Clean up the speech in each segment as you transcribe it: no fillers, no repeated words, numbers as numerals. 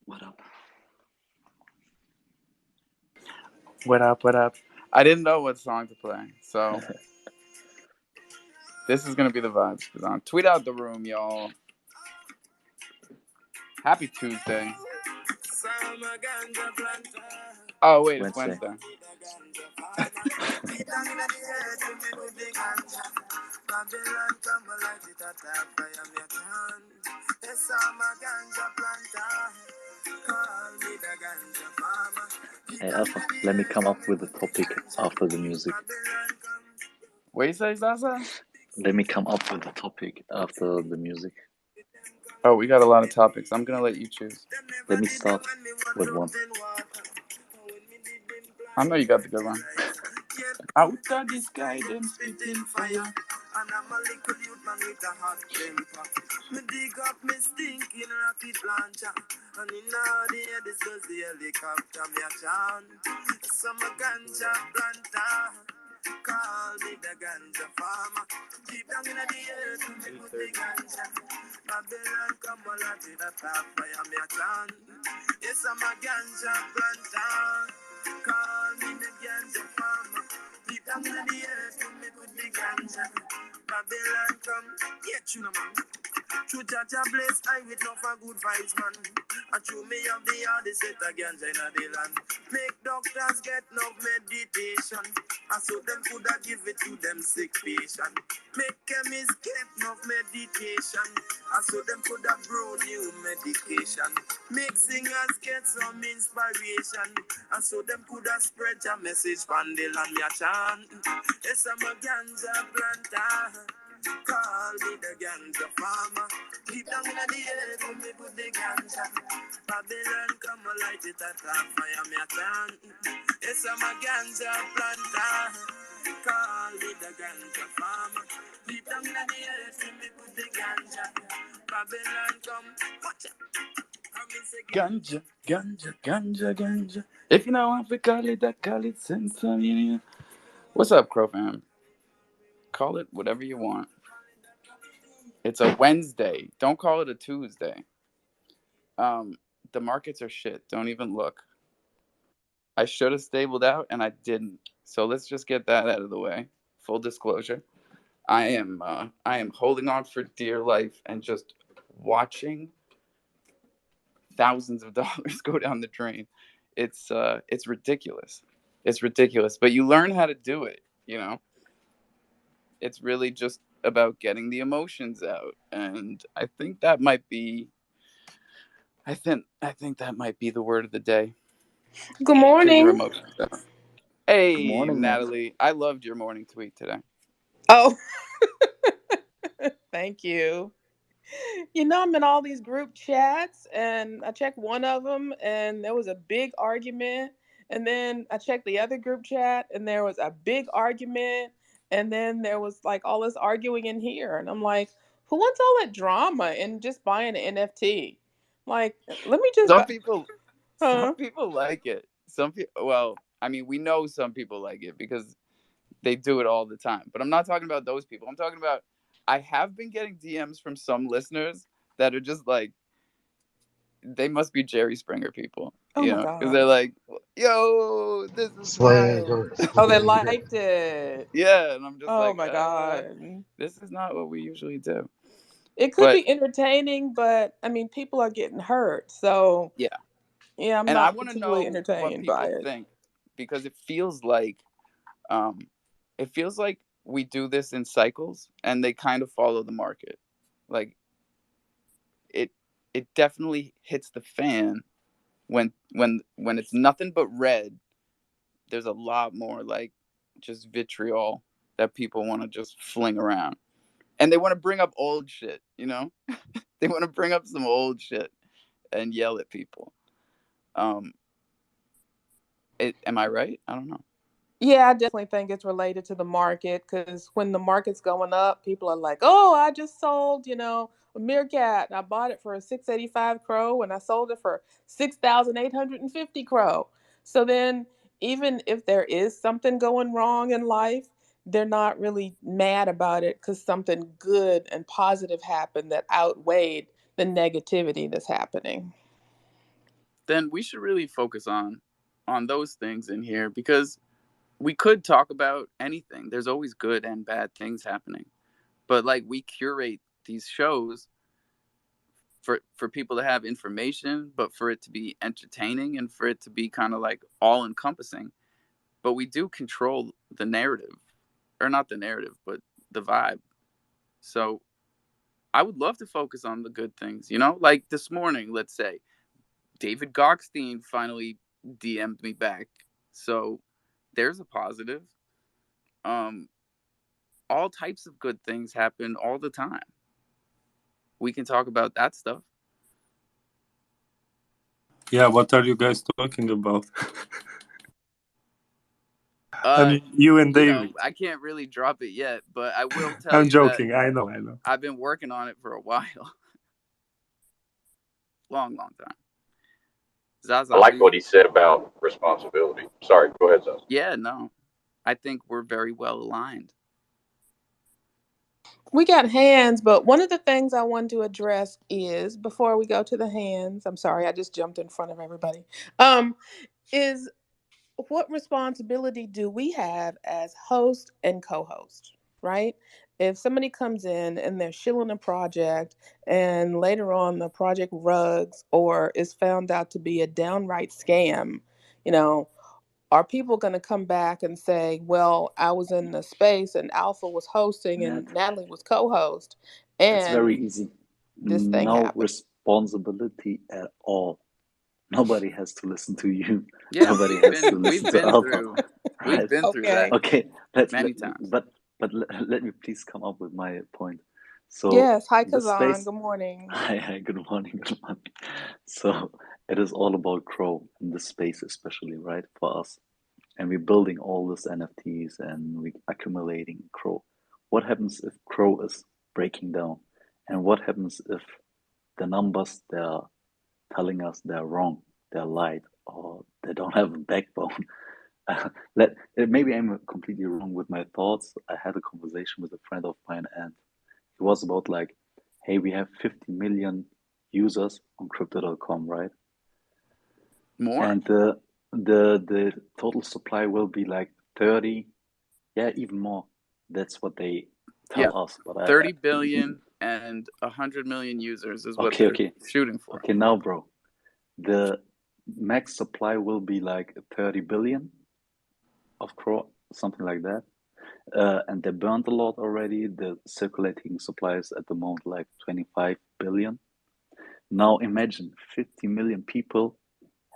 What up? What up? What up? I didn't know what song to play, so this is gonna be the vibes. Tweet out the room, y'all. Happy Tuesday. Oh It's wait, it's Wednesday. Wednesday. Hey, Alpha, let me come up with a topic after the music. What you say, Zaza? Let me come up with a topic after the music. Oh, we got a lot of topics. I'm gonna let you choose. Let me start with one. I know you got the good one. Out of the sky, them spitting fire. And I'm a little youth man with a hot temper. Me dig up me stinking rocket launcher. And in all the air, this was the helicopter me a chant. Some ganja planter. Call me the ganja farmer. Deep down in the earth, me put the ganja. Babylon come all at the top, fire me a chant. Yes, I'm a ganja planter. Call me the ganja farmer. Deep down in the earth, me put the ganja. Babylon come, yeah, you know man. True Jaja bless I with no for good vibes, man. And true me of the hardest set again in the land. Make doctors get no meditation. And so them coulda give it to them sick patient. Make chemists get no meditation. And so them coulda grow new medication. Make singers get some inspiration. And so them coulda spread your message from the land ya chant. Yes, I'm a ganja planter. Call me the ganja farmer. Deep down in the earth, when me put the ganja. Babylon come and light it at a fire, me a chant. Yes, I'm a ganja planter. Call me the ganja farmer. Deep down in the earth, when me put the ganja. Babylon come, watch it. Ganja, ganja, ganja, ganja. If you know how to call it, I call it sense. What's up, Crow fam? Call it whatever you want. It's a Wednesday. Don't call it a Tuesday. Um, the markets are shit. Don't even look. I should have stabled out and I didn't. So let's just get that out of the way. Full disclosure. I am holding on for dear life and just watching thousands of dollars go down the drain. It's ridiculous. It's ridiculous. But you learn how to do it, you know? It's really just about getting the emotions out. And I think that might be the word of the day. Good Get your morning. emotions out. Good Hey, morning, man. Natalie, I loved your morning tweet today. Oh, thank you. I'm in all these group chats and I checked one of them and there was a big argument. And then I checked the other group chat and there was a big argument. And then there was like all this arguing in here. And I'm like, who wants all that drama and just buying an NFT? Like, let me just Some buy. people, some Huh? people like it. Some people, well, I mean, we know some people like it because they do it all the time. But I'm not talking about those people. I'm talking about I have been getting DMs from some listeners that are just like they must be Jerry Springer people, Oh my because they're God. like, "Yo, this is wild." Swagger, Oh, they swagger. liked it. Yeah, and I'm just Oh like, my God. this is not what we usually do. It could But be entertaining, but I mean, people are getting hurt. So, yeah, yeah, I'm and I not want to particularly know what entertained by people it. think because um, it feels like we do this in cycles, and they kind of follow the market. Like it, it definitely hits the fan when it's nothing but red. There's a lot more like just vitriol that people want to just fling around, and they want to bring up old shit. They want to bring up some old shit and yell at people. Um, am I right? I don't know. Yeah, I definitely think it's related to the market because when the market's going up, people are like, "Oh, I just sold, a meerkat, and I bought it for a 685 crow, and I sold it for 6,850 crow." So then, even if there is something going wrong in life, they're not really mad about it because something good and positive happened that outweighed the negativity that's happening. then we should really focus on those things in here, because we could talk about anything. There's always good and bad things happening. But like, we curate these shows for people to have information, but for it to be entertaining and for it to be kind of like all encompassing. But we do control the narrative, or not the narrative, but the vibe. So I would love to focus on the good things, like this morning, let's say David Gockstein finally DM'd me back. So there's a positive. Um, all types of good things happen all the time. We can talk about that stuff. Yeah, what are you guys talking about? You and David. I can't really drop it yet, but I will tell I'm you joking. that I know. I've been working on it for a while. long time. Zaza, I like what he said about responsibility. Sorry, go ahead, Zaza. Yeah, no. I think we're very well aligned. We got hands, but one of the things I want to address is, before we go to the hands, I'm sorry, I just jumped in front of everybody, is what responsibility do we have as host and co-host, right? If somebody comes in and they're shilling a project and later on the project rugs or is found out to be a downright scam, are people going to come back and say, well, I was in the space and Alpha was hosting and Natalie was co-host, It's very and easy. this thing No happened? responsibility at all. Nobody has to listen to you. Yeah, Nobody has to listen to Alpha. We've been through that. Okay, many times. But let me please come up with my point. So yes, hi the Kazan, space. good morning. Hi, good morning, good morning. So it is all about Crow in the space, especially, right, for us. And we're building all this NFTs and we accumulating Crow. What happens if Crow is breaking down? And what happens if the numbers they're telling us they're wrong, they're lied, or they don't have a backbone? Maybe I'm completely wrong with my thoughts. I had a conversation with a friend of mine, and it was about like, hey, we have 50 million users on crypto.com, right? More? And the total supply will be like 30, yeah, even more. That's what they tell us. But 30 billion and 100 million users is what okay, they're shooting for. Okay, now, bro, the max supply will be like 30 billion of Crow, something like that. And they burned a lot already. The circulating supply is at the moment like 25 billion. Now imagine 50 million people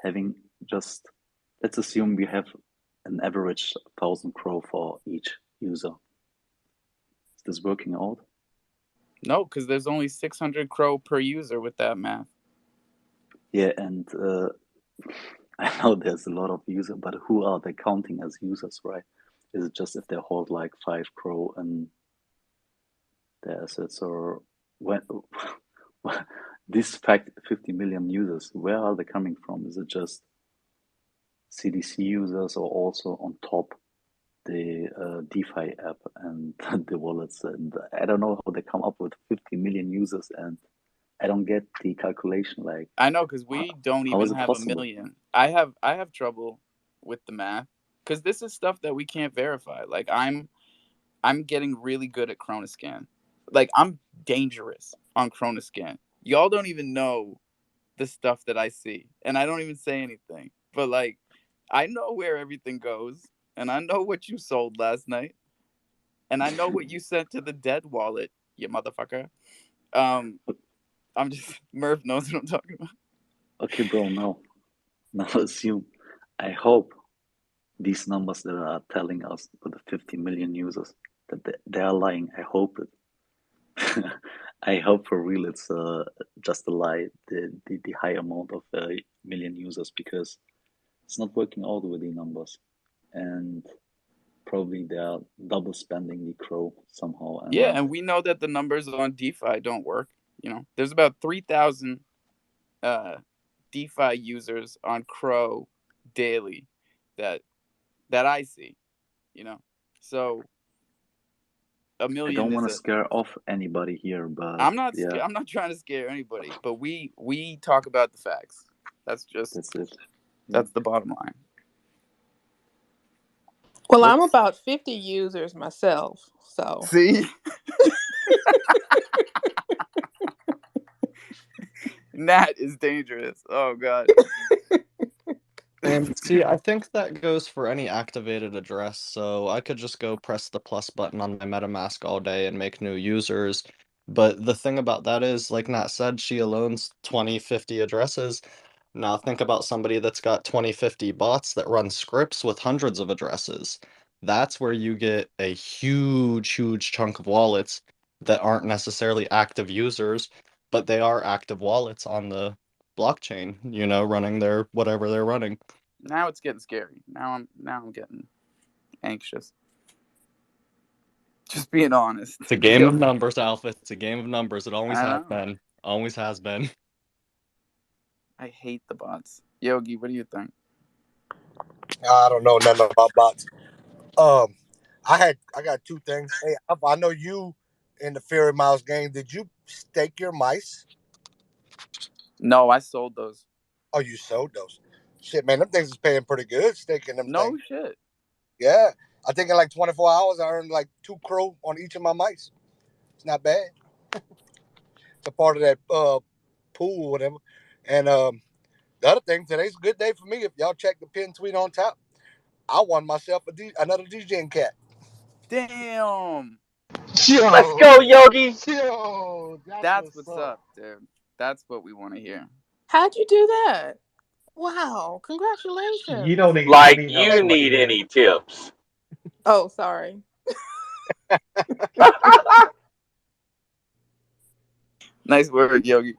having just, let's assume we have an average 1,000 Crow for each user. Is this working out? No, because there's only 600 Crow per user with that math. Yeah, and I know there's a lot of users, but who are they counting as users, right? Is it just if they hold like 5 Crow and their assets, or when this fact 50 million users, where are they coming from? Is it just CDC users, or also on top the DeFi app and the wallets? And I don't know how they come up with 50 million users, and I don't get the calculation. Like, I know, because we don't even have possible? 1 million. I have trouble with the math, because this is stuff that we can't verify. Like, I'm getting really good at Chronoscan. Like, I'm dangerous on Chronoscan. Y'all don't even know the stuff that I see, and I don't even say anything. But like, I know where everything goes, and I know what you sold last night, and I know what you sent to the dead wallet, you motherfucker. I'm just, Murph knows what I'm talking about. Okay, bro, now assume, I hope these numbers that are telling us with the 50 million users that they are lying. I hope it. I hope for real it's just a lie, the high amount of million users, because it's not working out with the numbers. And probably they are double spending the Crow somehow. And we know that the numbers on DeFi don't work. There's about 3,000 DeFi users on Crow daily that I see. So a million. I don't want to scare off anybody here, but I'm not trying to scare anybody, but we talk about the facts. That's it. That's the bottom line. Well, I'm about 50 users myself, so. See? That is dangerous. Oh, God. And see, I think that goes for any activated address, so I could just go press the plus button on my MetaMask all day and make new users. But the thing about that is, like Nat said, she owns 20, 50 addresses. Now think about somebody that's got 20, 50 bots that run scripts with hundreds of addresses. That's where you get a huge, huge chunk of wallets that aren't necessarily active users, but they are active wallets on the blockchain, running their whatever they're running. Now it's getting scary. Now I'm getting anxious. Just being honest. It's a game of numbers, Alpha. It's a game of numbers. It always has been. Always has been. I hate the bots. Yogi, what do you think? I don't know nothing about bots. I got two things. Hey, I know you in the Fairy Mouse game. Did you stake your mice? No, I sold those. Oh, you sold those. Shit, man, them things is paying pretty good staking them No things. shit. Yeah. I think in like 24 hours, I earned like 2 crow on each of my mice. It's not bad. It's a part of that pool or whatever. And the other thing, today's a good day for me. If y'all check the pin tweet on top, I won myself another DJing cat. Damn. Yo, Let's go, Yogi. Yo, that's what's up, dude. That's what we want to hear. How'd you do that? Wow, congratulations. You don't need Like any help, you my need dear. any tips. Oh, sorry. Nice work, Yogi.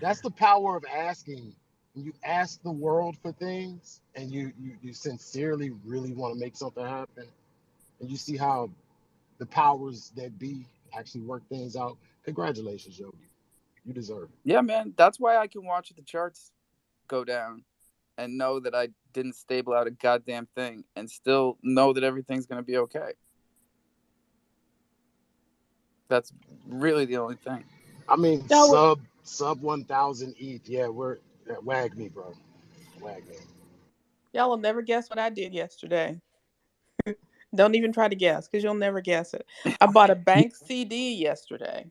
That's the power of asking. When you ask the world for things and you sincerely really want to make something happen, and you see how the powers that be actually work things out. Congratulations, Yogi. You deserve it. Yeah, man. That's why I can watch the charts go down and know that I didn't stable out a goddamn thing and still know that everything's going to be okay. That's really the only thing. I mean, Y'all, sub 1,000 ETH. Yeah, wag me, bro. Wag me. y'all will never guess what I did yesterday. Don't even try to guess because you'll never guess it. I bought a bank CD yesterday.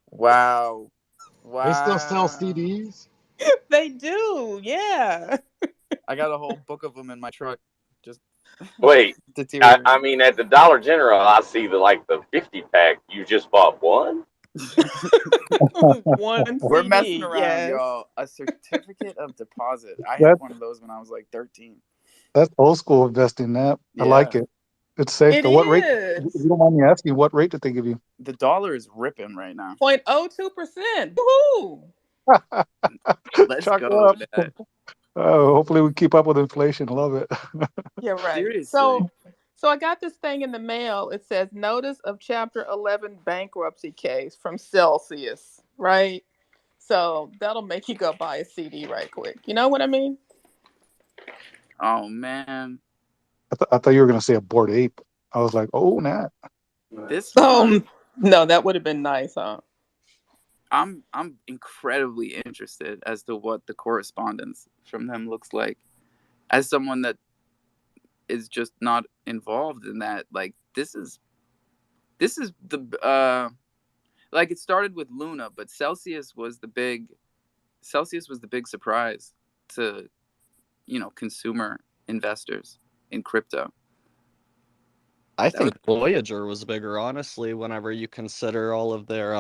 Wow. They still sell Wow. CDs? They do, yeah. I got a whole book of them in my truck. Just Wait, deteriorating. I mean, at the Dollar General, I see the 50 pack. You just bought one? One We're CD, messing around, yes. y'all. A certificate of deposit. I had That one of those when I was like 13. that's old school investing. That I like Yeah. it. It's safe. It Though. What rate? If is you don't mind me asking, what rate did they give you? The dollar is ripping right now. 0.02%. Woohoo! Let's Chalk go, up. Dad. Hopefully we keep up with inflation. Love it. Yeah, right. Seriously. So I got this thing in the mail. It says notice of Chapter 11 bankruptcy case from Celsius, right? So that'll make you go buy a CD right quick. You know what I mean? Oh man. I thought you were gonna say a bored ape. I was like, oh, Nat. This one No, that would have been nice, huh? I'm incredibly interested as to what the correspondence from them looks like. As someone that is just not involved in that, like this is the like it started with Luna, but Celsius was the big surprise to consumer investors in crypto. I think Voyager was bigger, honestly, whenever you consider all of their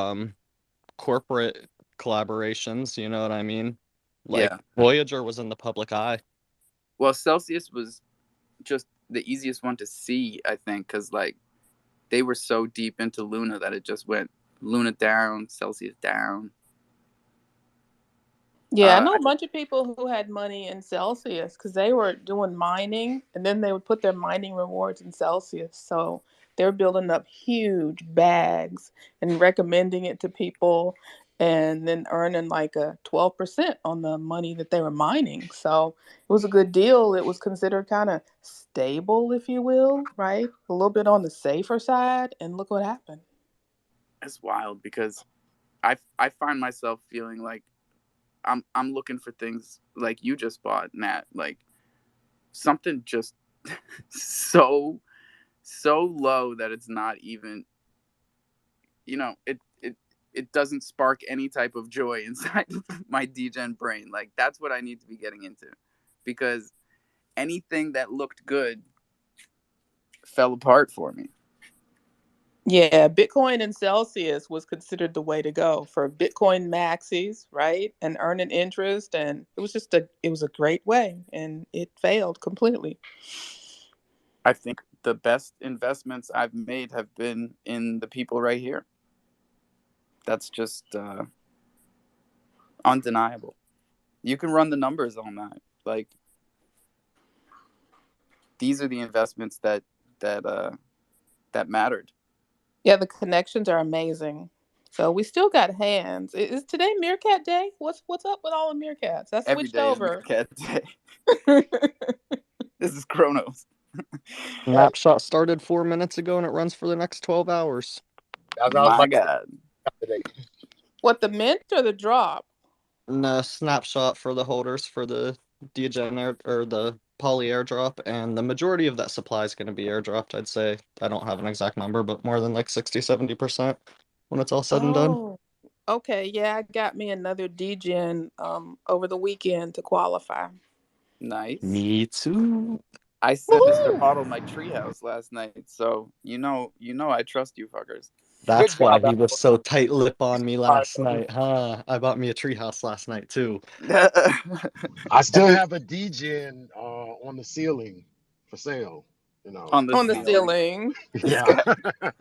corporate collaborations, you know what I mean? Like, Yeah. Voyager was in the public eye. Well, Celsius was just the easiest one to see, I think, because like they were so deep into Luna that it just went Luna down, Celsius down. Yeah, I know a bunch of people who had money in Celsius because they were doing mining and then they would put their mining rewards in Celsius. So they were building up huge bags and recommending it to people and then earning like a 12% on the money that they were mining. So it was a good deal. It was considered kind of stable, if you will, right? A little bit on the safer side. And look what happened. It's wild because I find myself feeling like I'm looking for things like you just bought, Nat, like something just so low that it's not even, it doesn't spark any type of joy inside my degen brain. Like that's what I need to be getting into, because anything that looked good fell apart for me. Yeah, Bitcoin and Celsius was considered the way to go for Bitcoin maxis, right? And earning interest. And it was a great way, and it failed completely. I think the best investments I've made have been in the people right here. That's just undeniable. You can run the numbers on that. Like these are the investments that mattered. Yeah, the connections are amazing. So we still got hands. Is today Meerkat Day? What's up with all the meerkats? I Every switched day is over. Meerkat Day. This is Chronos. Snapshot started 4 minutes ago and it runs for the next 12 hours. That's what I was My about to God. say today. What, the mint or the drop? No snapshot for the holders for the Degen or the poly airdrop, and the majority of that supply is going to be airdropped. I'd say I don't have an exact number, but more than like 60-70% when it's all said and done. Oh, okay. Yeah, I got me another degen over the weekend to qualify. Nice. Me too. I finished a Woohoo! model my treehouse last night, so I trust you fuckers. Good That's why job, he was Apple. so tight lip on me All right, last night, huh? I bought me a treehouse last night too. I still bro. have a DGen on the ceiling for sale. You know. On the On the ceiling. ceiling. This Yeah. guy.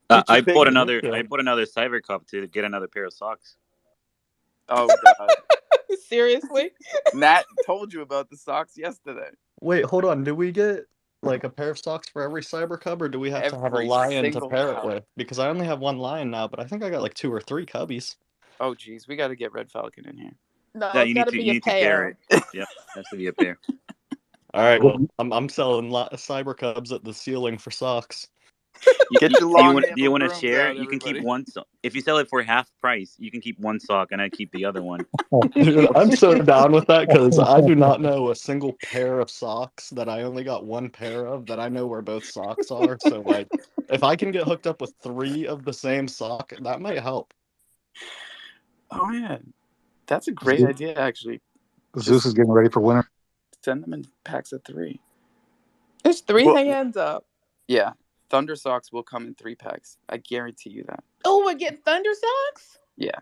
Future I pig bought in the another. I Okay. bought another Cyber Cup to get another pair of socks. Oh God. Seriously? Nat told you about the socks yesterday. Wait, hold on. Do we get like a pair of socks for every Cyber Cub, or do we have to have a Every lion to single pair it cop. with? Because I only have one lion now, but I think I got like 2 or 3 cubbies. Oh geez, we got to get Red Falcon in here. No, Yeah, it's got to be you a need to pair pair. it. Yep, has to be a pair. All right, well, I'm selling Cyber Cubs at the ceiling for socks. Get your long Do you handled want to brooms share? out, You can keep everybody. one sock. If you sell it for half price, you can keep one sock, and I keep the other one. Dude, I'm so down with that because I do not know a single pair of socks that I only got one pair of that I know where both socks are. So, like, if I can get hooked up with 3 of the same sock, that might help. Oh man, that's a great idea. Actually, Zeus just is getting ready for winter. send them in packs of 3. There's 3 Well, hands up. yeah, Thunder socks will come in 3 packs. I guarantee you that. Oh, we're getting Thunder socks? Yeah,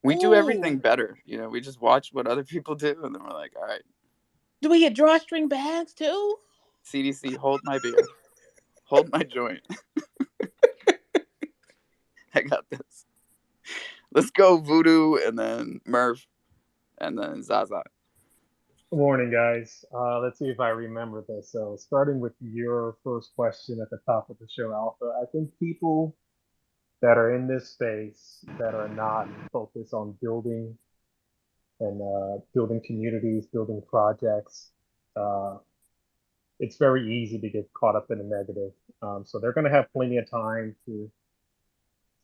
we do everything Ooh. better. We just watch what other people do, and then we're like, all right, Do we get drawstring bags too? CDC, hold my beer, hold my joint. I got this. Let's go Voodoo, and then Murph, and then Zaza. Good morning, guys. Let's see if I remember this. So, starting with your first question at the top of the show, Alpha, I think people that are in this space that are not focused on building and building communities, building projects, uh, it's very easy to get caught up in the negative. So, they're going to have plenty of time to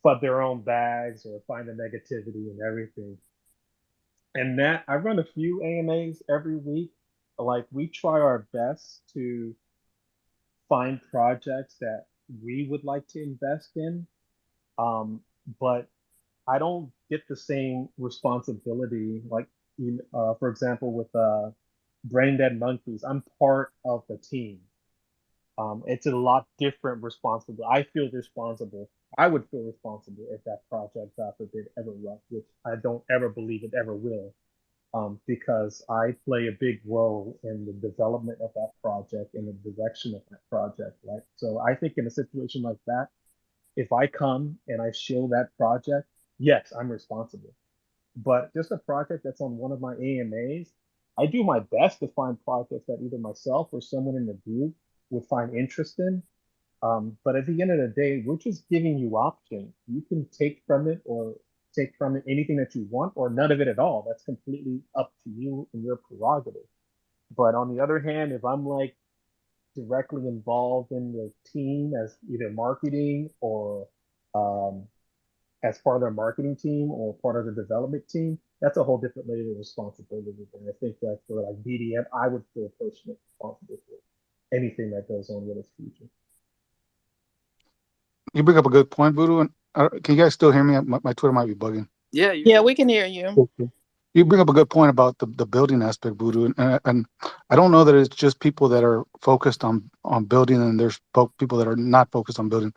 flood their own bags or find the negativity and everything. And that I run a few AMAs every week. Like we try our best to find projects that we would like to invest in. Um, but I don't get the same responsibility. Like, for example, with Brain Dead Monkeys, I'm part of the team. It's a lot different responsibility. I feel responsible. I would feel responsible if that project, God forbid, ever wrecked, which I don't ever believe it ever will, because I play a big role in the development of that project and the direction of that project, right? So I think in a situation like that, if I come and I show that project, yes, I'm responsible. But just a project that's on one of my AMAs, I do my best to find projects that either myself or someone in the group would find interest in. But at the end of the day, we're just giving you options. You can take from it or take from it anything that you want or none of it at all. That's completely up to you and your prerogative. But on the other hand, if I'm like directly involved in the team as either marketing or um, as part of their marketing team or part of the development team, that's a whole different layer of responsibility. And I think that for like BDM, I would feel personally responsible for anything that goes on with its future. You bring up a good point, Voodoo. And can you guys still hear me? My Twitter might be bugging. Yeah, you Yeah, can. we can hear you. Okay. You bring up a good point about the building aspect, Voodoo, and I don't know that it's just people that are focused on building, and there's people that are not focused on building.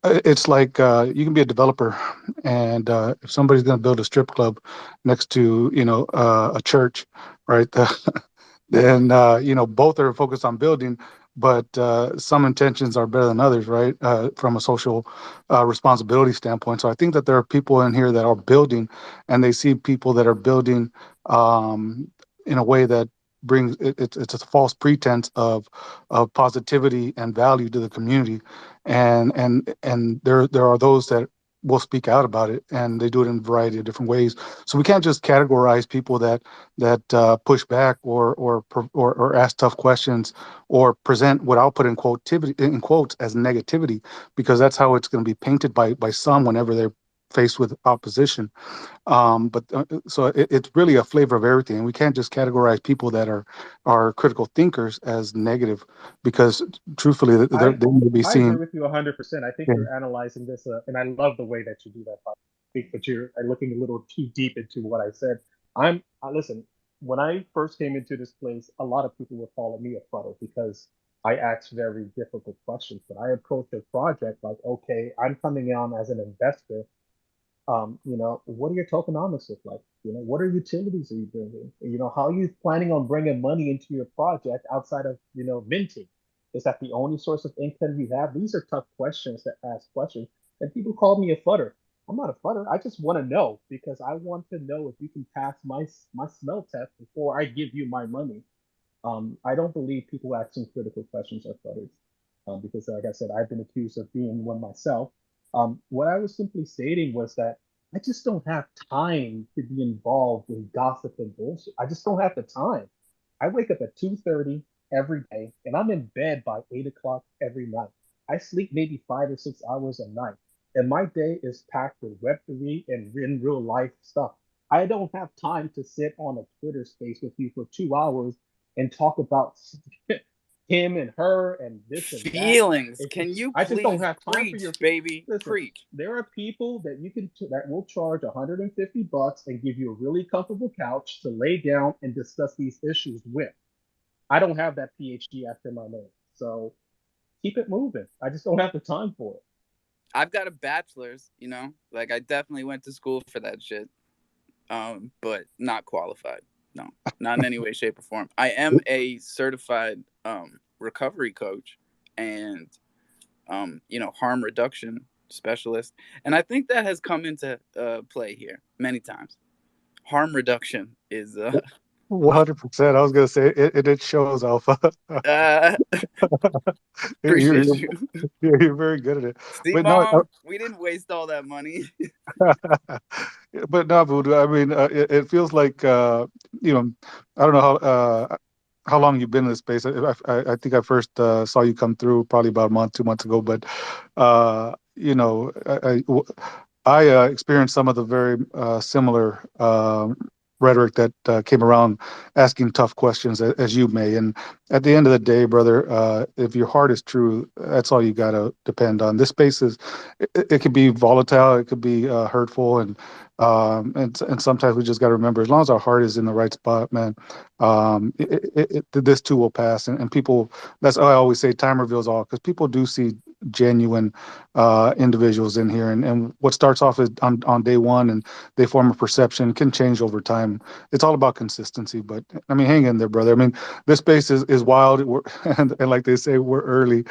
It's like you can be a developer, and if somebody's going to build a strip club next to a church, right? Then both are focused on building, but some intentions are better than others, right? From a social responsibility standpoint. So I think that there are people in here that are building, and they see people that are building um, in a way that brings it's a false pretense of positivity and value to the community, and there are those that will speak out about it, and they do it in a variety of different ways. So we can't just categorize people that push back or ask tough questions or present what I'll put in quotes as negativity, because that's how it's going to be painted by some whenever they're faced with opposition. But it's really a flavor of everything, and we can't just categorize people that are critical thinkers as negative, because truthfully, I they may be I agree seen. with you 100%. I think Yeah. you're analyzing this, and I love the way that you do that. I think that you're looking a little too deep into what I said. Listen. When I first came into this place, a lot of people would call me a fuddle because I asked very difficult questions. But I approached a project like, okay, I'm coming on as an investor. What are your tokenomics look like? What are utilities are you bringing? How are you planning on bringing money into your project outside of, minting? Is that the only source of income you have? These are tough questions to ask questions. And people call me a fudder. I'm not a fudder. I just want to know because I want to know if you can pass my smell test before I give you my money. I don't believe people asking critical questions are fudders, because, like I said, I've been accused of being one myself. What I was simply stating was that I just don't have time to be involved in gossip and bullshit. I just don't have the time. I wake up at 2:30 every day, and I'm in bed by 8 o'clock every night. I sleep maybe 5 or 6 hours a night, and my day is packed with Web3 and in real life stuff. I don't have time to sit on a Twitter space with you for 2 hours and talk about him and her and this and that. Feelings. It, Can it's you I just don't please have time for preach, your. baby? Listen, Preach. there are people that that will charge $150 and give you a really comfortable couch to lay down and discuss these issues with. I don't have that PhD after my name, so keep it moving. I just don't have the time for it. I've got a bachelor's, like I definitely went to school for that shit. But not qualified. No, not in any way, shape, or form. I am a certified recovery coach and harm reduction specialist, and I think that has come into play here many times. Harm reduction is 100%. I was gonna say it shows, Alpha. uh, you're, appreciate you're you. you're very good at it. See, But no, mom, we didn't waste all that money. but no, Voodoo. I mean, it feels like you know, I don't know how long you've been in this space. I think I first saw you come through probably about a month, 2 months ago. But you know, I experienced some of the very similar rhetoric that came around asking tough questions, as you may. And at the end of the day, brother, if your heart is true, that's all you got to depend on. This space it could be volatile, it could be hurtful, and sometimes we just got to remember, as long as our heart is in the right spot, man, this too will pass. And people, that's why I always say time reveals all, because people do see genuine individuals in here, and what starts off as on day one, and they form a perception, can change over time. It's all about consistency. But I mean, hang in there, brother. I mean, this space is wild. And like they say, we're early,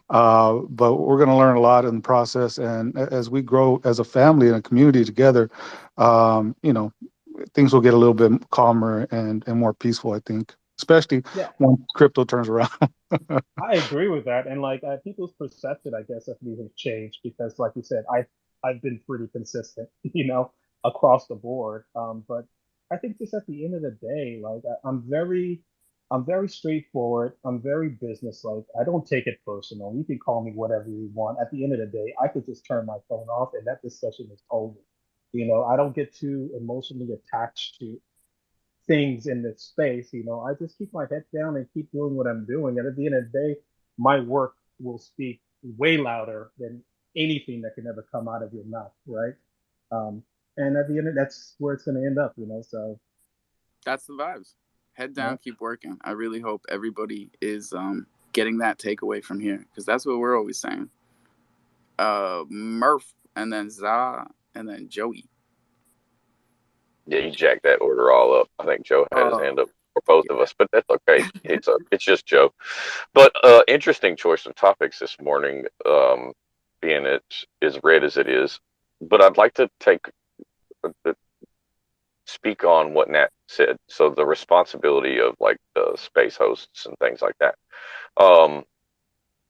but we're going to learn a lot in the process. And as we grow as a family and a community together, you know, things will get a little bit calmer and more peaceful, I think, especially Yeah, when crypto turns around. I agree with that, and like people's perception, I guess, of me has changed because, like you said, I've been pretty consistent, across the board. But I think just at the end of the day, like I'm very I'm very straightforward. I'm very businesslike. I don't take it personal. You can call me whatever you want. At the end of the day, I could just turn my phone off and that discussion is over. I don't get too emotionally attached to things in this space. I just keep my head down and keep doing what I'm doing. And at the end of the day, my work will speak way louder than anything that can ever come out of your mouth, right? Um, and at the end, that's where it's going to end up. So That's the vibes. Head yeah, down, keep working. I really hope everybody is getting that takeaway from here because that's what we're always saying. Murph, and then Za, and then Joey. Yeah, you jacked that order all up. I think Joe had his Oh, hand up for both of yeah. us, but that's okay. It's just Joe. But interesting choice of topics this morning, being it as red as it is. But I'd like to speak on what Nat said. So the responsibility of like the space hosts and things like that. Um,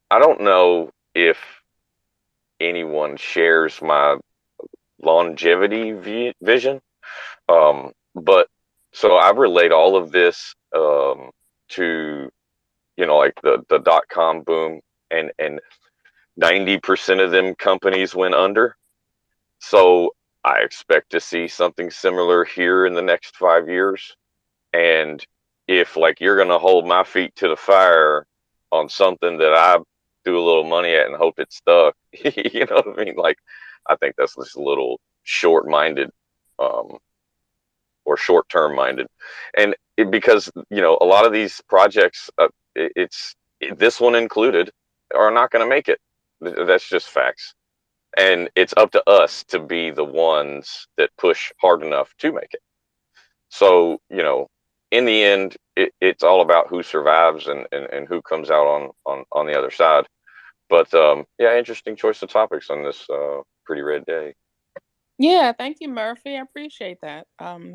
I don't know if anyone shares my longevity vision. But so I relate all of this to like the .com boom, and 90% of them companies went under. So I expect to see something similar here in the next 5 years. And if like you're gonna hold my feet to the fire on something that I threw a little money at and hope it stuck, you know what I mean? Like I think that's just a little short minded, um, or short term minded, and because a lot of these projects, this one included, are not going to make it. That's just facts, and it's up to us to be the ones that push hard enough to make it. So in the end, it's all about who survives and who comes out on the other side. But yeah, interesting choice of topics on this pretty red day. Yeah, thank you, Murphy. I appreciate that.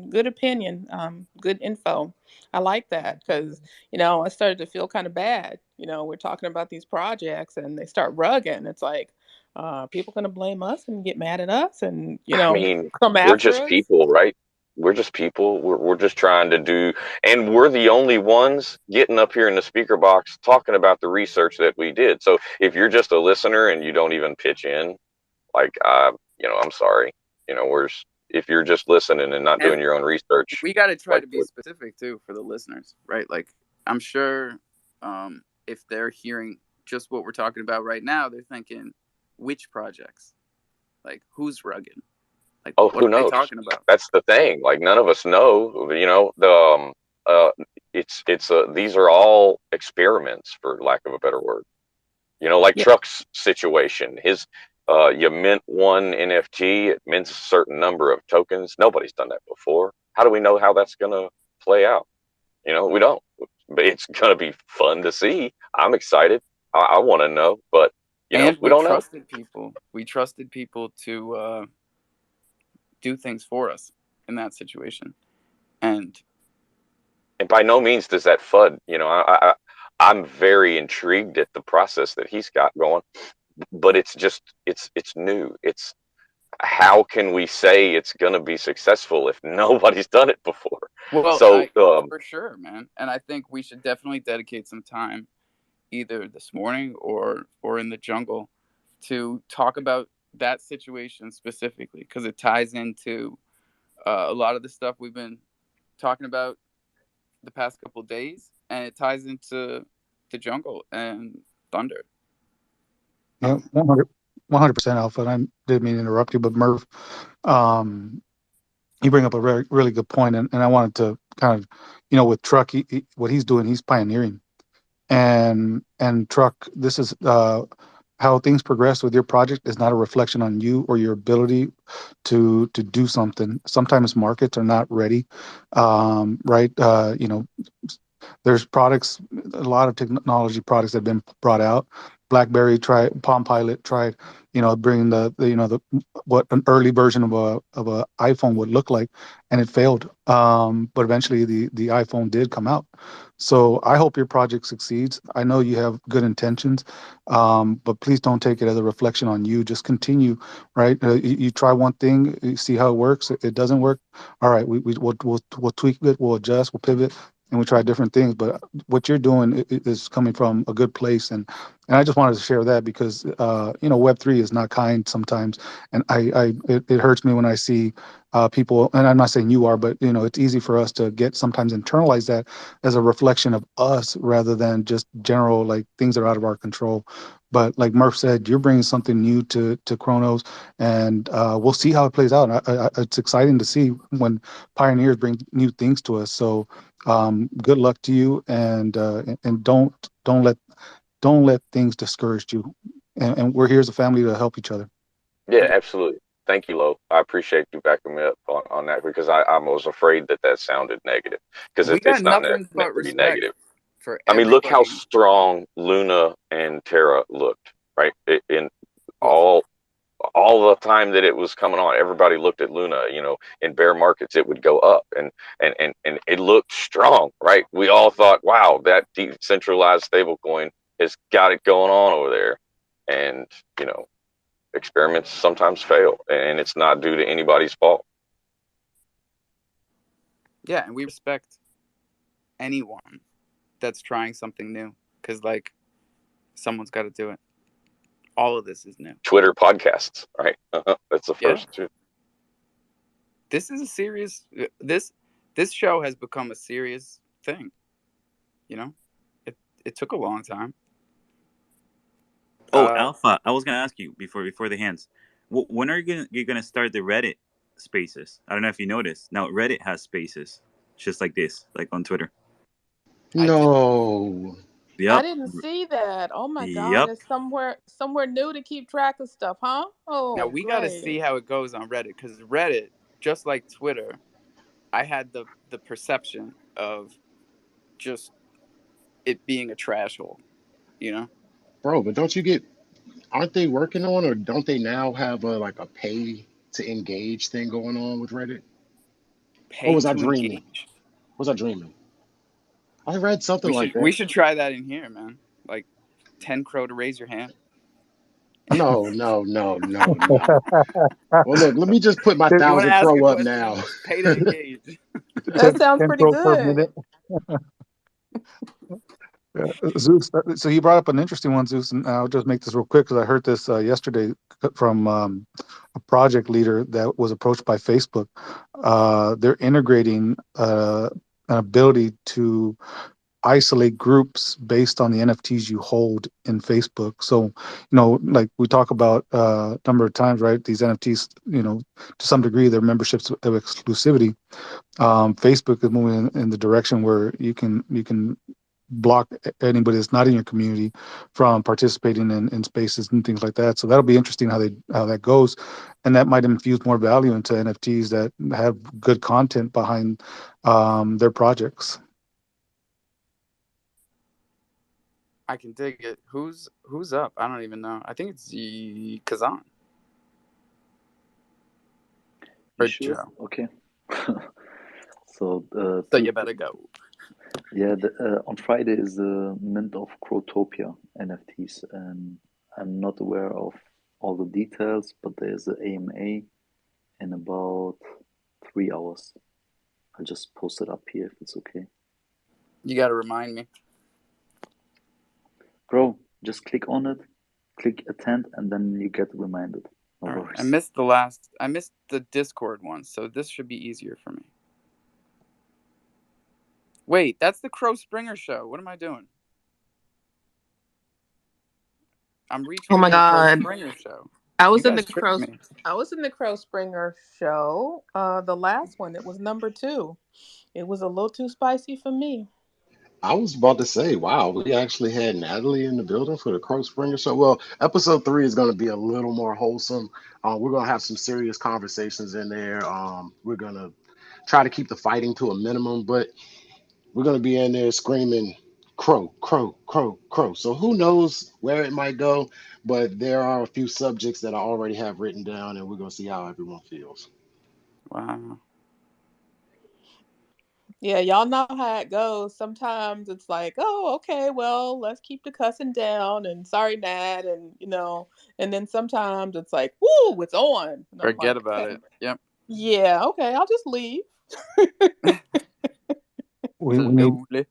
Good opinion. Good info. I like that because I started to feel kind of bad. We're talking about these projects and they start rugging. It's like people gonna blame us and get mad at us and I mean, come we're after just us. people, right? We're just people. We're just trying to do, and we're the only ones getting up here in the speaker box talking about the research that we did. So if you're just a listener and you don't even pitch in, like, I'm sorry. If you're just listening and not And doing your own research, we got to try like, to be specific too for the listeners, right? Like, I'm sure if they're hearing just what we're talking about right now, they're thinking, which projects? Like, who's rugged? Like, oh, what who are they knows? talking about? That's the thing. Like, none of us know. The uh, it's these are all experiments, for lack of a better word. Like Yeah. Truck's situation. You mint one NFT, it mints a certain number of tokens. Nobody's done that before. How do we know how that's gonna play out? We don't. But it's gonna be fun to see. I'm excited. I want to know, but And we we don't know. trusted people. We trusted people to do things for us in that situation. And And by no means does that FUD. I'm very intrigued at the process that he's got going, but it's new. It's how can we say it's going to be successful if nobody's done it before? well, So, I for sure, man. And I think we should definitely dedicate some time either this morning or in the jungle to talk about that situation specifically because it ties into a lot of the stuff we've been talking about the past couple of days, and it ties into the jungle and thunder. Yeah, 100% Alpha. And I didn't mean to interrupt you, but Murph, um, you bring up a really, really good point, and I wanted to kind of, with Truck, what he's doing, he's pioneering, and Truck, this is how things progress with your project is not a reflection on you or your ability to do something. Sometimes markets are not ready, right? There's products, a lot of technology products that have been brought out. BlackBerry tried, Palm Pilot tried, bringing the what an early version of a iPhone would look like, and it failed. But eventually, the iPhone did come out. So I hope your project succeeds. I know you have good intentions, but please don't take it as a reflection on you. Just continue, right? You try one thing, you see how it works. It doesn't work. All right, we'll tweak it, we'll adjust, we'll pivot. and we try different things. But what you're doing is coming from a good place, and I just wanted to share that because Web3 is not kind sometimes, and it hurts me when I see people, and I'm not saying you are, but it's easy for us to get sometimes internalize that as a reflection of us rather than just general like things that are out of our control. But like Murph said, you're bringing something new to Chronos, and we'll see how it plays out. It's exciting to see when pioneers bring new things to us. So good luck to you, and don't let things discourage you. And we're here as a family to help each other. Yeah, absolutely. Thank you, Lo. I appreciate you backing me up on that because I was afraid that sounded negative because We got it's not nothing meant but to be respect negative. for I mean, look how everybody. strong Luna and Terra looked, right? In Well, all all the time that it was coming on, everybody looked at Luna. In bear markets, it would go up, and it looked strong, right? We all thought, wow, that decentralized stablecoin has got it going on over there, and you know, experiments sometimes fail, and it's not due to anybody's fault. yeah, and we respect anyone that's trying something new because, like, someone's got to do it. All of this is new. Twitter podcasts, right? That's the Yeah, first two. this is a serious. This show has become a serious thing. You know, it took a long time. Oh, Uh, Alpha, I was gonna ask you before the hands. When are you gonna start the Reddit spaces? I don't know if you noticed. Now Reddit has spaces, just like this, like on Twitter. I did. No. I Yep, didn't see that. Oh my God, yep. it's somewhere new to keep track of stuff, huh? Now Oh, we got to see great. how it goes on Reddit because Reddit, just like Twitter, I had the perception of just it being a trash hole. You know, Bro, but don't you get, aren't they working on, or don't they now have a like a pay to engage thing going on with Reddit? Or pay was I to dreaming? engage. Was I dreaming? I read something We like should that. we should try that in here, man. Like 10 Crow to raise your hand. No, no, no, no, no. Well, look, let me just put my You want to 1,000 ask a crow up question? now. Pay to engage. That sounds 10 pretty pro per good. minute. Yeah. Zeus, so you brought up an interesting one, Zeus, and I'll just make this real quick because I heard this yesterday from a project leader that was approached by Facebook. They're integrating an ability to isolate groups based on the NFTs you hold in Facebook. So, like we talk about a number of times, right? These NFTs, to some degree, they're memberships of exclusivity. Facebook is moving in the direction where you can block anybody that's not in your community from participating in spaces and things like that. So that'll be interesting how that goes, and that might infuse more value into NFTs that have good content behind their projects. I can dig it. Who's up? I don't even know. I think it's Kazan You or sure? Joe. Okay. So So you better go. yeah, on Friday is the mint of Crotopia NFTs, and I'm not aware of all the details, but there's a AMA in about 3 hours. I'll just post it up here if it's okay. You got to remind me. Bro, just click on it, click attend, and then you get reminded. No All right. worries. I missed the Discord one, so this should be easier for me. Wait, that's the Crow Springer show. What am I doing? I'm Oh my retweeting the Crow God. Springer show. I You was in the guys tricked Crow me. I was in the Crow Springer show. The last one. It was number 2. It was a little too spicy for me. I was about to say, wow, we actually had Natalie in the building for the Crow Springer show. Well, episode 3 is going to be a little more wholesome. We're going to have some serious conversations in there. We're going to try to keep the fighting to a minimum, but we're going to be in there screaming crow, crow, crow, crow. So who knows where it might go, but there are a few subjects that I already have written down, and we're going to see how everyone feels. Wow. Yeah, y'all know how it goes. Sometimes it's like, oh, okay, well, let's keep the cussing down and sorry, Nat, and then sometimes it's like, woo, it's on. And I'm Forget like, about okay, it. Yep. yeah, okay, I'll just leave. we need Absolutely.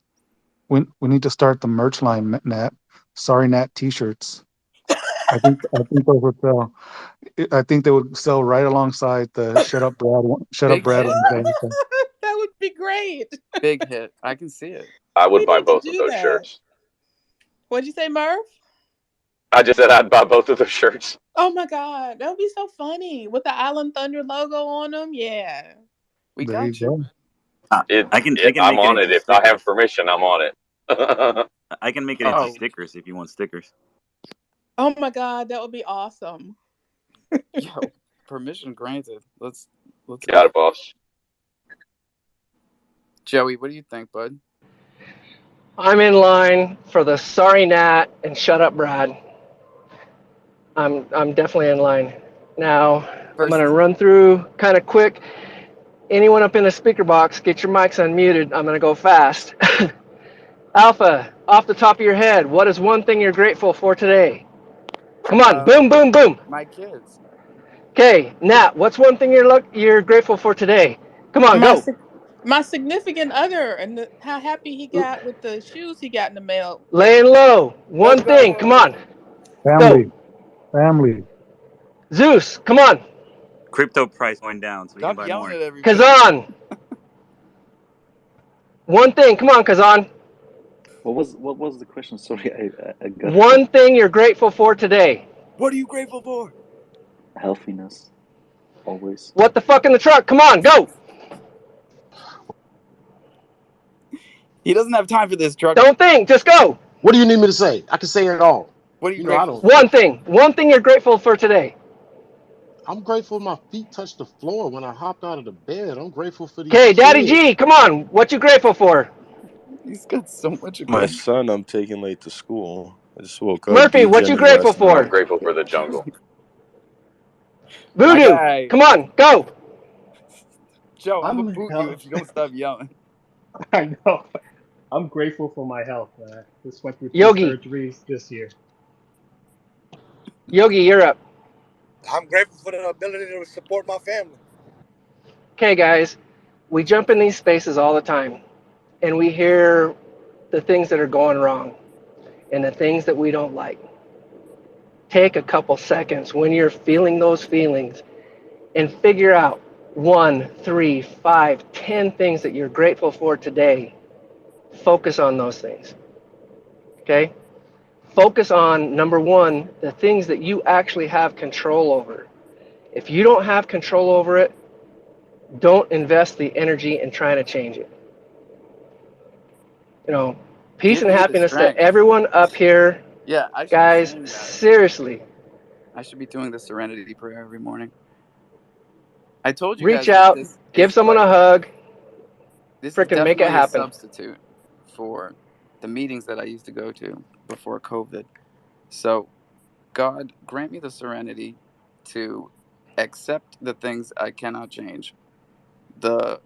we need to start the merch line, Nat. Sorry, Nat T-shirts. I think those would sell. I think they would sell right alongside the Shut Up Brad one. Shut Up Big Brad hit, one. right? That would be great. Big hit. I can see it. I We would buy need to both of do those that. shirts. What'd you say, Murph? I just said I'd buy both of those shirts. Oh my God, that would be so funny with the Island Thunder logo on them. Yeah. We There you got you. go. It, I can I'm make it on it. into If I have stickers. permission, I'm on it. I can make it into Oh, stickers if you want stickers. Oh my God, that would be awesome. yo, permission granted. Let's Got go. it, boss. Joey, what do you think, bud? I'm in line for the Sorry Nat and Shut Up Brad. I'm definitely in line. Now, I'm First going to thing. run through kind of quick. Anyone up in the speaker box, get your mics unmuted. I'm going to go fast. Alpha, off the top of your head, what is one thing you're grateful for today? Come on, Uh, boom, boom, boom. my kids. Okay, Nat, what's one thing you're grateful for today? Come on, My go. sig- my significant other and how happy he got with the shoes he got in the mail. Laying low. Let's One thing. Come go. on, go. Family, family. Zeus, come on. Crypto price going down, so we can Stop buy yelling more. at everybody. Kazan, one thing. Come on, Kazan. What was the question? Sorry, I got One thing you're grateful for today. What are you grateful for? healthiness always. What the fuck in the truck? Come on, go. He doesn't have time for this truck. Don't think, just go. What do you need me to say? I can say it all. What are you You know, I grateful don't. for? One thing. One thing you're grateful for today. I'm grateful my feet touched the floor when I hopped out of the bed. I'm grateful for these Okay, Daddy kids. G, come on. What you grateful for? He's got so much My aggression. son, I'm taking late to school. I just woke up. Murphy, what you DJing grateful last I'm night. for? grateful for the jungle. My Voodoo, guy. come on, go. Joe, I'm gonna I'm boot you health. if you don't stop yelling. I know. I'm grateful for my health, man. Just went through 3 Yogi, surgeries this year. Yogi, you're up. I'm grateful for the ability to support my family. Okay, guys, we jump in these spaces all the time and we hear the things that are going wrong and the things that we don't like. Take a couple seconds when you're feeling those feelings and figure out 1, 3, 5, 10 things that you're grateful for today. Focus on those things. Okay? Focus on number one, the things that you actually have control over. If you don't have control over it, don't invest the energy in trying to change it. You know, peace Give and me the happiness to strength. everyone up here. Yeah, I should be Guys, saying that. seriously, I should be doing the serenity prayer every morning. I told you reach guys that out, this give is someone a like hug, this is freaking make it definitely a happen. substitute for the meetings that I used to go to before COVID. So, God, grant me the serenity to accept the things I cannot change, the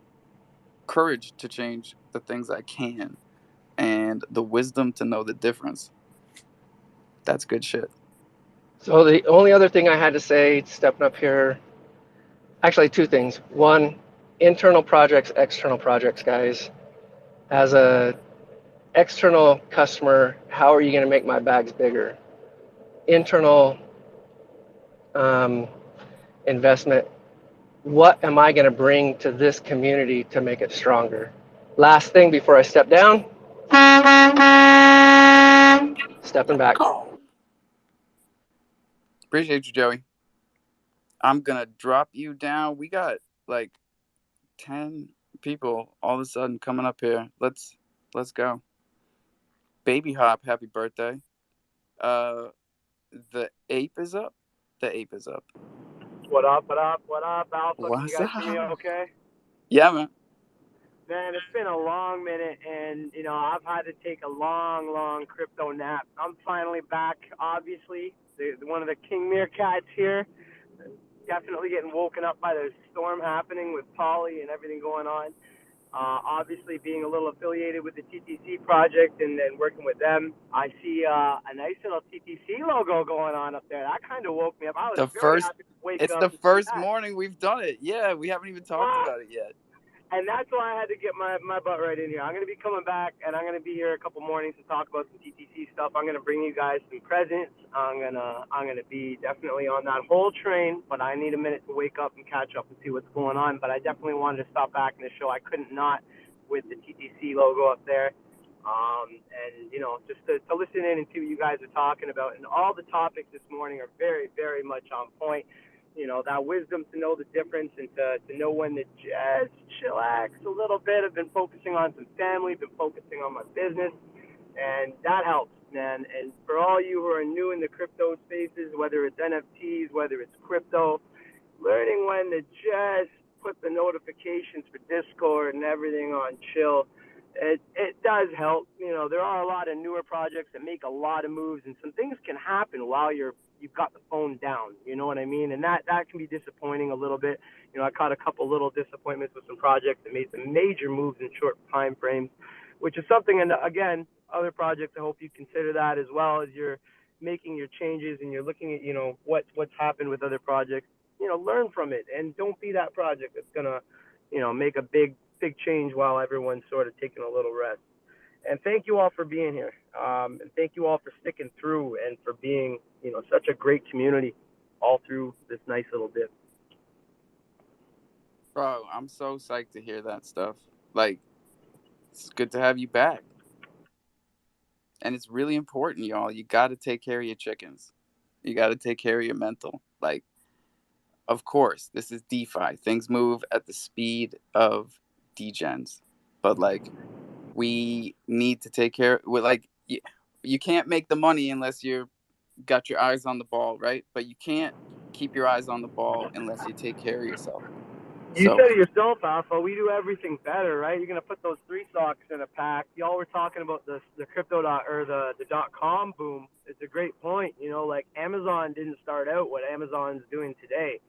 courage to change the things I can, and the wisdom to know the difference. That's good shit. So the only other thing I had to say, stepping up here, actually two things. One, internal projects, external projects, guys. As a external customer, how are you going to make my bags bigger? Internal um, investment, what am I going to bring to this community to make it stronger? Last thing before I step down, stepping back. Appreciate you, Joey. I'm gonna drop you down. We got like 10 people all of a sudden coming up here. Let's go. Baby Hop, happy birthday. Uh the ape is up. The ape is up. What up, what up, what up, Alpha? Can you What's guys hear me up? okay? Yeah, man. Man, it's been a long minute, and, I've had to take a long, long crypto nap. I'm finally back, obviously. One of the king meerkats here. Definitely getting woken up by the storm happening with Polly and everything going on. Obviously, being a little affiliated with the TTC project and working with them, I see a nice little TTC logo going on up there. That kind of woke me up. I was The very first happy to wake it's up the and see first that. morning we've done it. Yeah, we haven't even talked What? about it yet. And that's why I had to get my butt right in here. I'm going to be coming back, and I'm going to be here a couple mornings to talk about some TTC stuff. I'm going to bring you guys some presents. I'm gonna be definitely on that whole train, but I need a minute to wake up and catch up and see what's going on. But I definitely wanted to stop back in the show. I couldn't not with the TTC logo up there. And just to listen in and see what you guys are talking about. And all the topics this morning are very, very much on point. That wisdom to know the difference and to know when to just chillax a little bit. I've been focusing on some family, been focusing on my business, and that helps, man. And for all you who are new in the crypto spaces, whether it's NFTs, whether it's crypto, learning when to just put the notifications for Discord and everything on chill, it does help. There are a lot of newer projects that make a lot of moves, and some things can happen while you've got the phone down. You know what I mean? And that can be disappointing a little bit. I caught a couple little disappointments with some projects that made some major moves in short time frames, which is something. And again, other projects, I hope you consider that as well as you're making your changes and you're looking at what's happened with other projects. Learn from it and don't be that project that's gonna make a big change while everyone's sort of taking a little rest. And thank you all for being here. And thank you all for sticking through and for being such a great community all through this nice little dip. Bro, I'm so psyched to hear that stuff. Like, it's good to have you back. And it's really important, y'all. You got to take care of your chickens. You got to take care of your mental. Like, of course, this is DeFi. Things move at the speed of degens. But, like, we need to take care. You can't make the money unless you got your eyes on the ball, right? But you can't keep your eyes on the ball unless you take care of yourself. You So, said it yourself, Alpha. We do everything better, right? You're gonna put those 3 socks in a pack. Y'all were talking about the crypto or the .com boom. It's a great point. Like Amazon didn't start out what Amazon's doing today.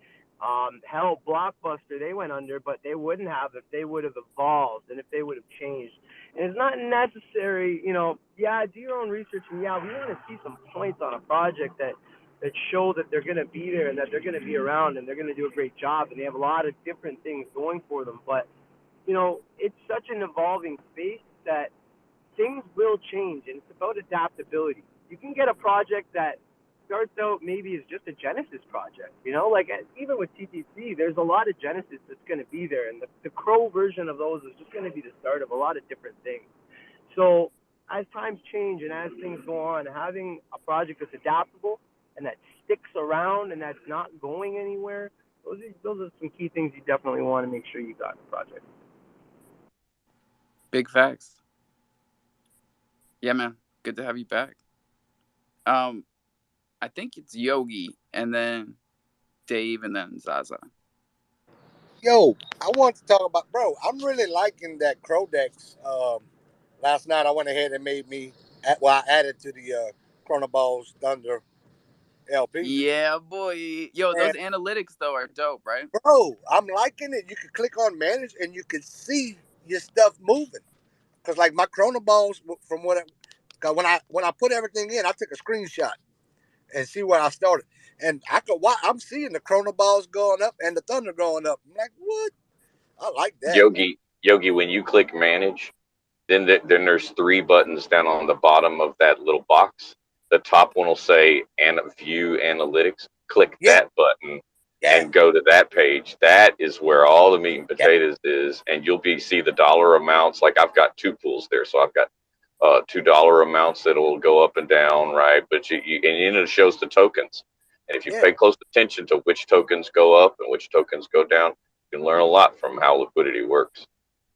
Hell, Blockbuster, they went under, but they wouldn't have if they would have evolved and if they would have changed. And it's not necessary, yeah, do your own research, and yeah, we want to see some points on a project that show that they're going to be there and that they're going to be around and they're going to do a great job and they have a lot of different things going for them. But, it's such an evolving space that things will change, and it's about adaptability. You can get a project that starts out maybe as just a Genesis project, like even with TTC, there's a lot of Genesis that's going to be there, and the Crow version of those is just going to be the start of a lot of different things. So as times change and as things go on, having a project that's adaptable and that sticks around and that's not going anywhere, those are some key things you definitely want to make sure you got in the project. big facts. Yeah, man. Good to have you back. I think it's Yogi and then Dave and then Zaza. Yo, I want to talk about, bro. I'm really liking that Crow Dex. Last night I went ahead and I added to the Chronoballs Thunder LP. Yeah, boy. Yo, those And analytics though are dope, right? bro, I'm liking it. You can click on manage and you can see your stuff moving. Cause like my Chronoballs, from cause when I put everything in, I took a screenshot and see where I started, and I'm seeing the Chronoballs going up and the Thunder going up. I'm like, what? I like that. Yogi, when you click manage, then there's 3 buttons down on the bottom of that little box. The top one will say view analytics. Click Yeah, that button yeah, and go to that page. That is where all the meat and yeah, potatoes is, and you'll see the dollar amounts. Like I've got 2 pools there, so I've got $2 amounts that will go up and down, right? But and then it shows the tokens, and if you yeah. pay close attention to which tokens go up and which tokens go down, you can learn a lot from how liquidity works.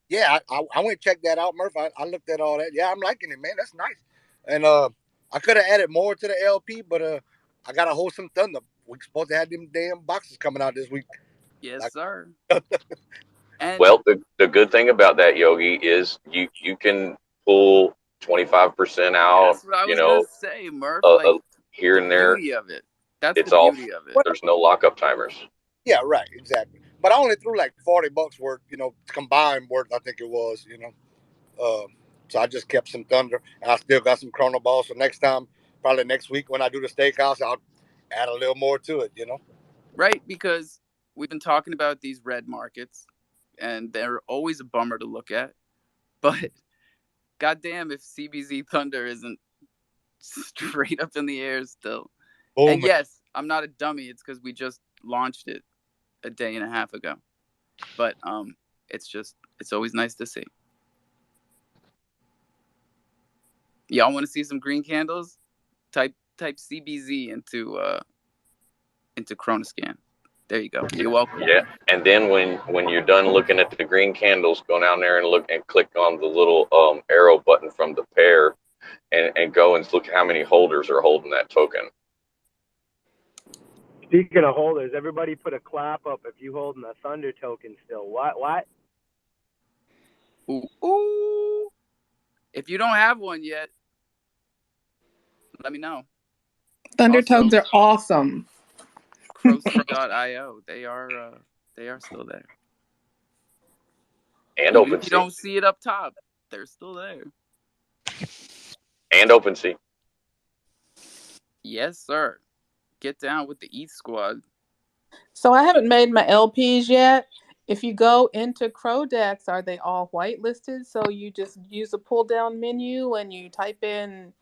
Yeah, I went and checked that out, Murph. I looked at all that. Yeah, I'm liking it, man. That's nice. And I could have added more to the LP, but I got to hold some thunder. We're supposed to have them damn boxes coming out this week. Yes, Like, sir. And Well, the good thing about that, Yogi, is you can pull 25% out, that's what I was gonna say, Murph. Like here the and there. beauty of it. That's the It's all, beauty of it. what? there's no lockup timers. Yeah, right, exactly. But I only threw like $40 worth, combined worth. I think it was, So I just kept some thunder, and I still got some Chrono Balls. So next time, probably next week when I do the steakhouse, I'll add a little more to it. Right? Because we've been talking about these red markets. and they're always a bummer to look at. But goddamn, if CBZ Thunder isn't straight up in the air still. And yes, I'm not a dummy. It's because we just launched it a day and a half ago. But it's always nice to see. Y'all want to see some green candles? Type CBZ into Chronoscan. There you go. You're welcome. Yeah, and then when you're done looking at the green candles, go down there and look and click on the little arrow button from the pair, and go and look how many holders are holding that token. Speaking of holders, everybody put a clap up if you holding a Thunder token still. What? Ooh. If you don't have one yet, let me know. Thunder tones are awesome. Crowsea.io. They are still there. And Even OpenSea. if you don't see it up top, they're still there. And OpenSea. Yes, sir. Get down with the ETH squad. So I haven't made my LPs yet. If you go into Crodex, are they all whitelisted? So you just use a pull down menu and you type in,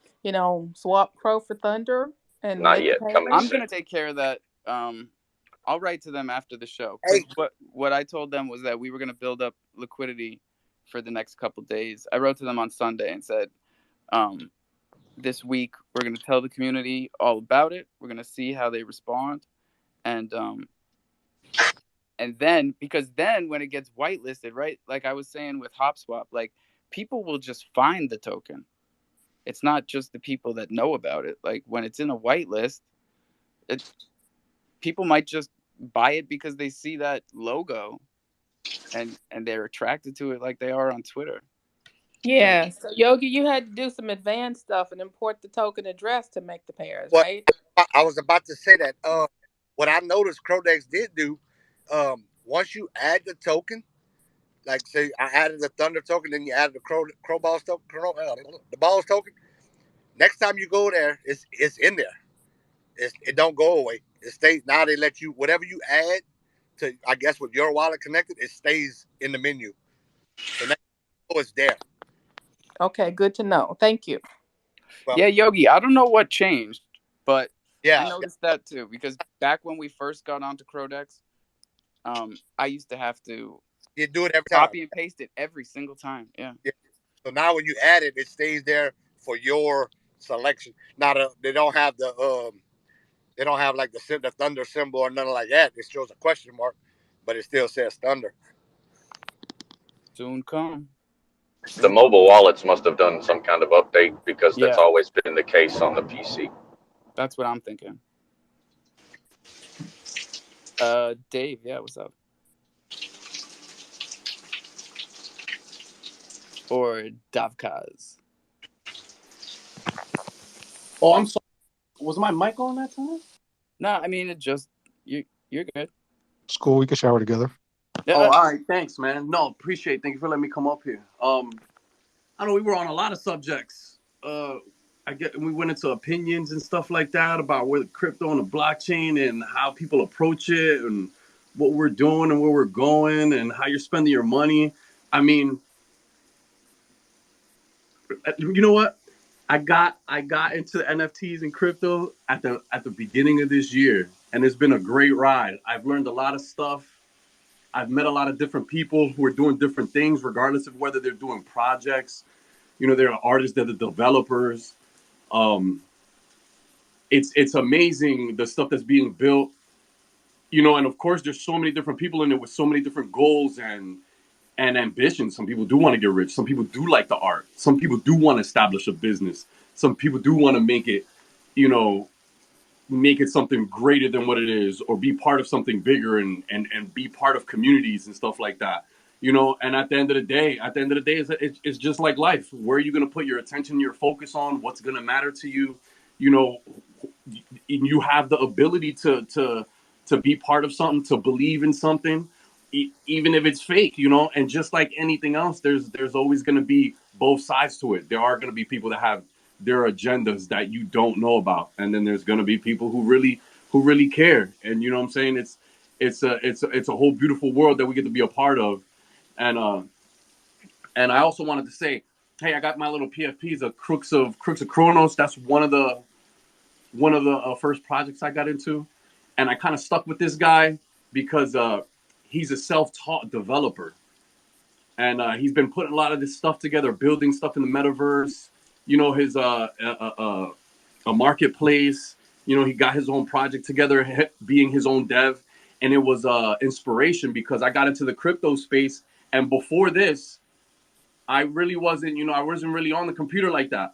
swap Crow for Thunder and Not make yet. the Coming payment? I'm soon. gonna take care of that. I'll write to them after the show, because what I told them was that we were gonna build up liquidity for the next couple days. I wrote to them on Sunday and said, this week we're gonna tell the community all about it. We're gonna see how they respond, and then, because then when it gets whitelisted, right? Like I was saying with HopSwap, like people will just find the token. It's not just the people that know about it. Like when it's in a whitelist, people might just buy it because they see that logo and they're attracted to it like they are on Twitter. Yeah. So Yogi, you had to do some advanced stuff and import the token address to make the pairs, What right? I was about to say that what I noticed Crodex did do, once you add the token, like say I added the Thunder token, then you added the Crow Balls token, the Balls token. Next time you go there, it's in there. It don't go away. It stays. Now they let you whatever you add to, I guess, with your wallet connected, it stays in the menu. So now it's there. Okay, good to know. Thank you. Well, Yeah, Yogi, I don't know what changed, but I yeah, noticed that too, because back when we first got onto Crodex, I used to have to you do it every time. copy and paste it every single time. Yeah. Yeah. So now when you add it, it stays there for your selection. Now they don't have they don't have like the thunder symbol or nothing like that. It shows a question mark, but it still says thunder. Soon come. The mobile wallets must have done some kind of update, because that's Yeah, always been the case on the PC. that's what I'm thinking. Dave, yeah, what's up? Or Davkaz. Oh, I'm sorry. Was my mic on that time? No, I mean it just you're good. It's cool. We can shower together. Yeah. Oh, all right. Thanks, man. No, appreciate it. Thank you for letting me come up here. I know we were on a lot of subjects. We went into opinions and stuff like that about where the crypto and the blockchain and how people approach it and what we're doing and where we're going and how you're spending your money. I mean, you know what? I got into NFTs and crypto at the beginning of this year, and it's been a great ride. I've learned a lot of stuff. I've met a lot of different people who are doing different things, regardless of whether they're doing projects. There are artists, they're the developers. It's amazing the stuff that's being built. And of course, there's so many different people in it with so many different goals and ambitions. Some people do want to get rich. Some people do like the art. Some people do want to establish a business. Some people do want to you know, make it something greater than what it is, or be part of something bigger and be part of communities and stuff like that. And at the end of the day, it's just like life. Where are you going to put your attention, your focus on? What's going to matter to you? You know, you have the ability to be part of something, to believe in something, even if it's fake, and just like anything else, there's always going to be both sides to it. There are going to be people that have their agendas that you don't know about, and then there's going to be people who really care. And you know what I'm saying, it's a whole beautiful world that we get to be a part of. And I also wanted to say, hey, I got my little PFPs, the Crooks of Chronos. That's one of the first projects I got into, and I kind of stuck with this guy because he's a self-taught developer, and he's been putting a lot of this stuff together, building stuff in the metaverse. You know, his a marketplace. You know, he got his own project together, being his own dev, and it was inspiration because I got into the crypto space, and before this, I really wasn't. You know, I wasn't really on the computer like that.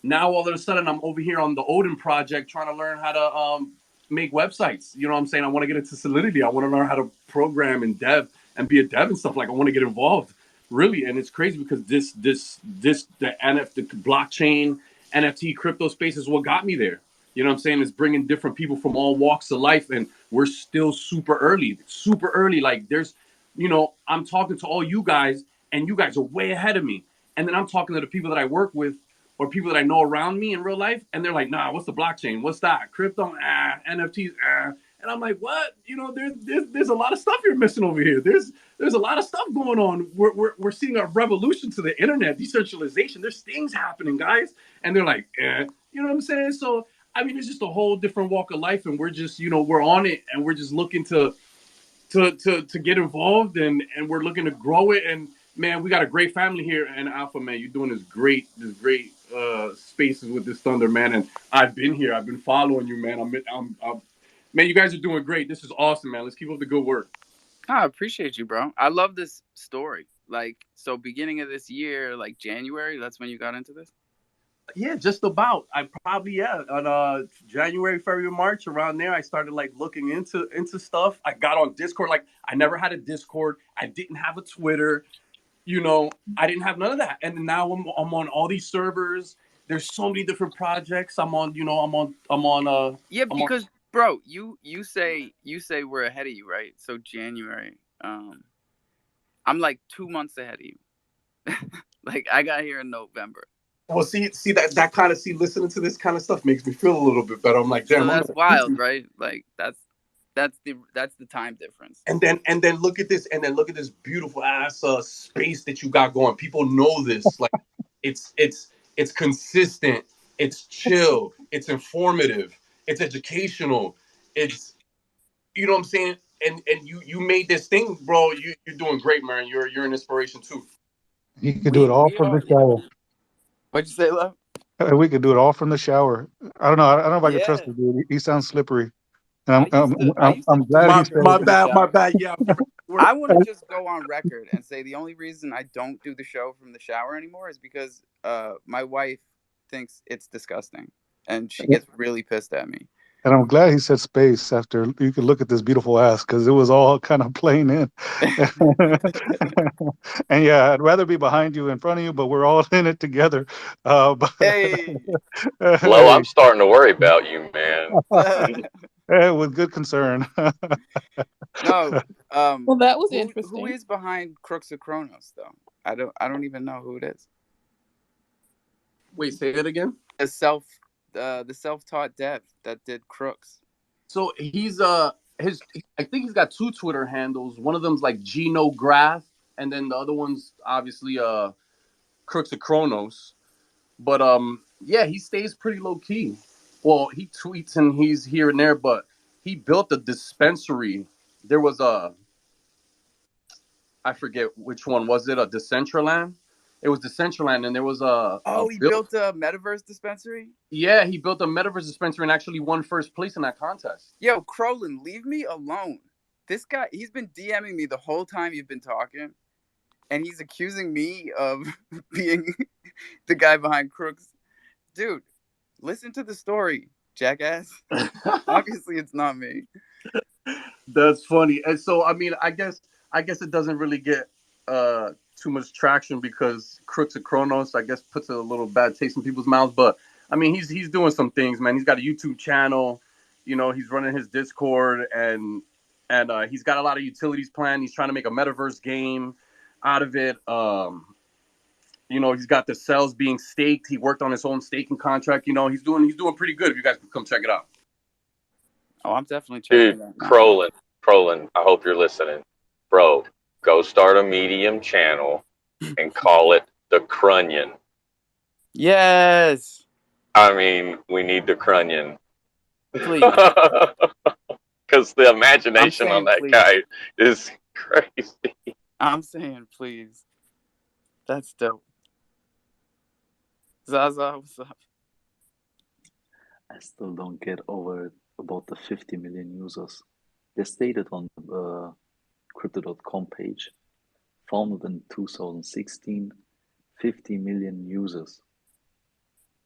Now all of a sudden I'm over here on the Odin project trying to learn how to make websites. You know what I'm saying? I want to get into Solidity. I want to learn how to program and dev and be a dev and stuff. Like I want to get involved really. And it's crazy because the NFT, the blockchain, NFT, crypto space is what got me there. You know what I'm saying? It's bringing different people from all walks of life, and we're still super early, super early. Like there's, you know, I'm talking to all you guys, and you guys are way ahead of me. And then I'm talking to the people that I work with or people that I know around me in real life, and they're like, "Nah, what's the blockchain? What's that? Crypto? NFTs? And I'm like, "What? You know, there's a lot of stuff you're missing over here. There's a lot of stuff going on. We're seeing a revolution to the internet, decentralization. There's things happening, guys." And they're like, you know what I'm saying? So I mean, it's just a whole different walk of life, and we're just, you know, we're on it, and we're just looking to get involved, and we're looking to grow it. And man, we got a great family here. And Alpha, man, you're doing this great spaces with this Thunder, man. And I've been here, I've been following you, man. Man, you guys are doing great. This is awesome, man. Let's keep up the good work. I appreciate you, bro. I love this story. Like, so beginning of this year, like January, that's when you got into this? Yeah, just about. I probably, yeah, on January, February, March, around there, I started like looking into stuff. I got on Discord. Like I never had a Discord. I didn't have a Twitter. You know, I didn't have none of that. And now I'm on all these servers. There's so many different projects. I'm on, you know, Yeah, I'm on. because bro, you say we're ahead of you, right? So January. I'm like 2 months ahead of you. Like I got here in November. Well, see that kind of, listening to this kind of stuff makes me feel a little bit better. I'm like, So damn, I'm that's gonna wild, right? Like that's the time difference. and then look at this, and then look at this beautiful ass space that you got going. People know this. Like it's consistent, it's chill, it's informative, it's educational, it's, you know what I'm saying? And you made this thing, bro. You're doing great, man. You're an inspiration too. He could do it all We from the are, yeah. shower. What'd you say, love? We could do it all from the shower. I don't know. I don't know if I could trust Yeah. the dude. He sounds slippery, and I used to I'm do glad he said records My in the it. bad, my shower. bad. Yeah, I'm getting ready to work. I want to just go on record and say the only reason I don't do the show from the shower anymore is because my wife thinks it's disgusting and she gets really pissed at me. And I'm glad he said space after you could look at this beautiful ass because it was all kind of playing in. And yeah, I'd rather be behind you in front of you, but we're all in it together. But Hey. Lo, hey, I'm starting to worry about you, man. with good concern. No. Well, that was Who interesting. is behind Crooks of Chronos though? I don't even know who it is. Wait, say it again. The self-taught dev that did Crooks. So he's his I think he's got two Twitter handles. One of them's like Geno Graph, and then the other one's obviously Crooks of Chronos. But yeah, he stays pretty low key. Well, he tweets and he's here and there, but he built a dispensary. There was a, I forget which one was it, a Decentraland? It was Decentraland, and there was a Oh, he built. built a metaverse dispensary? Yeah, he built a metaverse dispensary and actually won first place in that contest. Yo, Crolin, leave me alone. This guy, he's been DMing me the whole time you've been talking, and he's accusing me of being the guy behind Crooks. Dude, listen to the story, jackass. Obviously, it's not me. That's funny. And so I mean, I guess it doesn't really get too much traction because Crooks of Chronos, I guess, puts a little bad taste in people's mouths. But I mean, he's doing some things, man. He's got a YouTube channel. You know, he's running his Discord, and he's got a lot of utilities planned. He's trying to make a metaverse game out of it. You know, he's got the cells being staked. He worked on his own staking contract. You know, he's doing pretty good. If you guys can come check it out. Oh, I'm definitely checking Dude, it out now. Crolin, I hope you're listening. Bro, Go start a Medium channel and call it the Crunion. Yes. I mean, we need the Crunion. Please. Because the I'm imagination on saying that please. guy is crazy. I'm saying please. That's dope. Zaza, what's up? I still don't get over it about the 50 million users. They stated on the crypto.com page, founded in 2016, 50 million users.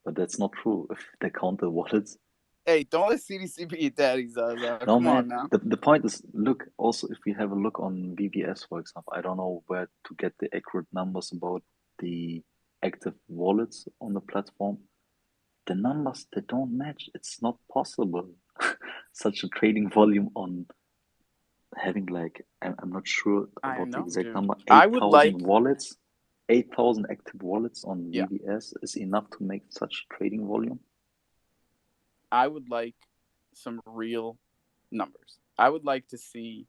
But that's not true if they count the wallets. Hey, don't let CDC be your daddy, Zaza. No, Come man. on now. The point is, look, also, if we have a look on BBS, for example, I don't know where to get the accurate numbers about the active wallets on the platform. The numbers, they don't match. It's not possible. Such a trading volume on having like, I'm not sure I about the know, exact dude. number, I would 8,000 like, wallets, 8,000 active wallets on yeah, BBS is enough to make such trading volume. I would like some real numbers. I would like to see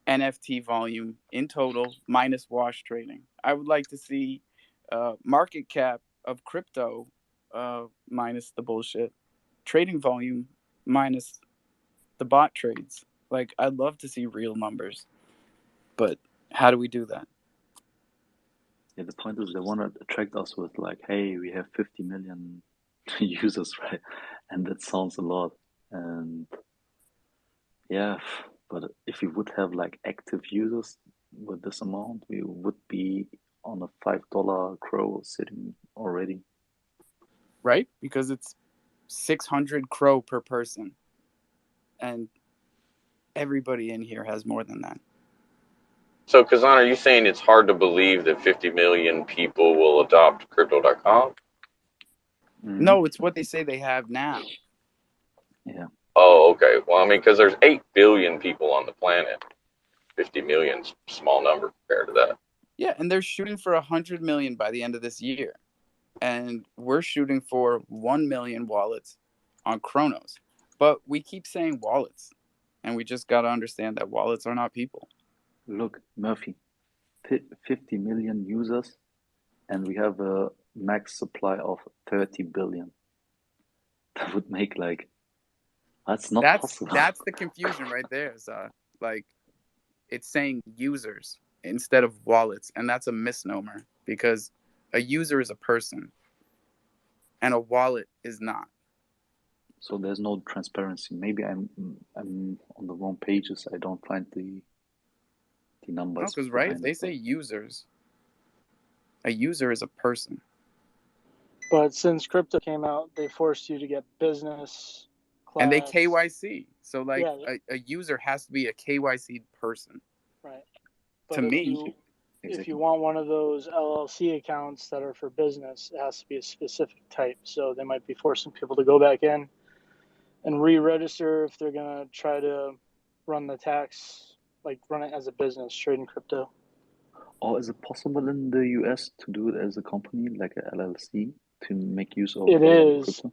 NFT volume in total minus wash trading. I would like to see market cap of crypto minus the bullshit, trading volume minus the bot trades. Like, I'd love to see real numbers, but how do we do that? Yeah, the point is they want to attract us with like, hey, we have 50 million users, right? And that sounds a lot. And yeah, but if we would have like active users with this amount, we would be on a $5 crow sitting already. Right? Because it's 600 crow per person, and everybody in here has more than that. So, Kazan, are you saying it's hard to believe that 50 million people will adopt Crypto.com? No, it's what they say they have now. Yeah. Oh, okay. Well, I mean, because there's 8 billion people on the planet. 50 million's a small number compared to that. Yeah, and they're shooting for 100 million by the end of this year. And we're shooting for 1 million wallets on Chronos. But we keep saying wallets, and we just got to understand that wallets are not people. Look, Murphy, 50 million users, and we have a max supply of 30 billion. That would make like, that's not possible. That's the confusion right there. Like, it's saying users instead of wallets, and that's a misnomer because a user is a person and a wallet is not. So there's no transparency. Maybe I'm on the wrong pages. I don't find the No, numbers because right, if behind they it. say users, a user is a person. But since crypto came out, they forced you to get business class. And they KYC. So like Yeah. a user has to be a KYC person. Right. But To me, if Exactly. you want one of those LLC accounts that are for business, it has to be a specific type. So they might be forcing people to go back in and re-register if they're gonna try to run the tax, like run it as a business, trading crypto. Or is it possible in the US to do it as a company, like a LLC, to make use of It is, crypto?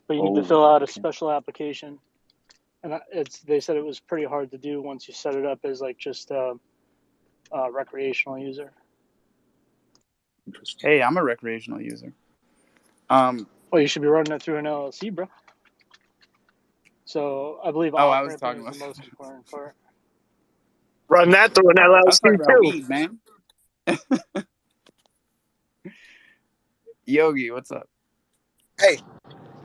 but you need to fill out a Okay. special application, and they said it was pretty hard to do once you set it up as like just a recreational user. Interesting. hey, I'm a recreational user. Well, you should be running it through an LLC, bro. So I believe I was off-ramping talking is the about most important part. Run that through an I was talking LLC about too. weed, man. Yogi, what's up? Hey,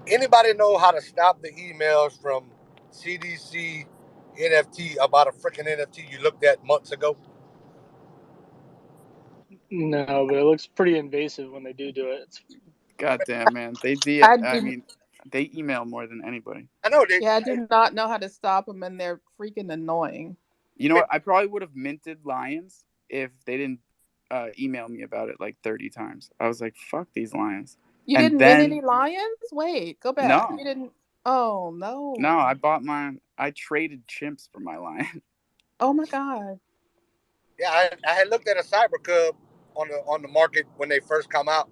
anybody know how to stop the emails from CDC NFT about a freaking NFT you looked at months ago? No, but it looks pretty invasive when they do it. Goddamn, man. I mean, they email more than anybody. I know they. Yeah, I do not know how to stop them, and they're freaking annoying. You know what? I probably would have minted Lions if they didn't email me about it like 30 times. I was like, fuck these Lions. You And didn't win then, any lions? Wait, go back. no, You didn't. Oh no. no, I bought mine. I traded chimps for my Lion. Oh my god. Yeah, I had looked at a Cyber Cub on the market when they first come out,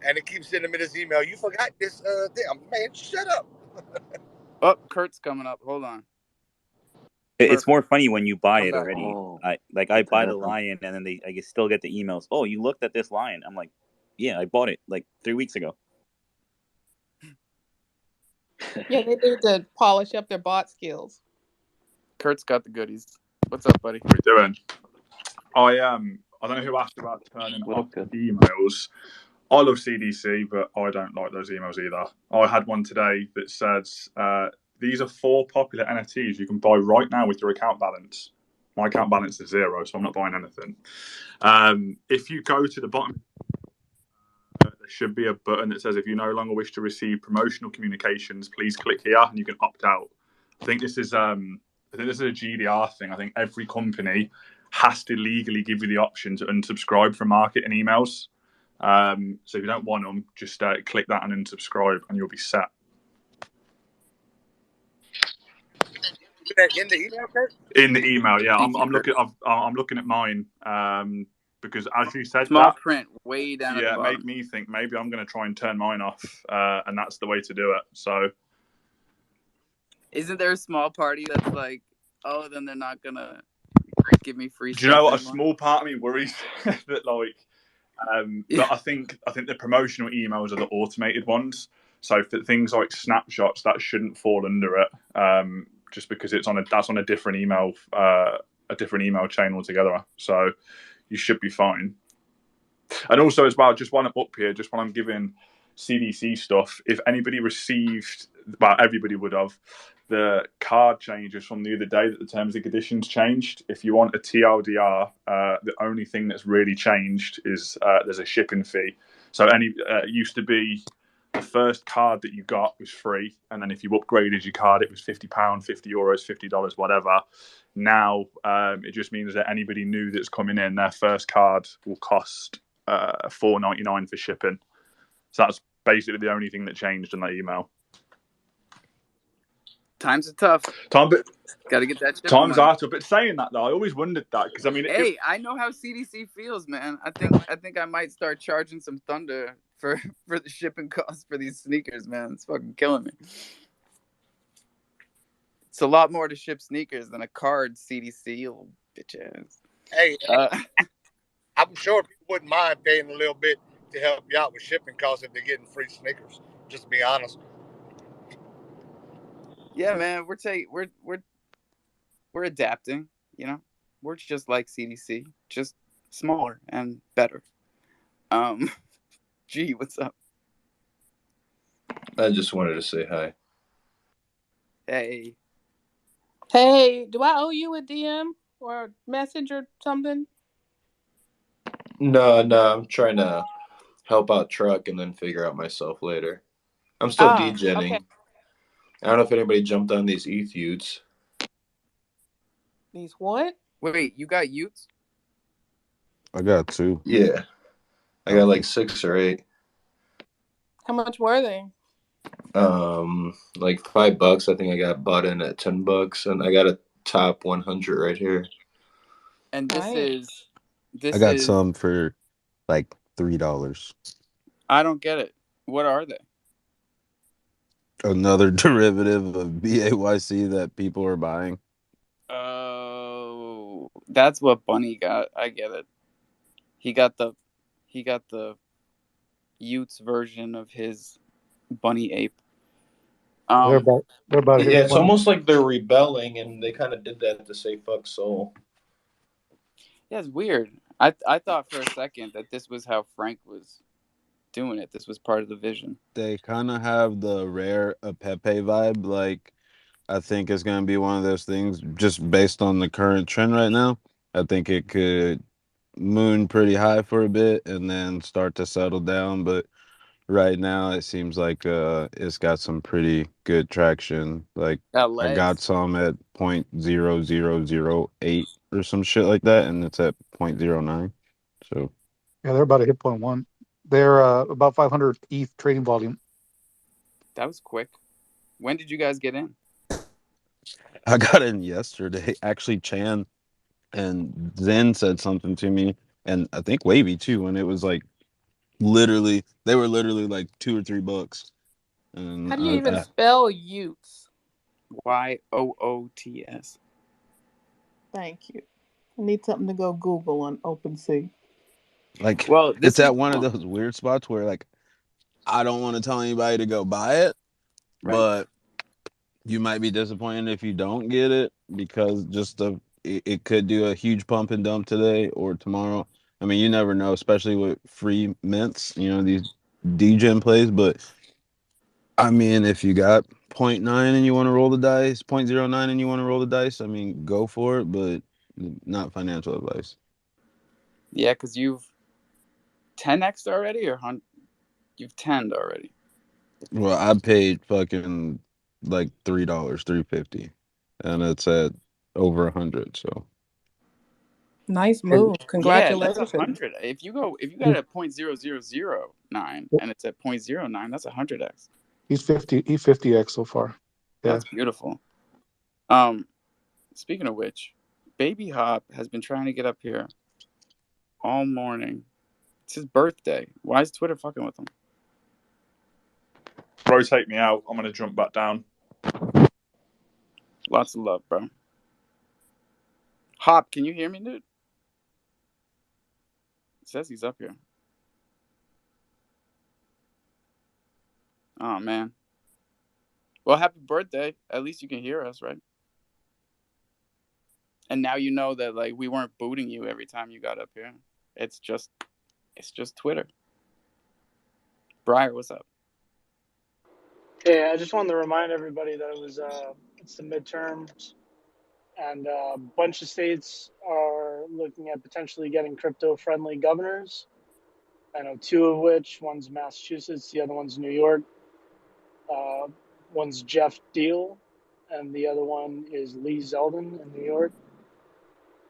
and it keeps sending me this email. You forgot this thing, man. Shut up. Oh, Kurt's coming up. Hold on. It's more funny when you buy Come it back. already. Oh, I what the buy the hell? lion, and then I still get the emails. Oh, you looked at this lion? I'm like, yeah, I bought it like 3 weeks ago. Yeah, they need to polish up their bot skills. Kurt's got the goodies. What's up, buddy? What are we doing? I don't know who asked about turning What off up, kid? emails. I love CDC, but I don't like those emails either. I had one today that says these are 4 popular NFTs you can buy right now with your account balance. My account balance is 0, so I'm not buying anything. If you go to the bottom, there should be a button that says if you no longer wish to receive promotional communications, please click here and you can opt out. I think this is a GDR thing. I think every company has to legally give you the option to unsubscribe from marketing emails. So if you don't want them, just click that and unsubscribe, and you'll be set. In the email, Kurt? In the email, yeah, Thank you, I'm looking. I'm looking at mine because as you said, Small that print way down at the it bottom. made me think maybe I'm going to try and turn mine off, and that's the way to do it. So, Isn't there a small party that's like, oh, then they're not gonna give me free do you know stuff what? A anymore? small part of me worries that like. Yeah. But I think the promotional emails are the automated ones. So for things like snapshots, that shouldn't fall under it, just because that's on a different email chain altogether. So you should be fine. And also as well, just while I'm up here, just while I'm giving CDC stuff, if anybody received, well, everybody would have, the card changes from the other day that the terms and conditions changed. If you want a TLDR, the only thing that's really changed is there's a shipping fee. So it used to be the first card that you got was free, and then if you upgraded your card, it was £50, €50, $50, whatever. Now it just means that anybody new that's coming in, their first card will cost $4.99 for shipping. So that's basically the only thing that changed in that email. Times are tough. Got to get that shipping times money. are tough. But saying that though, I always wondered that because I mean, hey, I know how CDC feels, man. I think I might start charging some thunder for the shipping costs for these sneakers, man. It's fucking killing me. It's a lot more to ship sneakers than a card, CDC, little bitch ass. Hey, I'm sure people wouldn't mind paying a little bit to help you out with shipping costs if they're getting free sneakers. Just to be honest. Yeah, man, we're adapting. You know, we're just like CDC, just smaller and better. Gee, what's up? I just wanted to say hi. Hey. Hey, do I owe you a DM or a message or something? No, I'm trying to help out Truck and then figure out myself later. I'm still Oh, degenning. okay. I don't know if anybody jumped on these ETH Utes. These what? Wait, you got Utes? I got 2. Yeah. I got like 6 or 8. How much were they? Like $5. I think I got bought in at $10, and I got a top 100 right here. And this I got some for like $3. I don't get it. What are they? Another derivative of BAYC that people are buying. Oh, that's what Bunny got. I get it. He got the Utes version of his bunny ape. They're about Yeah, it's almost like they're rebelling, and they kind of did that to say "fuck Soul." Yeah, it's weird. I thought for a second that this was how Frank was doing it. This was part of the vision. They kind of have the rare Pepe vibe. Like, I think it's going to be one of those things just based on the current trend right now. I think it could moon pretty high for a bit and then start to settle down. But right now, it seems like it's got some pretty good traction. Like, I got some at 0.0008 or some shit like that, and it's at 0.09. So yeah, they're about to hit 0.1. They're about 500 ETH trading volume. That was quick. When did you guys get in? I got in yesterday. Actually, Chan and Zen said something to me, and I think Wavy too, when it was like they were literally like $2 or $3. And how do you even spell Utes? YOOTS. Thank you. I need something to go Google on OpenSea. Like Well, it's this is at one of those weird spots where like I don't want to tell anybody to go buy it, right. but you might be disappointed if you don't get it because it could do a huge pump and dump today or tomorrow. I mean, you never know, especially with free mints, these degen plays. But I mean, if you got .9 and you want to roll the dice, .09 and you want to roll the dice, I mean, go for it, but not financial advice. Yeah, because you've 10x'd already, or you've 10'd already. Well, I paid fucking like $3, $3.50, and it's at over 100. So Nice move. Yeah, that's Congratulations. 100. If you got it at .0009 and it's at .09, that's 100x. He's 50x so far. Yeah. That's beautiful. Speaking of which, Baby Hop has been trying to get up here all morning. It's his birthday. Why is Twitter fucking with him? Rotate me out. I'm gonna jump back down. Lots of love, bro. Hop, can you hear me, dude? It says he's up here. Oh, man. Well, happy birthday. At least you can hear us, right? And now you know that like we weren't booting you every time you got up here. It's just Twitter. Briar, what's up? Hey, I just wanted to remind everybody that it's the midterms, and a bunch of states are looking at potentially getting crypto-friendly governors. I know two of which, one's Massachusetts, the other one's New York. One's Jeff Deal, and the other one is Lee Zeldin in New York.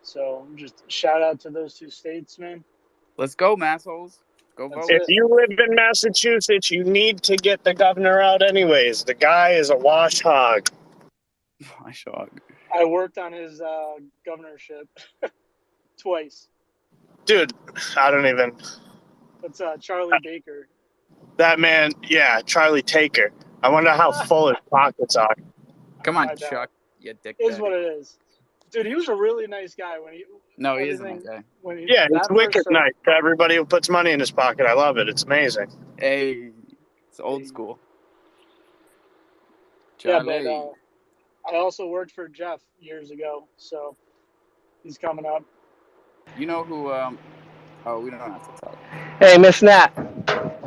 So just shout out to those two states, man. Let's go, massholes. Go That's vote. If it. you live in Massachusetts, you need to get the governor out anyways. The guy is a wash hog. Wash hog. I worked on his governorship twice. Dude, I don't even. That's Charlie Baker. That man, yeah, Charlie Taker. I wonder how full his pockets are. Come on, I doubt Chuck. You dick it. Is bag. what it is. Dude, he was a really nice guy when he. No, he isn't Everything that guy. when he Yeah, it's that first wicked started. nice to everybody who puts money in his pocket. I love it. It's amazing. Hey, it's old school. Yeah, Charlie. but I also worked for Jeff years ago, so he's coming up. You know who? Oh, we don't have to talk. Hey, Miss Nat,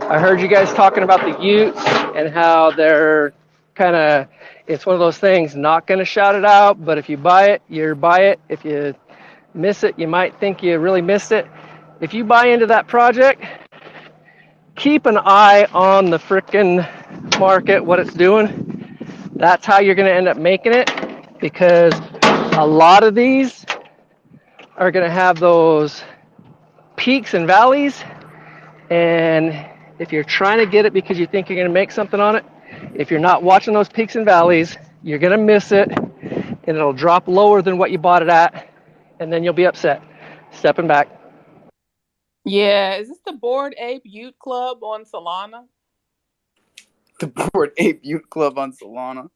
I heard you guys talking about the Utes and how they're kind of, it's one of those things, not going to shout it out, but if you buy it, you buy it. If you miss it, you might think you really missed it. If you buy into that project, keep an eye on the frickin' market, what it's doing. That's how you're going to end up making it, because a lot of these are going to have those peaks and valleys. And if you're trying to get it because you think you're going to make something on it, if you're not watching those peaks and valleys, you're going to miss it, and it'll drop lower than what you bought it at, and then you'll be upset. Stepping back. Yeah, is this the Bored Ape Ute Club on Solana? The Bored Ape Youth Club on Solana.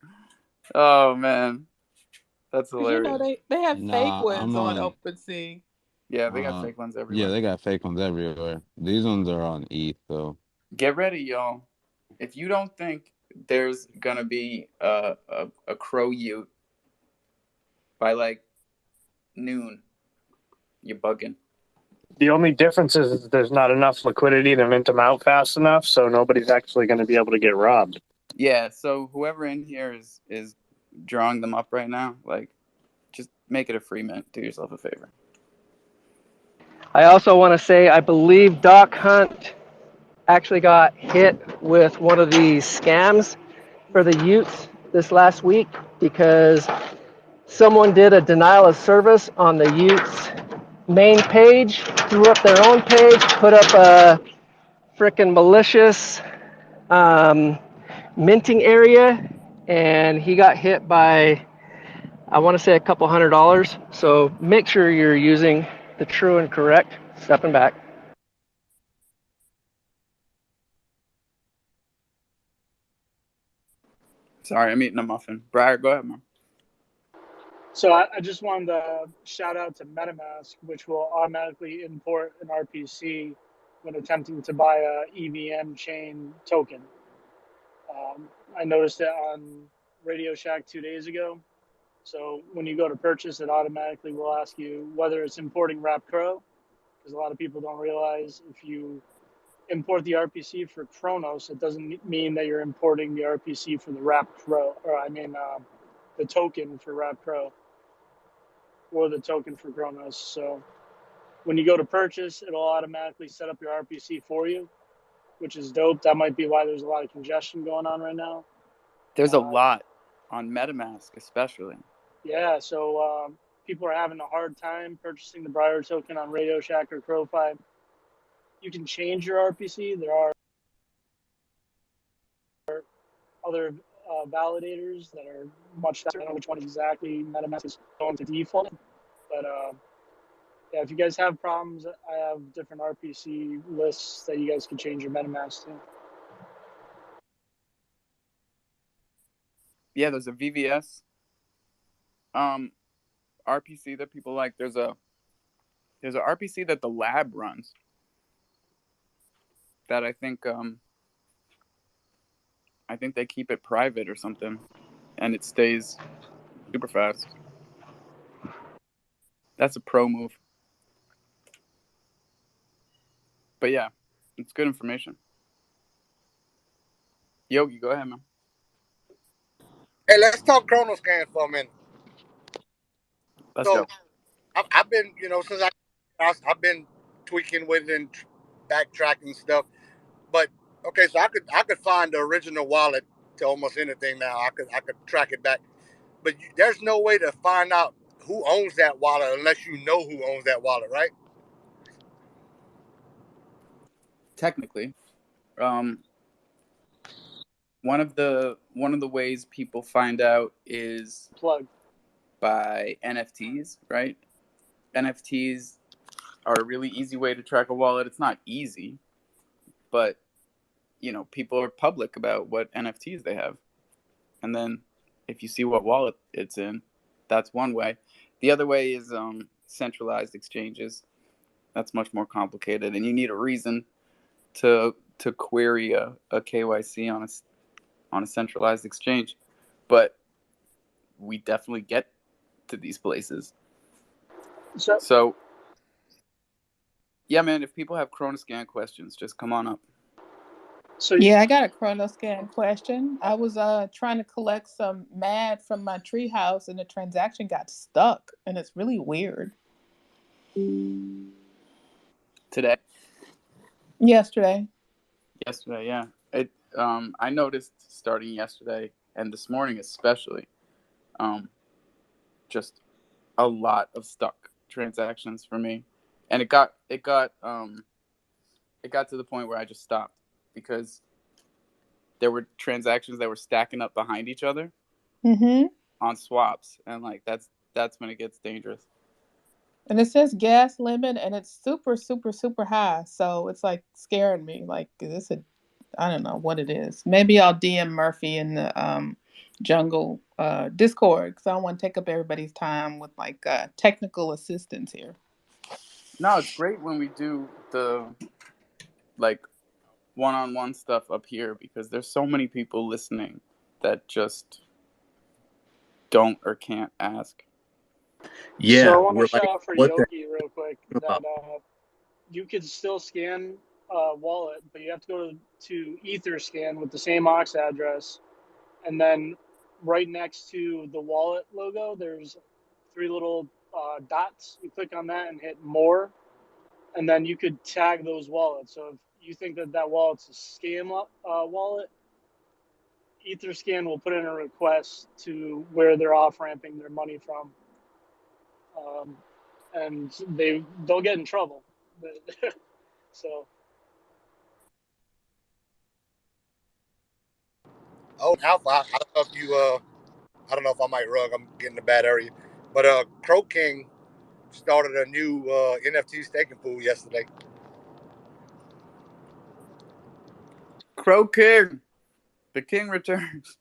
Oh man, that's Because you know hilarious. they have fake Nah, ones I'm on on. OpenSea. Yeah, they got fake ones Yeah, everywhere. they got fake ones everywhere. These ones are on ETH though. Get ready, y'all. If you don't think there's gonna be a crow Ute by like noon, you're bugging. The only difference is there's not enough liquidity to mint them out fast enough, so nobody's actually going to be able to get robbed. Yeah, so whoever in here is drawing them up right now, like, just make it a free mint. Do yourself a favor. I also want to say I believe Doc Hunt actually got hit with one of these scams for the Utes this last week because someone did a denial of service on the Utes main page, threw up their own page, put up a frickin' malicious minting area, and he got hit by, I want to say, a couple $100. So make sure you're using the true and correct. Stepping back. Sorry, I'm eating a muffin. Briar, go ahead, man. So I just wanted to shout out to MetaMask, which will automatically import an RPC when attempting to buy a EVM chain token. I noticed it on Radio Shack 2 days ago. So when you go to purchase, it automatically will ask you whether it's importing Wrap Crow, because a lot of people don't realize if you import the RPC for Chronos, it doesn't mean that you're importing the RPC for the Wrap Crow, or the token for Wrap Crow or the token for Chronos. So when you go to purchase, it'll automatically set up your RPC for you, which is dope. That might be why there's a lot of congestion going on right now. There's a lot on MetaMask, especially. Yeah, so people are having a hard time purchasing the Briar token on Radio Shack or CrowFi. You can change your RPC. There are other validators that are much faster. I don't know which one exactly MetaMask is going to default, but yeah, if you guys have problems, I have different RPC lists that you guys can change your MetaMask to. Yeah, there's a VVS RPC that people like. There's a RPC that the lab runs that I think they keep it private or something, and it stays super fast. That's a pro move. But yeah, it's good information. Yogi, go ahead, man. Hey, let's talk Chronoscan for a minute. Let's So go. I've been, since I've been tweaking with it and backtracking stuff. But okay, so I could find the original wallet to almost anything now. I could track it back, but there's no way to find out who owns that wallet unless you know who owns that wallet, right? Technically, one of the ways people find out is by NFTs, right? NFTs are a really easy way to track a wallet. It's not easy, but people are public about what NFTs they have. And then if you see what wallet it's in, that's one way. The other way is centralized exchanges. That's much more complicated, and you need a reason to query a KYC on a centralized exchange. But we definitely get to these places. So yeah, man, if people have Chronoscan questions, just come on up. So yeah, I got a Chronoscan question. I was trying to collect some MAD from my treehouse, and the transaction got stuck, and it's really weird. Today? Yesterday, yeah. It I noticed starting yesterday and this morning especially, just a lot of stuck transactions for me, and it got to the point where I just stopped because there were transactions that were stacking up behind each other on swaps, and like that's when it gets dangerous. and it says gas limit, and it's super, super, super high. So it's like scaring me. Like, is this I don't know what it is. Maybe I'll DM Murphy in the jungle Discord because I don't want to take up everybody's time with like technical assistance here. No, it's great when we do the like one-on-one stuff up here because there's so many people listening that just don't or can't ask. Yeah, so I want to shout out for Yogi real quick that you could still scan a wallet, but you have to go to Etherscan with the same aux address, and then right next to the wallet logo, there's 3 little dots. You click on that and hit more, and then you could tag those wallets. So if you think that wallet's a scam wallet, Etherscan will put in a request to where they're off-ramping their money from. And they'll get in trouble. So. Oh, Alpha, I don't know if you, I don't know if I might rug. I'm getting a bad area, but Crow King started a new NFT staking pool yesterday. Crow King, the king returns.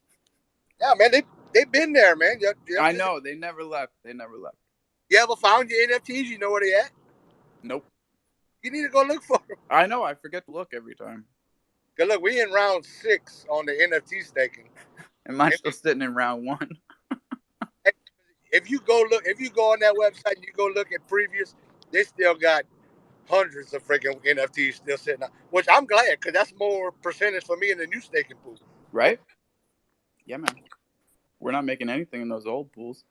Yeah, man, They've been there, man. I know they never left. They never left. You ever found your NFTs? You know where they at? Nope. You need to go look for them. I know. I forget to look every time. Cause look, we in round 6 on the NFT staking. Am I still sitting in round 1? If you go on that website and you go look at previous, they still got hundreds of freaking NFTs still sitting out. Which I'm glad, because that's more percentage for me in the new staking pool. Right? Yeah, man. We're not making anything in those old pools.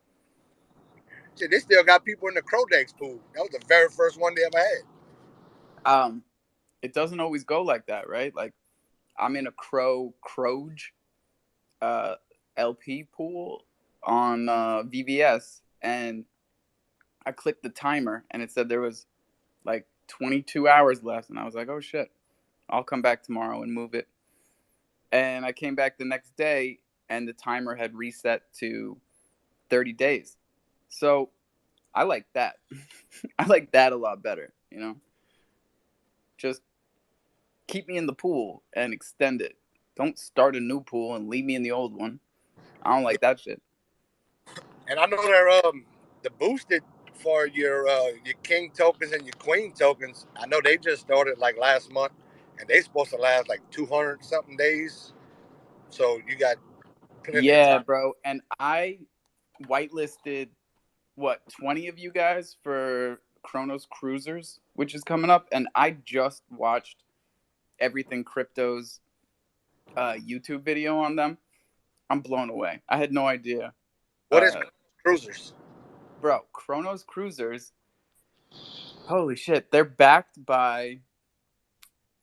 Shit, they still got people in the Crodex pool. That was the very first one they ever had. It doesn't always go like that, right? Like, I'm in a Croj LP pool on VVS, and I clicked the timer, and it said there was like 22 hours left, and I was like, oh shit, I'll come back tomorrow and move it. And I came back the next day, and the timer had reset to 30 days. So I like that. I like that a lot better, you know? Just keep me in the pool and extend it. Don't start a new pool and leave me in the old one. I don't like that shit. And I know they're the boosted for your king tokens and your queen tokens. I know they just started like last month, and they supposed to last like 200 something days. So you got plenty of time. Bro. And I whitelisted 20 of you guys for Chronos Cruisers, which is coming up, and I just watched Everything Crypto's YouTube video on them. I'm blown away. I had no idea. What is Cruisers? Bro, Chronos Cruisers, holy shit, they're backed by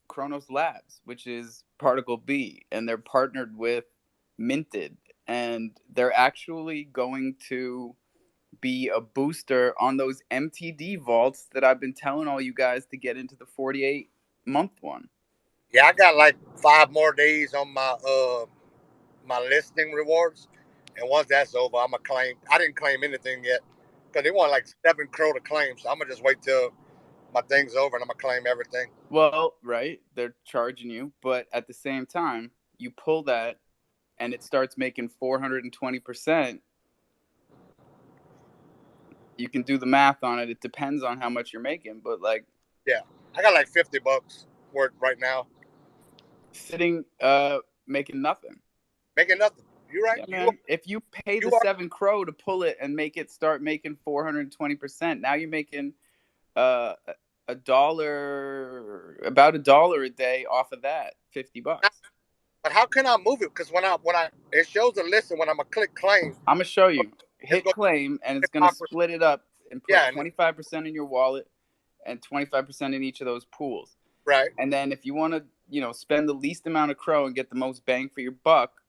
Chronos Labs, which is Particle B, and they're partnered with Minted, and they're actually going to be a booster on those MTD vaults that I've been telling all you guys to get into the 48-month one. Yeah, I got like 5 more days on my listing rewards, and once that's over, I'm gonna claim. I didn't claim anything yet because they want like 7 Cro to claim, so I'm gonna just wait till my thing's over and I'm gonna claim everything. Well, right, they're charging you, but at the same time, you pull that and it starts making 420%. You can do the math on it. It depends on how much you're making, but like, yeah, I got like $50 worth right now. Sitting, making nothing. Making nothing. You're right. Yeah, man. If you pay the 7 Cro to pull it and make it start making 420%, now you're making about $1 a day off of that. $50. But how can I move it? Because when I it shows a list, and when I'm gonna click claim, I'm gonna show you. Hit claim, and it's gonna split it up and put 25% in your wallet and 25% in each of those pools. Right. And then if you want to, spend the least amount of Cro and get the most bang for your buck,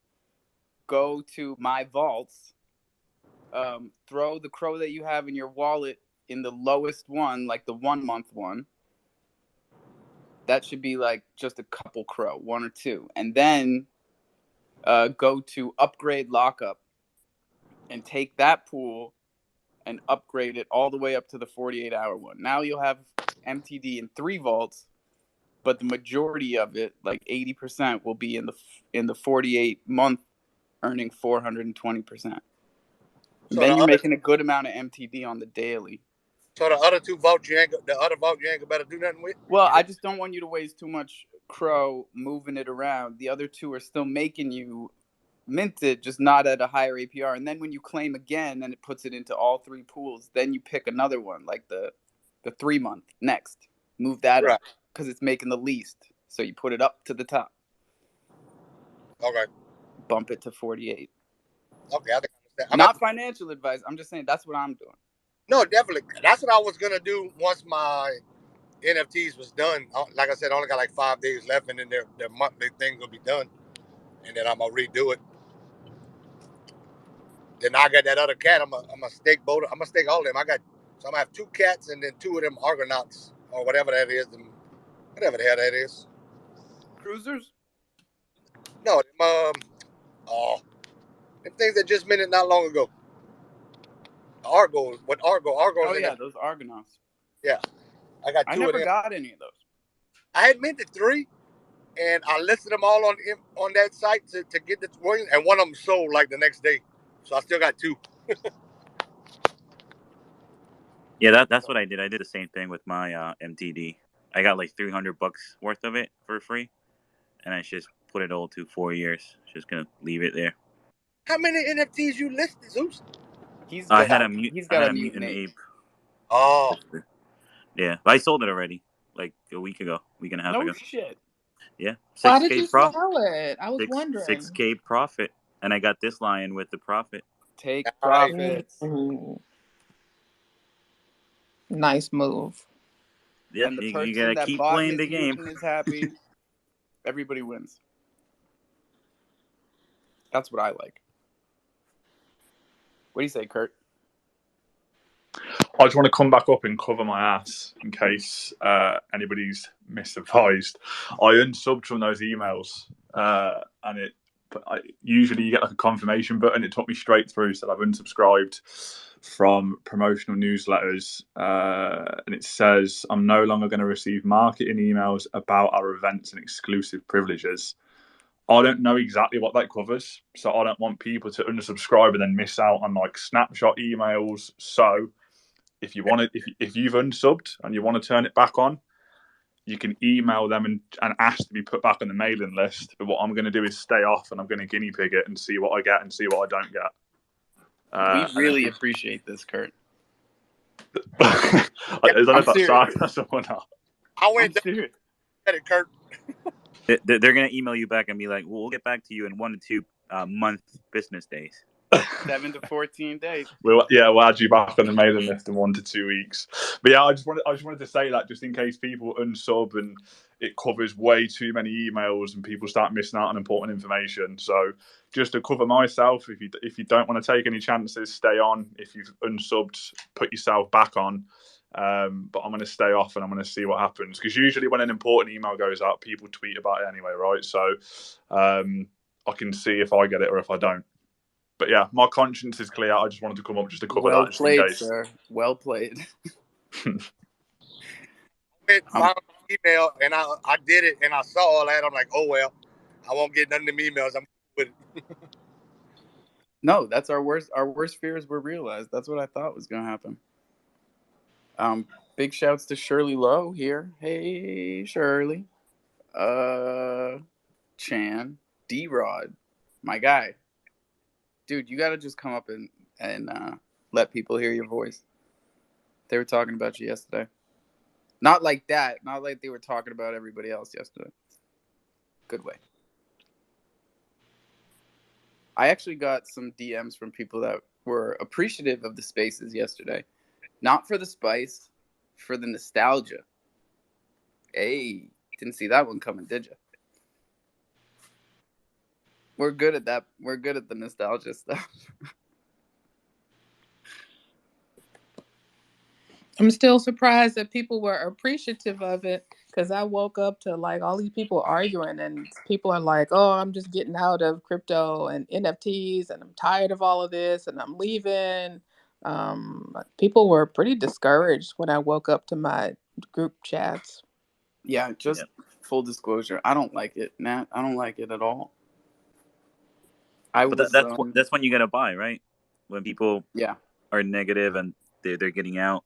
go to my vaults. Throw the Cro that you have in your wallet in the lowest one, like the 1 month one. That should be like just a couple Cro, 1 or 2, and then go to upgrade lockup and take that pool and upgrade it all the way up to the 48-hour one. Now you'll have MTD in 3 vaults, but the majority of it, like 80%, will be in the 48-month, earning 420%. So then you're making a good amount of MTD on the daily. So the other 2 vaults, the other vault you ain't better do nothing with? Well, I just don't want you to waste too much Cro moving it around. The other 2 are still making you minted, just not at a higher APR. And then when you claim again and it puts it into all 3 pools, then you pick another one, like the 3 month next. Move that up because it's making the least. So you put it up to the top. Okay. Bump it to 48. Okay, I think not financial advice. I'm just saying that's what I'm doing. No, definitely. That's what I was gonna do once my NFTs was done. Like I said, I only got like 5 days left, and then their monthly thing will be done, and then I'm gonna redo it. Then I got that other cat. I'm a stake both. I'm gonna stake all of them. So I'm gonna have 2 cats and then 2 of them Argonauts or whatever that is. Whatever the hell that is. Cruisers? No, them things that just minted not long ago. Argo. Oh yeah, those Argonauts. Yeah, I got 2 of them. I never got any of those. I had minted 3, and I listed them all on that site to get the wings, and one of them sold like the next day So I still got two. Yeah, that's what I did. I did the same thing with my MTD. I got like $300 worth of it for free, and I just put it all to 4 years. Just gonna leave it there. How many NFTs you listed, Zeus? He's I got had he's I got had a a mutant mutant ape. ape. Oh, Yeah, but I sold it already, like a week ago, week and a half No ago. shit. Yeah, Why six did k you profit, sell it? I was six wondering. k profit, and I got this lion with the profit. Take nice. profits. Ooh, nice move. Yep, And the you person gotta that keep bought playing his the game. mutant is happy. Everybody wins. That's what I like. What do you say, Kurt? I just want to come back up and cover my ass in case anybody's misadvised. I unsubbed from those emails, and usually you get like a confirmation button. It took me straight through, said I've unsubscribed from promotional newsletters, and it says I'm no longer going to receive marketing emails about our events and exclusive privileges. I don't know exactly what that covers, so I don't want people to unsubscribe and then miss out on like snapshot emails. So if you want it, if you've unsubbed and you want to turn it back on, you can email them and ask to be put back on the mailing list. But what I'm going to do is stay off, and I'm going to guinea pig it and see what I get and see what I don't get. We And really appreciate this, Kurt. I don't know I'm if that's serious. sarcasm or not. I I'm went down serious. at it, Kurt. They're gonna email you back and be like, "We'll get back to you in 1 to 2 month business days." 7 to 14 days. We'll add you back on the mailing list in 1 to 2 weeks. But yeah, I just wanted to say that just in case people unsub and it covers way too many emails and people start missing out on important information. So just to cover myself, if you don't want to take any chances, stay on. If you've unsubbed, put yourself back on. But I'm going to stay off and I'm going to see what happens, because usually when an important email goes out, people tweet about it anyway, right? So I can see if I get it or if I don't. But yeah, my conscience is clear. I just wanted to come up just to cover Well that, just in played, case. sir. Well played. I found an email and I did it and I saw all that. I'm like, oh well, I won't get none of them emails. I'm with it. No, that's our worst fears were realized. That's what I thought was gonna happen. Big shouts to Shirley Lowe here. Hey Shirley. Chan. D Rod. My guy. Dude, you gotta just come up and let people hear your voice. They were talking about you yesterday. Not like that. Not like they were talking about everybody else yesterday. Good way. I actually got some DMs from people that were appreciative of the spaces yesterday. Not for the spice, for the nostalgia. Hey, didn't see that one coming, did you? We're good at that. We're good at the nostalgia stuff. I'm still surprised that people were appreciative of it, because I woke up to like all these people arguing, and people are like, "Oh, I'm just getting out of crypto and NFTs, and I'm tired of all of this, and I'm leaving." People were pretty discouraged when I woke up to my group chats. Yeah, just full disclosure. I don't like it, Nat. I don't like it at all. I But was that's when you gotta buy, right? When people yeah are negative and they're getting out,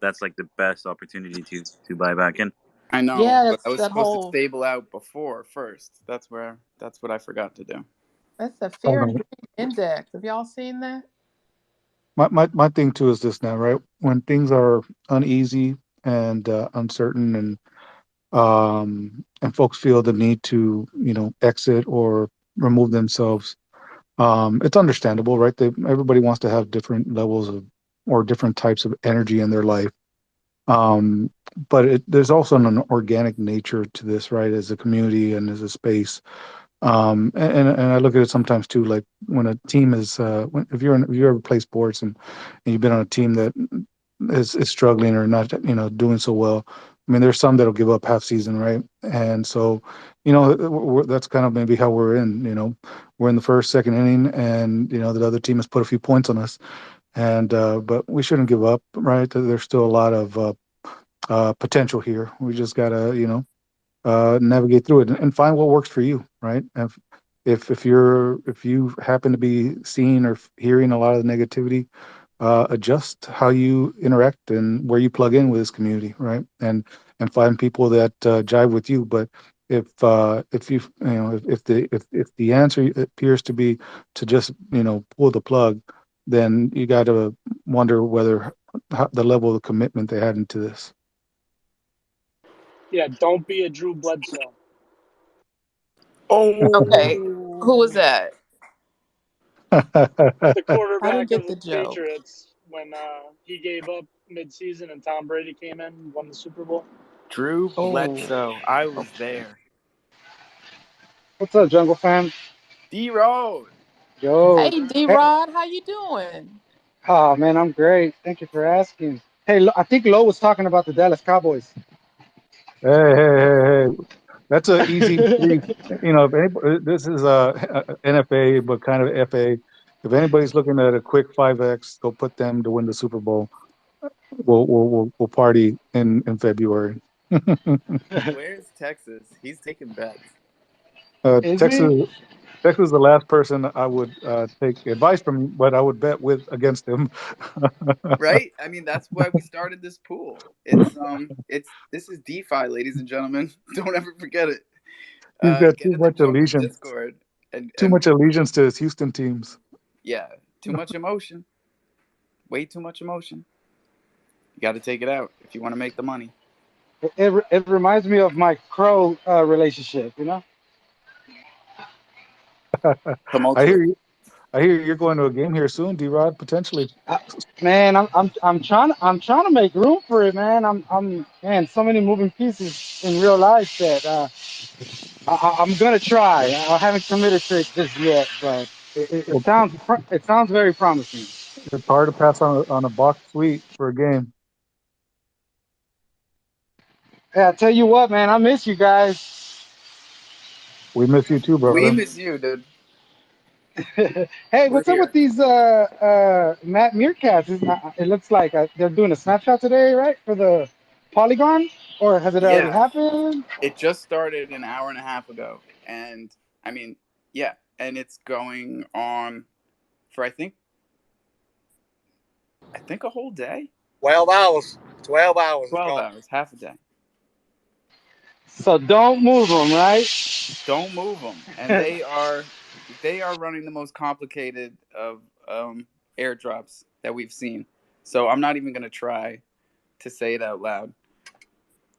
that's like the best opportunity to buy back in. I know, Yeah, but I that's was that supposed to whole stable out before first. That's what I forgot to do. that's the I fear don't and know. greed index. Have y'all seen that? My thing too is this now, right? When things are uneasy and uncertain, and folks feel the need to, exit or remove themselves, it's understandable, right? Everybody wants to have different levels of or different types of energy in their life. Um, but there's also an organic nature to this, right? As a community and as a space. And I look at it sometimes too, like when a team is, if you ever play sports and you've been on a team that is struggling or not, doing so well. I mean, there's some that'll give up half season, right? And so, that's kind of maybe how we're in. We're in the first, second inning, and the other team has put a few points on us, and but we shouldn't give up, right? There's still a lot of potential here. We just gotta, navigate through it and find what works for you, right? if you happen to be seeing or hearing a lot of the negativity, adjust how you interact and where you plug in with this community, right? And find people that jive with you. But if you know if the answer appears to be to just pull the plug, then you got to wonder whether the level of commitment they had into this. Yeah, don't be a Drew Bledsoe. Okay, who was Oh, that? The I didn't quarterback of get the the joke. Patriots when he gave up midseason and Tom Brady came in and won the Super Bowl. Drew Oh, Bledsoe. I was okay. there. What's up, Jungle fam? D Road. Yo, Hey, D hey, Rod, how you doing? oh man, I'm great. Thank you for asking. Hey, I think Lo was talking about the Dallas Cowboys. Hey, that's a easy three. If anybody, this is NFA, but kind of FA. If anybody's looking at a quick 5X, go put them to win the Super Bowl. We'll party in February. Where's Texas? He's taking bets. Is Texas he? Texas is the last person I would take advice from, but I would bet with against him. Right? I mean, that's why we started this pool. It's this is DeFi, ladies and gentlemen. Don't ever forget it. He's got Get in the Jungle Discord too and much allegiance to his Houston teams. yeah, too much emotion. Way too much emotion. You got to take it out if you want to make the money. It reminds me of my Crow relationship. I hear Tumultuous. you. I hear you're going to a game here soon, D-Rod, potentially. Uh, Man, I'm trying to make room for it, man. Man, so many moving pieces in real life that I'm gonna try. I haven't committed to it just yet, but Well, it sounds very promising. it's hard to pass on a box suite for a game. Yeah, I tell you what, man, I miss you guys. We miss you too, We brother. miss you, dude. Hey, We're what's up with here. these Matt Meerkats? It looks like they're doing a snapshot today, right, for the Polygon, or has it already Yeah, happened? it just started an hour and a half ago, and I mean, yeah, and it's going on for I think a whole day. 12 hours. 12 hours is 12 gone. hours, half a day. So don't move them, right? Don't move them, and they are running the most complicated of airdrops that we've seen. So I'm not even gonna try to say it out loud,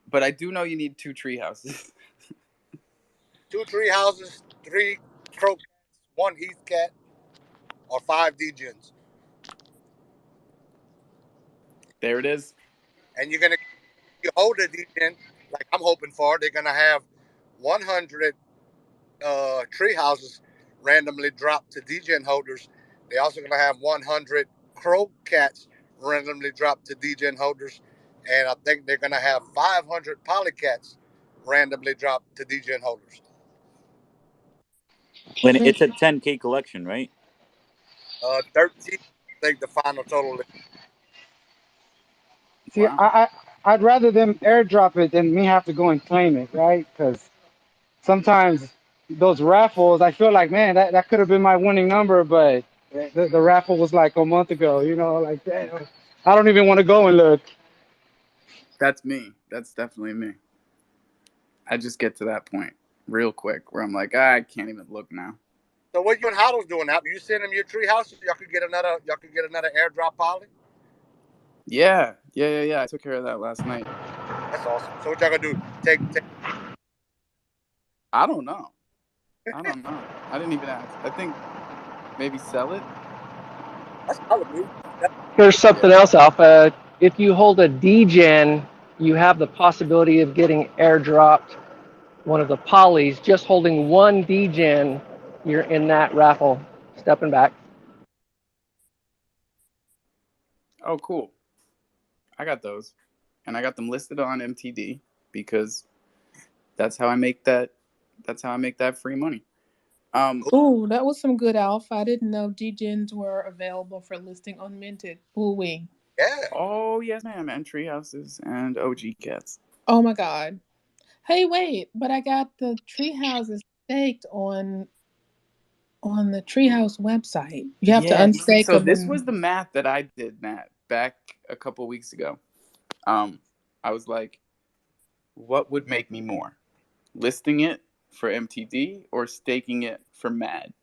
but I do know you need two tree houses. 2 tree houses, 3 crow cats, 1 heath cat, or 5 degens. There it is. And you hold a degen like I'm hoping for. They're gonna have 100 tree houses randomly dropped to degen holders. They're also gonna have 100 crow cats randomly dropped to degen holders, and I think they're gonna have 500 polycats randomly dropped to degen holders. When it's a 10K collection, right? 13, I think the final total is. See, Wow, I'd rather them airdrop it than me have to go and claim it, right? Because sometimes those raffles, I feel like, man, that could have been my winning number, but the raffle was like a month ago, like damn, I don't even want to go and look. that's me. That's definitely me. I just get to that point real quick where I'm like, I can't even look now. So what you and Hoddle's doing now? You send them your tree house so y'all could get another airdrop poly? Yeah. I took care of that last night. That's awesome. So what y'all gonna do? Take I don't know. I don't know. I didn't even ask. I think maybe sell it. that's solid, dude. Here's something Yeah. else, Alpha. If you hold a DGen, you have the possibility of getting airdropped one of the polys. Just holding one DGen, you're in that raffle. Stepping back. Oh, cool. I got those, and I got them listed on MTD because that's how I make that. That's how I make that free money. Um. Ooh, that was some good alpha. I didn't know G-Gens were available for listing on Minted. Ooh wee. Yeah. Oh yes, ma'am. And tree houses and OG cats. Oh my God. Hey, wait, but I got the tree houses staked on On the Treehouse website, you have to Yeah. unstake So them this and was the math that I did, Matt, back a couple weeks ago. I was like, what would make me more? Listing it for MTD or staking it for MAD?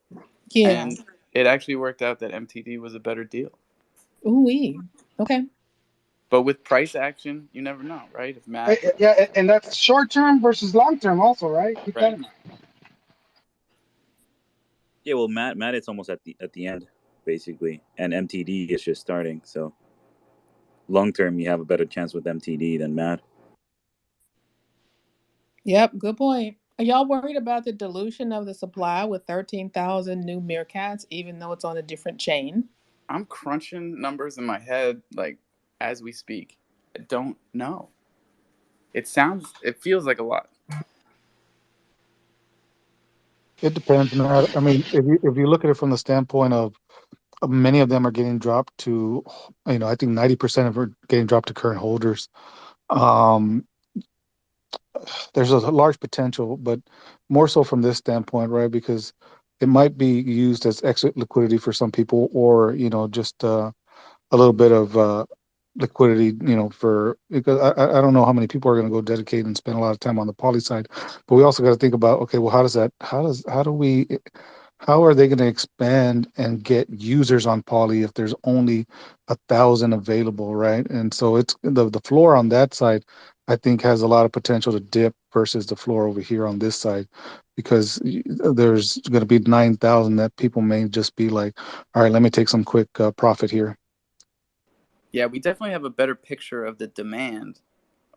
yeah. And it actually worked out that MTD was a better deal. Ooh-wee. Okay. But with price action, you never know, right? If MAD, Yeah, and that's short term versus long term, also, right? Keep that right? in mind. Yeah, well, Matt, it's almost at the end, basically, and MTD is just starting. So long term, you have a better chance with MTD than Matt. Yep, good point. Are y'all worried about the dilution of the supply with 13,000 new Meerkats, even though it's on a different chain? I'm crunching numbers in my head like as we speak. I don't know. It feels like a lot. It depends, man. I mean, if you look at it from the standpoint of many of them are getting dropped to, I think 90% of them are getting dropped to current holders. Um, there's a large potential, but more so from this standpoint, right? Because it might be used as exit liquidity for some people, or just a little bit of liquidity, for because I don't know how many people are going to go dedicate and spend a lot of time on the poly side, but we also got to think about, okay, well, how are they going to expand and get users on poly if there's only 1,000 available, right? And so it's the floor on that side, I think, has a lot of potential to dip versus the floor over here on this side, because there's going to be 9,000 that people may just be like, all right, let me take some quick profit here. Yeah, we definitely have a better picture of the demand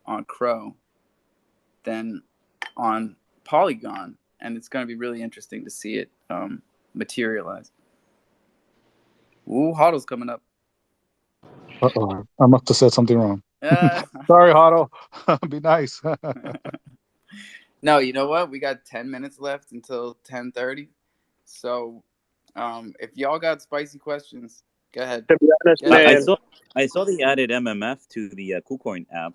on Crow than on Polygon, and it's going to be really interesting to see it materialize. Ooh, HODL's coming up. Uh-oh, I must have said something wrong. Uh, Sorry, Otto. Be nice. no, you know what? We got 10 minutes left until 10:30. So if y'all got spicy questions, go ahead. To be honest, Get it I in. man. saw I saw they added MMF to the KuCoin app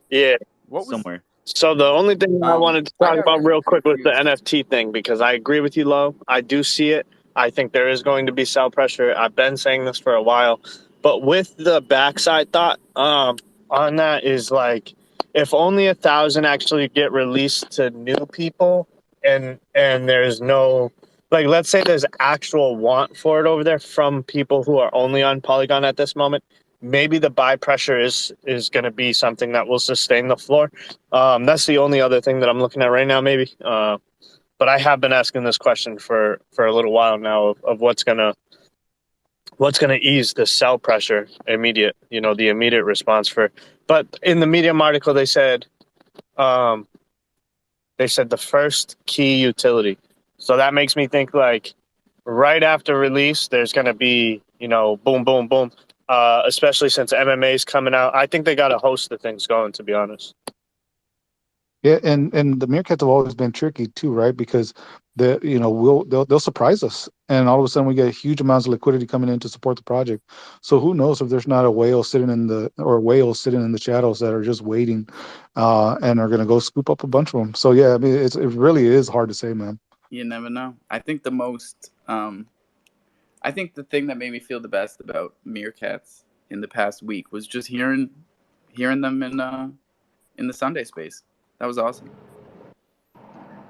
Yeah. What was somewhere. So the only thing I wanted to I talk got about really real quick was the confused. NFT thing, because I agree with you, Lo. I do see it. I think there is going to be sell pressure. I've been saying this for a while, but with the backside thought on that is like, if only 1,000 actually get released to new people, and there's no, like, let's say there's actual want for it over there from people who are only on Polygon at this moment. Maybe the buy pressure is going to be something that will sustain the floor. That's the only other thing that I'm looking at right now, maybe. But I have been asking this question for a little while now of what's gonna ease the sell pressure immediate. The immediate response for. But in the Medium article, um, they said the first key utility. So that makes me think like right after release, there's gonna be boom, boom, boom. Especially since MMA is coming out, I think they got a host of things going. To be honest. Yeah, and the Meerkats have always been tricky too, right? Because they'll surprise us, and all of a sudden we get huge amounts of liquidity coming in to support the project. So who knows if there's not whales sitting in the shadows that are just waiting, and are going to go scoop up a bunch of them. So yeah, I mean, it really is hard to say, man. You never know. I think I think the thing that made me feel the best about Meerkats in the past week was just hearing them in the Sunday space. That was awesome.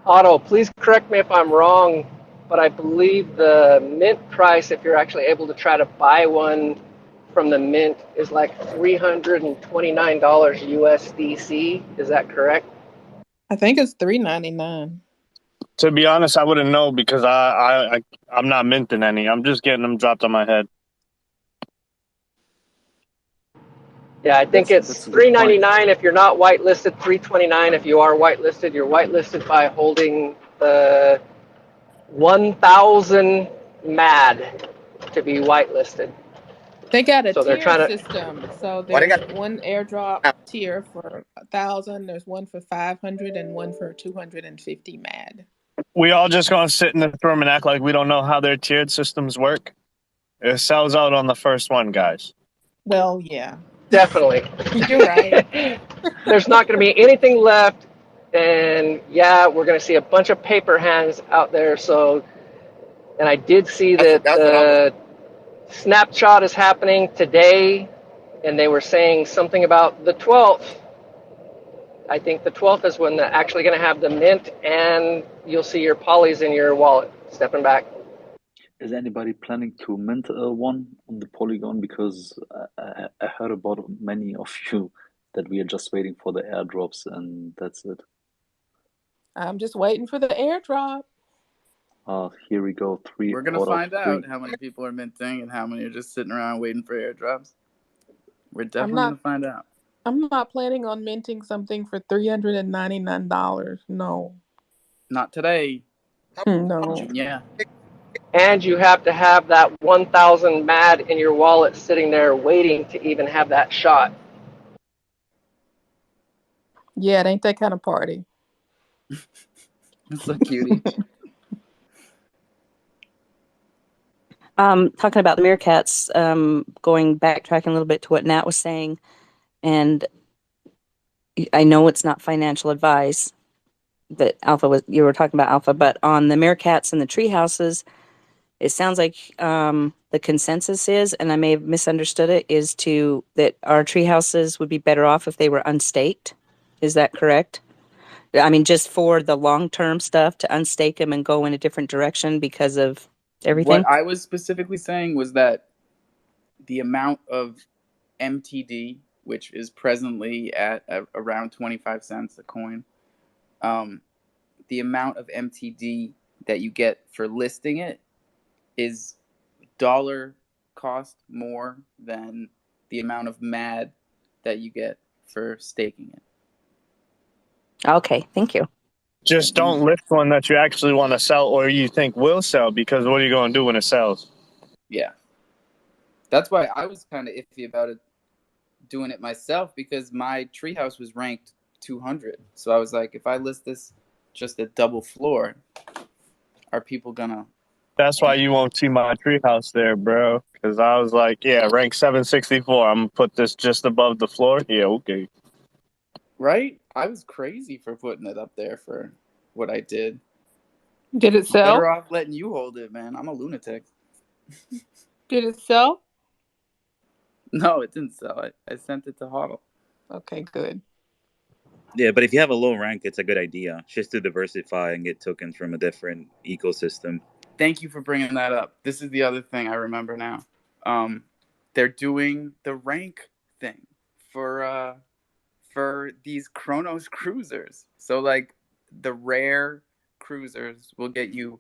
Otto, please correct me if I'm wrong, but I believe the mint price, if you're actually able to try to buy one from the mint, is like $329 USDC. Is that correct? I think it's $3.99. To be honest, I wouldn't know because I'm not minting any. I'm just getting them dropped on my head. Yeah, I think it's That's a good point. $3.99 if you're not whitelisted, $3.29 if you are whitelisted. You're whitelisted by holding the 1,000 MAD to be whitelisted. They got a So they're tier trying to. system. So Why they got? there's one airdrop tier for 1,000. There's one for 500 and one for 250 MAD. We all just gonna sit in this room and act like we don't know how their tiered systems work. It sells out on the first one, guys. Well, yeah, Definitely. you're right. There's not going to be anything left. And yeah, we're going to see a bunch of paper hands out there. So And I did see That's that that's what I was. the snapshot is happening today, and they were saying something about the 12th. I think the 12th is when they're actually going to have the mint, and you'll see your polys in your wallet. Stepping back. Is anybody planning to mint one on the Polygon? Because I heard about many of you that we are just waiting for the airdrops and that's it. I'm just waiting for the airdrop. Here we go. Three We're gonna out of find out three. how many people are minting and how many are just sitting around waiting for airdrops. We're I'm definitely not gonna find out. I'm not planning on minting something for $399. No. Not today, How No. Junior. And you have to have that 1,000 MAD in your wallet sitting there waiting to even have that shot. Yeah, it ain't that kind of party. That's so cutie. Talking about the Meerkats, going backtracking a little bit to what Nat was saying, and I know it's not financial advice that you were talking about Alpha, but on the Meerkats and the tree houses, it sounds like the consensus is, and I may have misunderstood it, is that our tree houses would be better off if they were unstaked. Is that correct? I mean, just for the long-term stuff, to unstake them and go in a different direction because of everything? What I was specifically saying was that the amount of MTD, which is presently at around 25 cents a coin, the amount of MTD that you get for listing it is dollar cost more than the amount of MAD that you get for staking it. Okay, thank you. Just don't list one that you actually want to sell or you think will sell, because what are you going to do when it sells? Yeah. That's why I was kind of iffy about it, doing it myself, because my treehouse was ranked 200. So I was like, if I list this just at double floor, are people gonna? That's why you won't see my treehouse there, bro. Because I was like, yeah, rank 764. I'm going to put this just above the floor. Yeah, okay. Right? I was crazy for putting it up there for what I did. Did it Better sell? off letting you hold it, man. I'm a lunatic. Did it sell? No, it didn't sell. I sent it to Hodl. Okay, good. Yeah, but if you have a low rank, it's a good idea just to diversify and get tokens from a different ecosystem. Thank you for bringing that up. This is the other thing I remember now. They're doing the rank thing for these Chronos cruisers. So like the rare cruisers will get you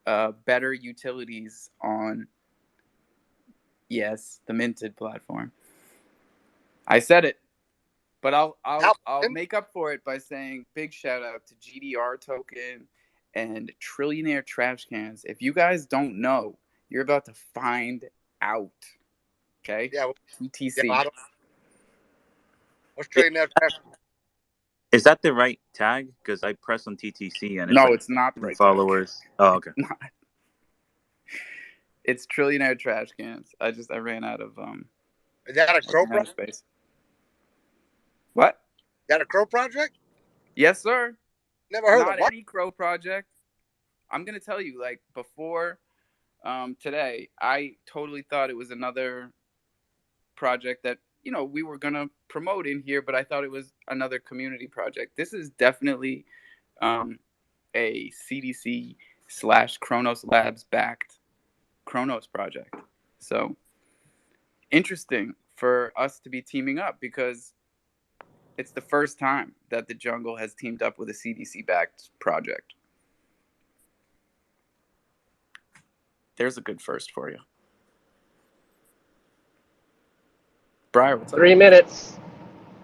better utilities on, yes, the minted platform. I said it, but I'll make up for it by saying big shout out to GDR token and Trillionaire trash cans. If you guys don't know, you're about to find out. Okay? Yeah. TTC. Yeah, what's Trillionaire trash? Is that the right tag? Because I press on TTC and it's No, like it's not the right followers. Oh, okay. It's Trillionaire trash cans. I ran out of Is that a Crow project? space. What? Is that a Crow project? Yes, sir. Never heard Not of what? any Crow project. I'm gonna tell you, like before today, I totally thought it was another project that we were gonna promote in here, but I thought it was another community project. This is definitely a CDC / Kronos Labs backed Kronos project. So interesting for us to be teaming up, because it's the first time that the jungle has teamed up with a CDC backed project. There's a good first for you. Briar, what's up? 3 minutes.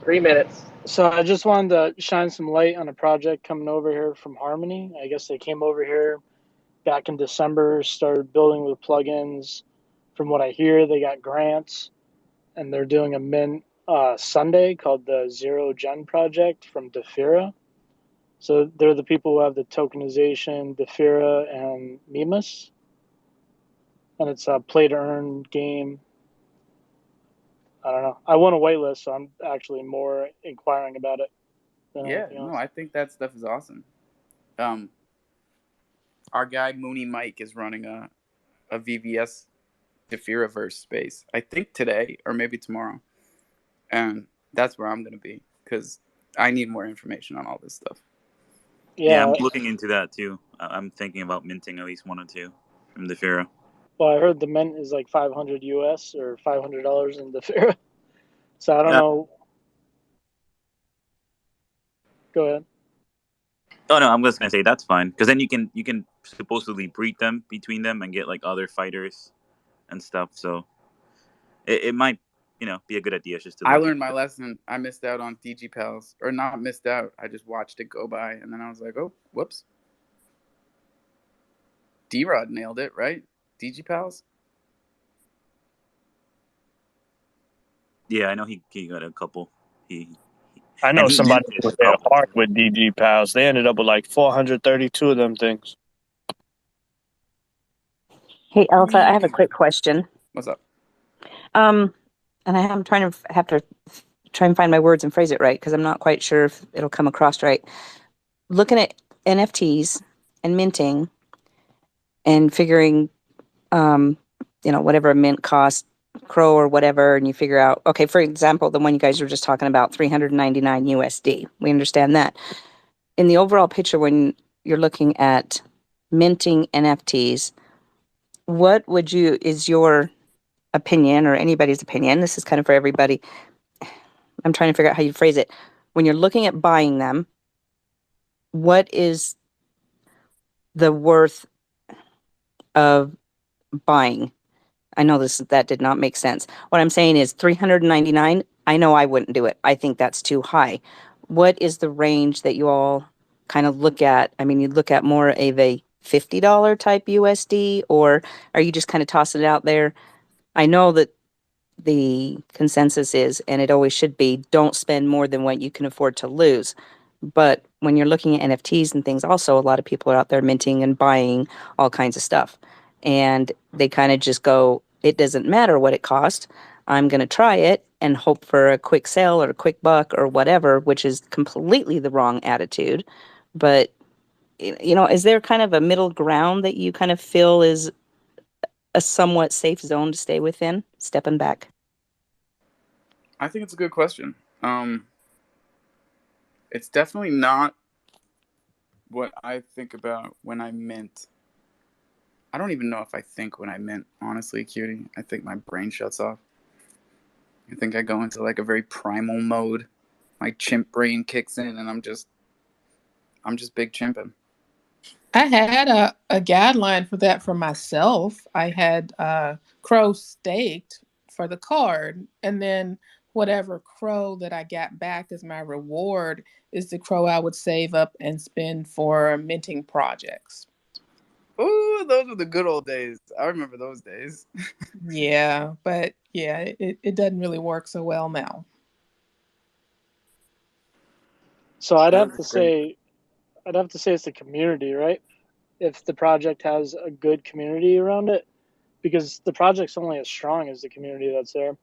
3 minutes. So I just wanted to shine some light on a project coming over here from Harmony. I guess they came over here back in December, started building with plugins. From what I hear, they got grants, and they're doing a mint Sunday called the Zero Gen Project from Defira. So they're the people who have the tokenization, Defira, and Mimas. And it's a play to earn game. I don't know. I won a whitelist, so I'm actually more inquiring about it than anything else. No, I think that stuff is awesome. our guy Mooney Mike is running a VVS Defiraverse space. I think today or maybe tomorrow, and that's where I'm gonna be because I need more information on all this stuff. Yeah, I'm Yeah. looking into that too. I'm thinking about minting at least one or two from the Fira. Well, I heard the mint is like 500 US or $500 in the Fira. So I don't know. Go ahead. Oh no, I'm just gonna say that's fine because then you can supposedly breed them between them and get like other fighters and stuff. So it might be a good idea just to I look learned into my it. lesson. I missed out on DigiPals, or not missed out. I just watched it go by, and then I was like, "Oh, whoops." D-Rod nailed it, right? DigiPals. Yeah, I know he got a couple. He I and know he somebody minted was a there couple hard too. with DG Pals. They ended up with like 432 of them things. Hey, I Alpha, I have a mean, quick question. what's up? And I'm trying to have to try and find my words and phrase it right because I'm not quite sure if it'll come across right. Looking at NFTs and minting and figuring, whatever a mint costs, Crow or whatever, and you figure out, okay, for example, the one you guys were just talking about, 399 USD. We understand that. In the overall picture, when you're looking at minting NFTs, what is your opinion or anybody's opinion? This is kind of for everybody. I'm trying to figure out how you phrase it. When you're looking at buying them, what is the worth of buying? I know that did not make sense. What I'm saying is 399. I know I wouldn't do it. I think that's too high. What is the range that you all kind of look at? I mean, you look at more of a $50 type USD, or are you just kind of tossing it out there? I know that the consensus is, and it always should be, don't spend more than what you can afford to lose. But when you're looking at NFTs and things, also, a lot of people are out there minting and buying all kinds of stuff. And they kind of just go, it doesn't matter what it costs. I'm going to try it and hope for a quick sale or a quick buck or whatever, which is completely the wrong attitude. But, is there kind of a middle ground that you kind of feel is a somewhat safe zone to stay within, stepping back? I think it's a good question. It's definitely not what I think about when I mint. I don't even know if I think when I mint, honestly, cutie. I think my brain shuts off. I think I go into like a very primal mode. My chimp brain kicks in, and I'm just big chimping. I had a guideline for that for myself. I had Crow staked for the card, and then whatever Crow that I got back as my reward is the Crow I would save up and spend for minting projects. Ooh, those were the good old days. I remember those days. Yeah, but yeah, it doesn't really work so well now. So I'd That have was to great. say, it's the community, right? If the project has a good community around it, because the project's only as strong as the community that's there.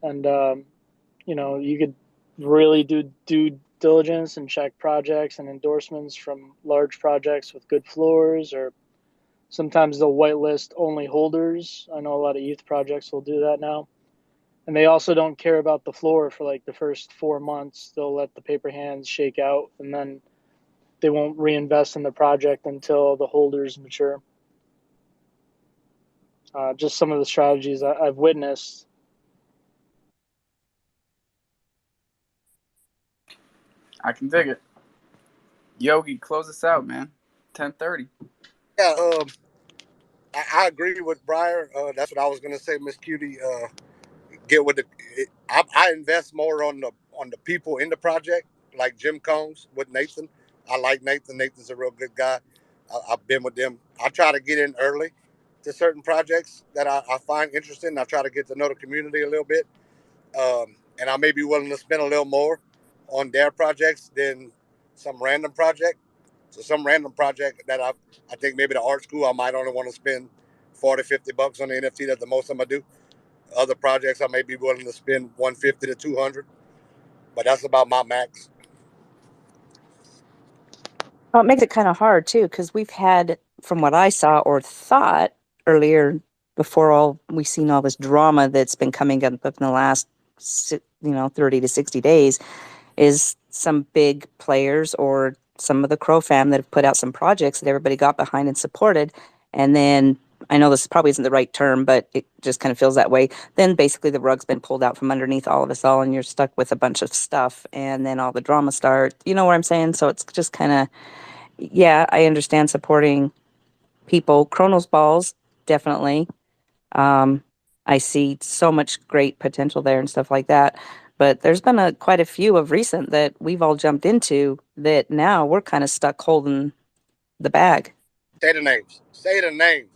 And you could really do due diligence and check projects and endorsements from large projects with good floors, or sometimes they'll whitelist only holders. I know a lot of youth projects will do that now. And they also don't care about the floor for like the first 4 months. They'll let the paper hands shake out, and then they won't reinvest in the project until the holders mature. Just some of the strategies I've witnessed. I can dig it. Yogi, close us out, man. 10:30. Yeah, I agree with Briar. That's what I was gonna say, Miss Cutie. Get with the. I invest more on the people in the project, like Jim Combs with Nathan. I like Nathan. Nathan's a real good guy. I've been with them. I try to get in early to certain projects that I find interesting. I try to get to know the community a little bit, and I may be willing to spend a little more on their projects than some random project. So some random project that I think maybe the art school I might only want to spend 40, $50 on the NFT. That's the most I'm gonna do. Other projects I may be willing to spend 150 to 200, but that's about my max. Well, it makes it kind of hard too, because we've had from what I saw or thought earlier, before all we seen all this drama that's been coming up in the last 30 to 60 days, is some big players or some of the Crow fam that have put out some projects that everybody got behind and supported. And then I know this probably isn't the right term, but it just kind of feels that way. Then basically the rug's been pulled out from underneath all of us all, and you're stuck with a bunch of stuff, and then all the drama starts. You know what I'm saying? So it's just kind of, yeah, I understand supporting people. Chronos balls, definitely. Um, I see so much great potential there and stuff like that. But there's been quite a few of recent that we've all jumped into that now we're kind of stuck holding the bag. Say the names. Say the names.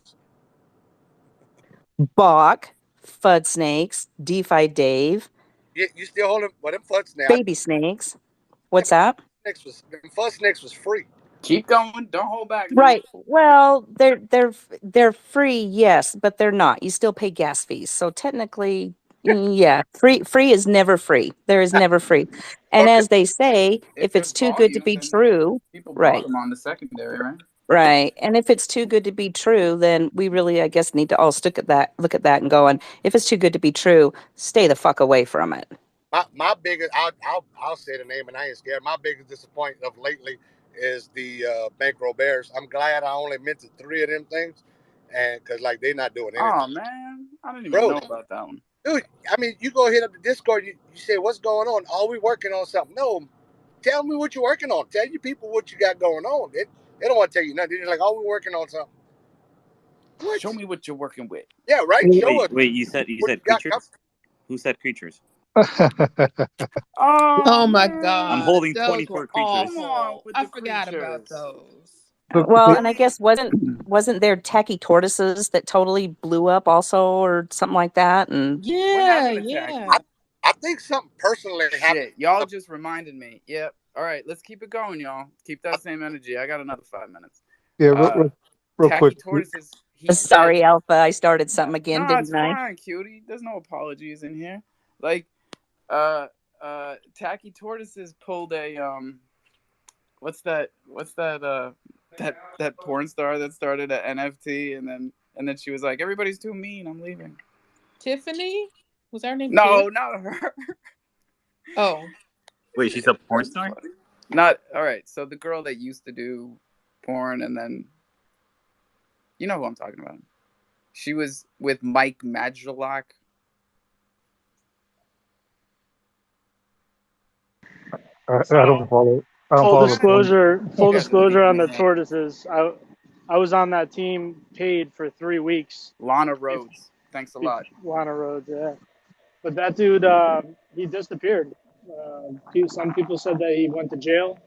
Bach, Fud Snakes, DeFi Dave, You still holding? Well, them fud snakes. Baby Snakes. Yeah, What's but that? them fud snakes was free. Keep going. Don't hold back now. Right. Well, they're free, yes, but they're not. You still pay gas fees. So technically, yeah, free is never free. There is never free. And Okay. as they say, If if it's there's too good to volume, be then true, people bought right. them on the secondary, right? Right. And if it's too good to be true, then we really, I guess, need to all look at that and go, and if it's too good to be true, stay the fuck away from it. My biggest, I'll say the name, and I ain't scared. My biggest disappointment of lately is the Bankroll Bears. I'm glad I only minted 3 of them things, and because like they're not doing Oh anything, man, I didn't even bro. know about that one. Dude, I mean, you go hit up the Discord. You say, "What's going on? Are we working on something?" No, tell me what you're working on. Tell your people what you got going on. They don't want to tell you nothing. They're just like, "Oh, we're working on something." What? Show me what you're working with. Yeah, right. Show us Wait. You said what you got coming. creatures? Who said creatures? Oh Oh my I'm man, God, holding those were 24 creatures. come on awful. with I the forgot about creatures. those. Well, What? and I guess wasn't there tacky tortoises that totally blew up also or something like that? And What Yeah, happened to yeah. I Tacky? I think something personally happened. Shit, y'all just reminded me. Yep. All right, let's keep it going, y'all. Keep that same energy. I got another 5 minutes. Yeah, Uh, real quick. Tacky Tortoises. He said, sorry, Alpha, I started "No, something again, no, it's didn't I? fine, cutie. There's no apologies in here." Like, Tacky Tortoises pulled a that porn star that started an NFT and then she was like, "Everybody's too mean. I'm leaving." Tiffany? Was her name Tiff? No, not her. Oh. Wait, she's a porn That's star? funny. Not all right. So the girl that used to do porn and then you know who I'm talking about. She was with Mike Majlak. I don't So follow. I don't full follow the Nah, porn. disclosure, you full guys are disclosure on leaving the it. tortoises. I was on that team paid for 3 weeks. Lana Rhodes. Thanks a lot. Lana Rhodes, yeah. But that dude, he disappeared. Some people said that he went to jail.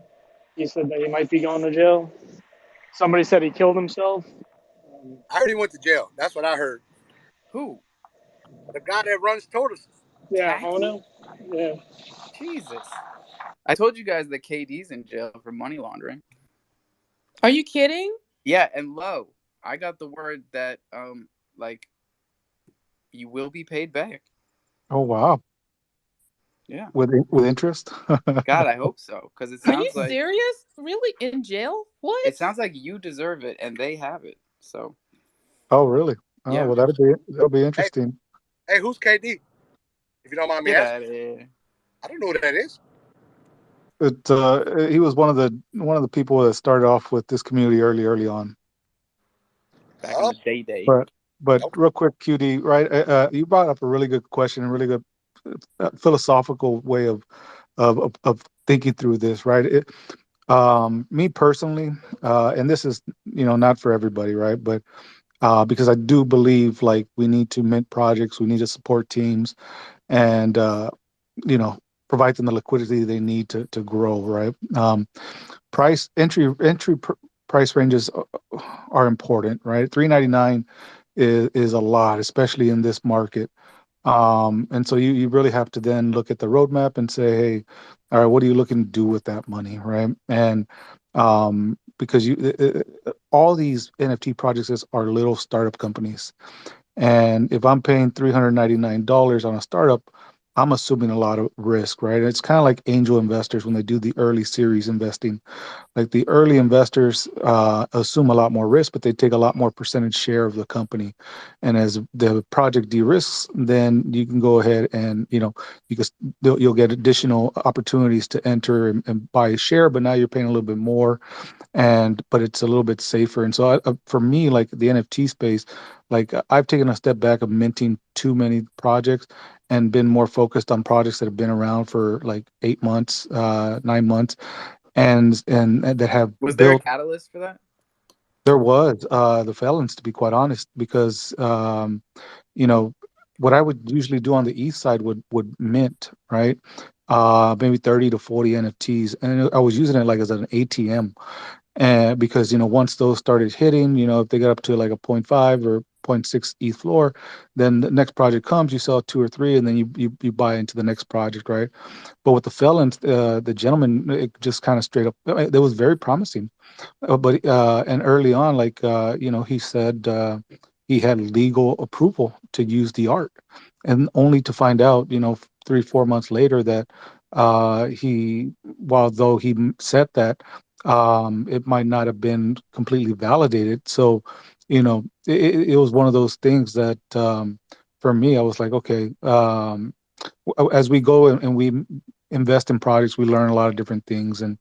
He said that he might be going to jail. Somebody said he killed himself. I heard he went to jail. That's what I heard. Who? The guy that runs tortoises. Yeah, Tacky? Ono. Yeah. Jesus. I told you guys that KD's in jail for money laundering. Are you kidding? Yeah, and low. I got the word that like you will be paid back. Oh wow, Yeah. with interest. God, I hope so, because Are you serious? Really? In jail? it What? sounds like you deserve it and they have it. So Oh really? Oh yeah, well, that'll be Hey, interesting. hey, who's KD? If you don't mind me get asking, out of here. I don't know who that is. He was one of the people that started off with this community early on. Back in Oh, the day. But okay. real quick, QD, right? You brought up a really good question, a really good philosophical way of thinking through this, right? Me personally, and this is not for everybody, right? But because I do believe like we need to mint projects, we need to support teams, and you know provide them the liquidity they need to grow, right? Price price ranges are important, right? 399 is a lot, especially in this market. And so you really have to then look at the roadmap and say, hey, all right, what are you looking to do with that money, right? And because all these NFT projects are little startup companies, and if I'm paying $399 on a startup, I'm assuming a lot of risk, right? It's kind of like angel investors when they do the early series investing. Like the early investors assume a lot more risk, but they take a lot more percentage share of the company. And as the project de-risks, then you can go ahead and you can you'll get additional opportunities to enter and buy a share, but now you're paying a little bit more, and but it's a little bit safer. And so for me, like the NFT space, like I've taken a step back of minting too many projects and been more focused on projects that have been around for like 8 months, 9 months, and that have Was there a built. catalyst for that? There was the felons, to be quite honest, because you know what I would usually do on the east side would mint, right, maybe 30 to 40 NFTs, and I was using it like as an ATM, and because once those started hitting, if they got up to like a point 0.5 or point 0.6 ETH floor, then the next project comes, you sell two or three, and then you buy into the next project, right? But with the felons, the gentleman, it just kind of straight up, it was very promising. But and early on, like he said he had legal approval to use the art, and only to find out, 3 4 months later that while though said that, it might not have been completely validated. So, it was one of those things that for me, I was like, okay, as we go and we invest in projects, we learn a lot of different things, and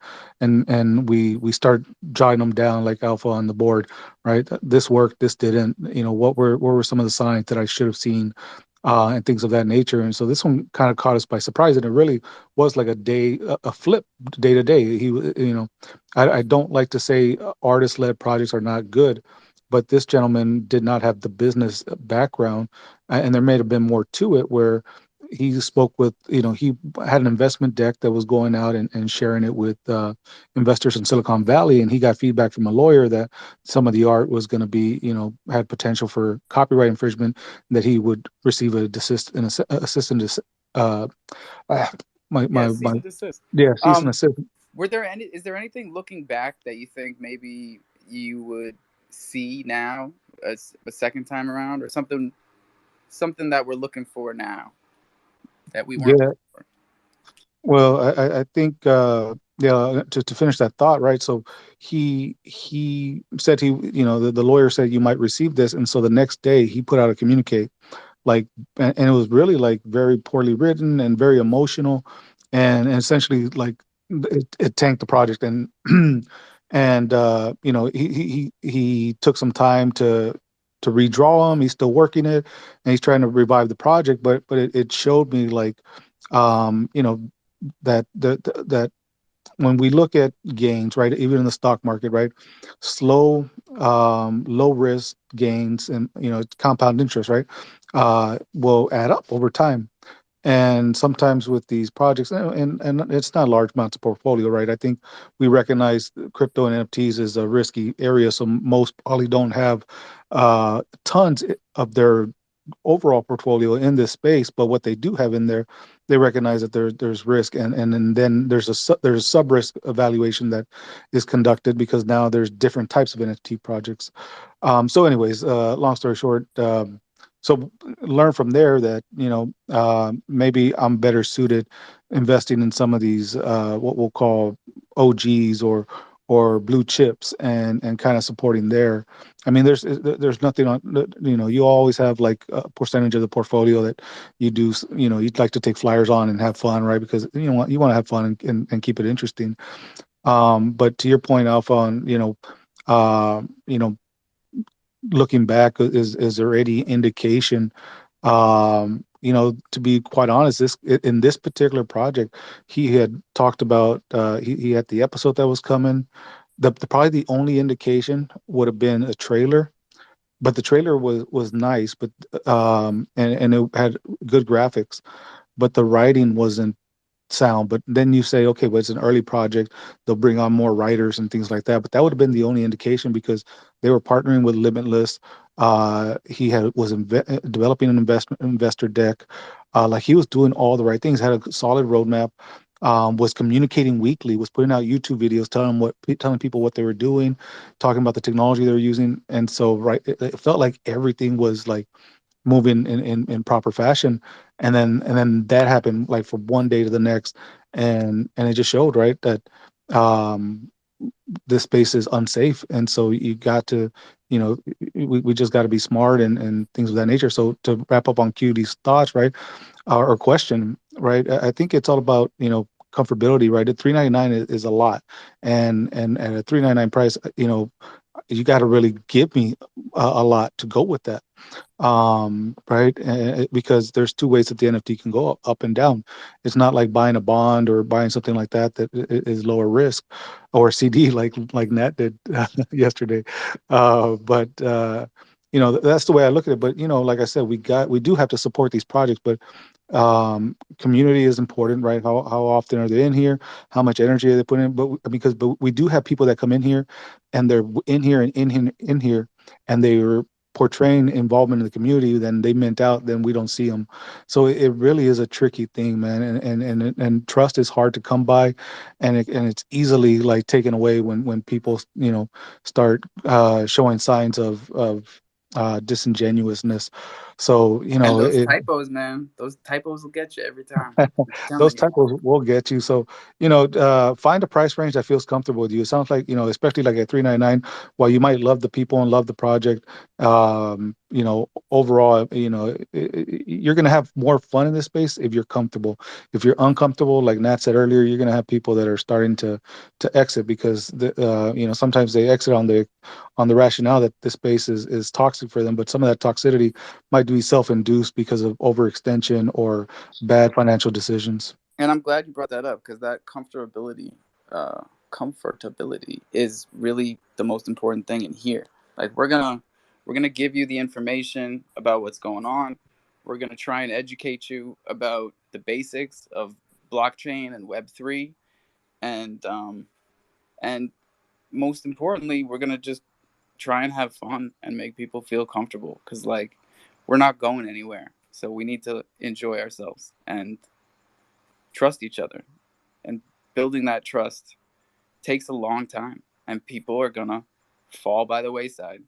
we start jotting them down like alpha on the board, right? This worked, this didn't. What were some of the signs that I should have seen, and things of that nature. And so this one kind of caught us by surprise, and it really was like a flip day to day. I don't like to say artist-led projects are not good, but this gentleman did not have the business background, and there may have been more to it where he spoke with, he had an investment deck that was going out and sharing it with investors in Silicon Valley, and he got feedback from a lawyer that some of the art was going to be, had potential for copyright infringement, that he would receive a desist an assistant uh, ah, Yeah, my cease and desist. yeah, cease and Um, assist. were there any? Is there anything looking back that you think maybe you would see now as a second time around, or something that we're looking for now that we weren't Yeah, looking for? well, I think yeah, to finish that thought, right? So he said the lawyer said you might receive this, and so the next day he put out a communique, like, and it was really like very poorly written and very emotional, and essentially like it tanked the project. And and he took some time to redraw them. He's still working it, and he's trying to revive the project, but it showed me like um you know that when we look at gains, right, even in the stock market, right, slow, low risk gains, and compound interest, right, will add up over time. And sometimes with these projects, and it's not large amounts of portfolio, right? I think we recognize crypto and NFTs is a risky area, so most probably don't have tons of their overall portfolio in this space. But what they do have in there, they recognize that there's risk, and then there's a sub risk evaluation that is conducted, because now there's different types of NFT projects. So anyways, long story short, so learn from there that maybe I'm better suited investing in some of these what we'll call OGs or blue chips, and kind of supporting there. I mean, there's nothing on, you always have like a percentage of the portfolio that you do, you'd like to take flyers on and have fun, right? Because you want to have fun and keep it interesting. But to your point, Alpha, on uh, you know looking back, is there any indication, to be quite honest, this in this particular project, he had talked about, he had the episode that was coming. Probably the only indication would have been a trailer, but the trailer was nice, but and it had good graphics, but the writing wasn't sound. But then you say, okay, well, it's an early project, they'll bring on more writers and things like that. But that would have been the only indication, because they were partnering with Limitless. He was developing an investor deck. Like, he was doing all the right things, had a solid roadmap. Was communicating weekly, was putting out YouTube videos, telling people what they were doing, talking about the technology they were using. And so, right, it felt like everything was like moving in proper fashion, and then that happened like from one day to the next, and it just showed, right, that um this space is unsafe, and so you got to, we just got to be smart and things of that nature. So to wrap up on QD's thoughts, right, or question, right, I think it's all about, comfortability, right? At 399 is a lot, and at a 399 price, you got to really give me a lot to go with that, right? Because there's two ways that the NFT can go up and down. It's not like buying a bond or buying something like that is lower risk, or CD like Nat did yesterday. But that's the way I look at it. But like I said, we do have to support these projects, but community is important, right? How often are they in here? How much energy are they putting in? But we do have people that come in here, and they're in here and in here, and they're portraying involvement in the community, then they mint out, then we don't see them. So it really is a tricky thing, man. And trust is hard to come by, and it's easily like taken away when people start showing signs of disingenuousness. So And those typos, man, those typos will get you every time. I'm those telling you. typos will get you. So, find a price range that feels comfortable with you. It sounds like, especially like at 399, while you might love the people and love the project, overall, you're going to have more fun in this space if you're comfortable. If you're uncomfortable, like Nat said earlier, you're going to have people that are starting to exit because sometimes they exit on the rationale that this space is toxic for them, but some of that toxicity might be self-induced because of overextension or bad financial decisions. And I'm glad you brought that up because that uh, comfortability is really the most important thing in here. Like we're gonna give you the information about what's going on. We're gonna try and educate you about the basics of blockchain and Web3, and most importantly, we're gonna just try and have fun and make people feel comfortable because like we're not going anywhere, so we need to enjoy ourselves and trust each other, and building that trust takes a long time, and people are gonna fall by the wayside,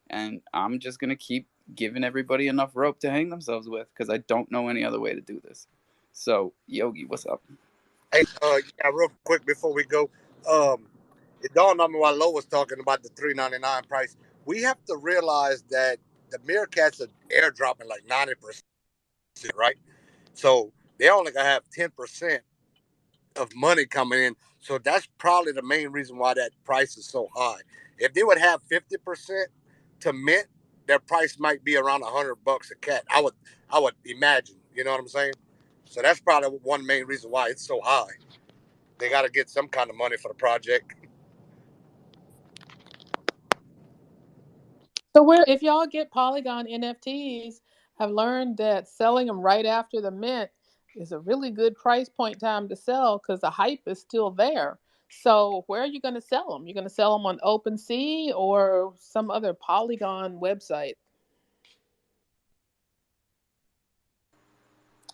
and I'm just gonna keep giving everybody enough rope to hang themselves with because I don't know any other way to do this. So Yogi, what's up? Hey, yeah, real quick before we go, it dawned on me while Lo was talking about the 399 price. We have to realize that the Meerkats are airdropping like 90%, right? So they only gonna have 10% of money coming in. So that's probably the main reason why that price is so high. If they would have 50% to mint, their price might be around $100 a cat. I would imagine. You know what I'm saying? So that's probably one main reason why it's so high. They got to get some kind of money for the project. So where if y'all get Polygon NFTs, have learned that selling them right after the mint is a really good price point time to sell because the hype is still there. So where are you going to sell them? You're going to sell them on OpenSea or some other Polygon website?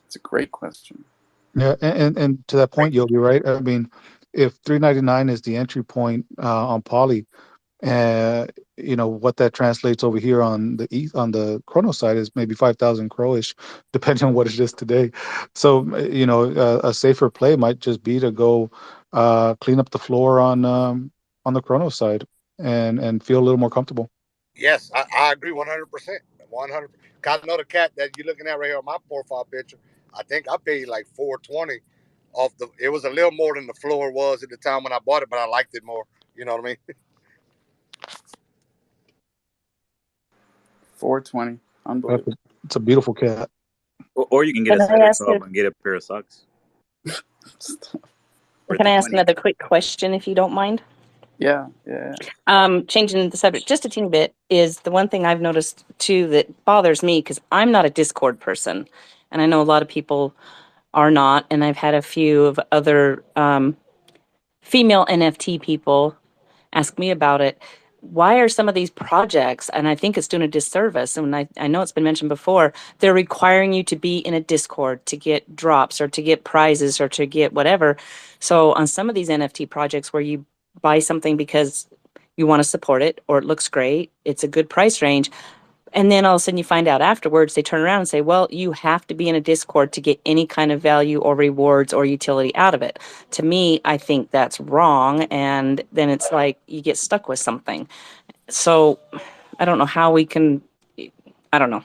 It's a great question. Yeah, and to that point, Yogi, right? I mean, if 399 is the entry point on Poly, uh, what that translates over here on on the Chrono side is maybe 5,000 Crowish, depending on what it is today. So, a safer play might just be to go clean up the floor on the Chrono side and feel a little more comfortable. Yes, I agree 100%. 100. Cause I know the cat that you're looking at right here on my profile picture. I think I paid like 420 off the. It was a little more than the floor was at the time when I bought it, but I liked it more. You know what I mean? 420, That's unbelievable. it's a beautiful cat. Or you can get a Can I Cider ask Club and get a pair of socks for can I ask 220. another quick question if you don't mind? Yeah, yeah. Changing the subject just a teeny bit is the one thing I've noticed too that bothers me because I'm not a Discord person, and I know a lot of people are not, and I've had a few of other female NFT people ask me about it. Why are some of these projects, and I think it's doing a disservice, and I know it's been mentioned before, they're requiring you to be in a Discord to get drops or to get prizes or to get whatever. So on some of these NFT projects where you buy something because you want to support it or it looks great, it's a good price range, And then all of a sudden you find out afterwards, they turn around and say, well, you have to be in a Discord to get any kind of value or rewards or utility out of it. To me, I think that's wrong. And then it's like you get stuck with something. So I don't know how we can, I don't know.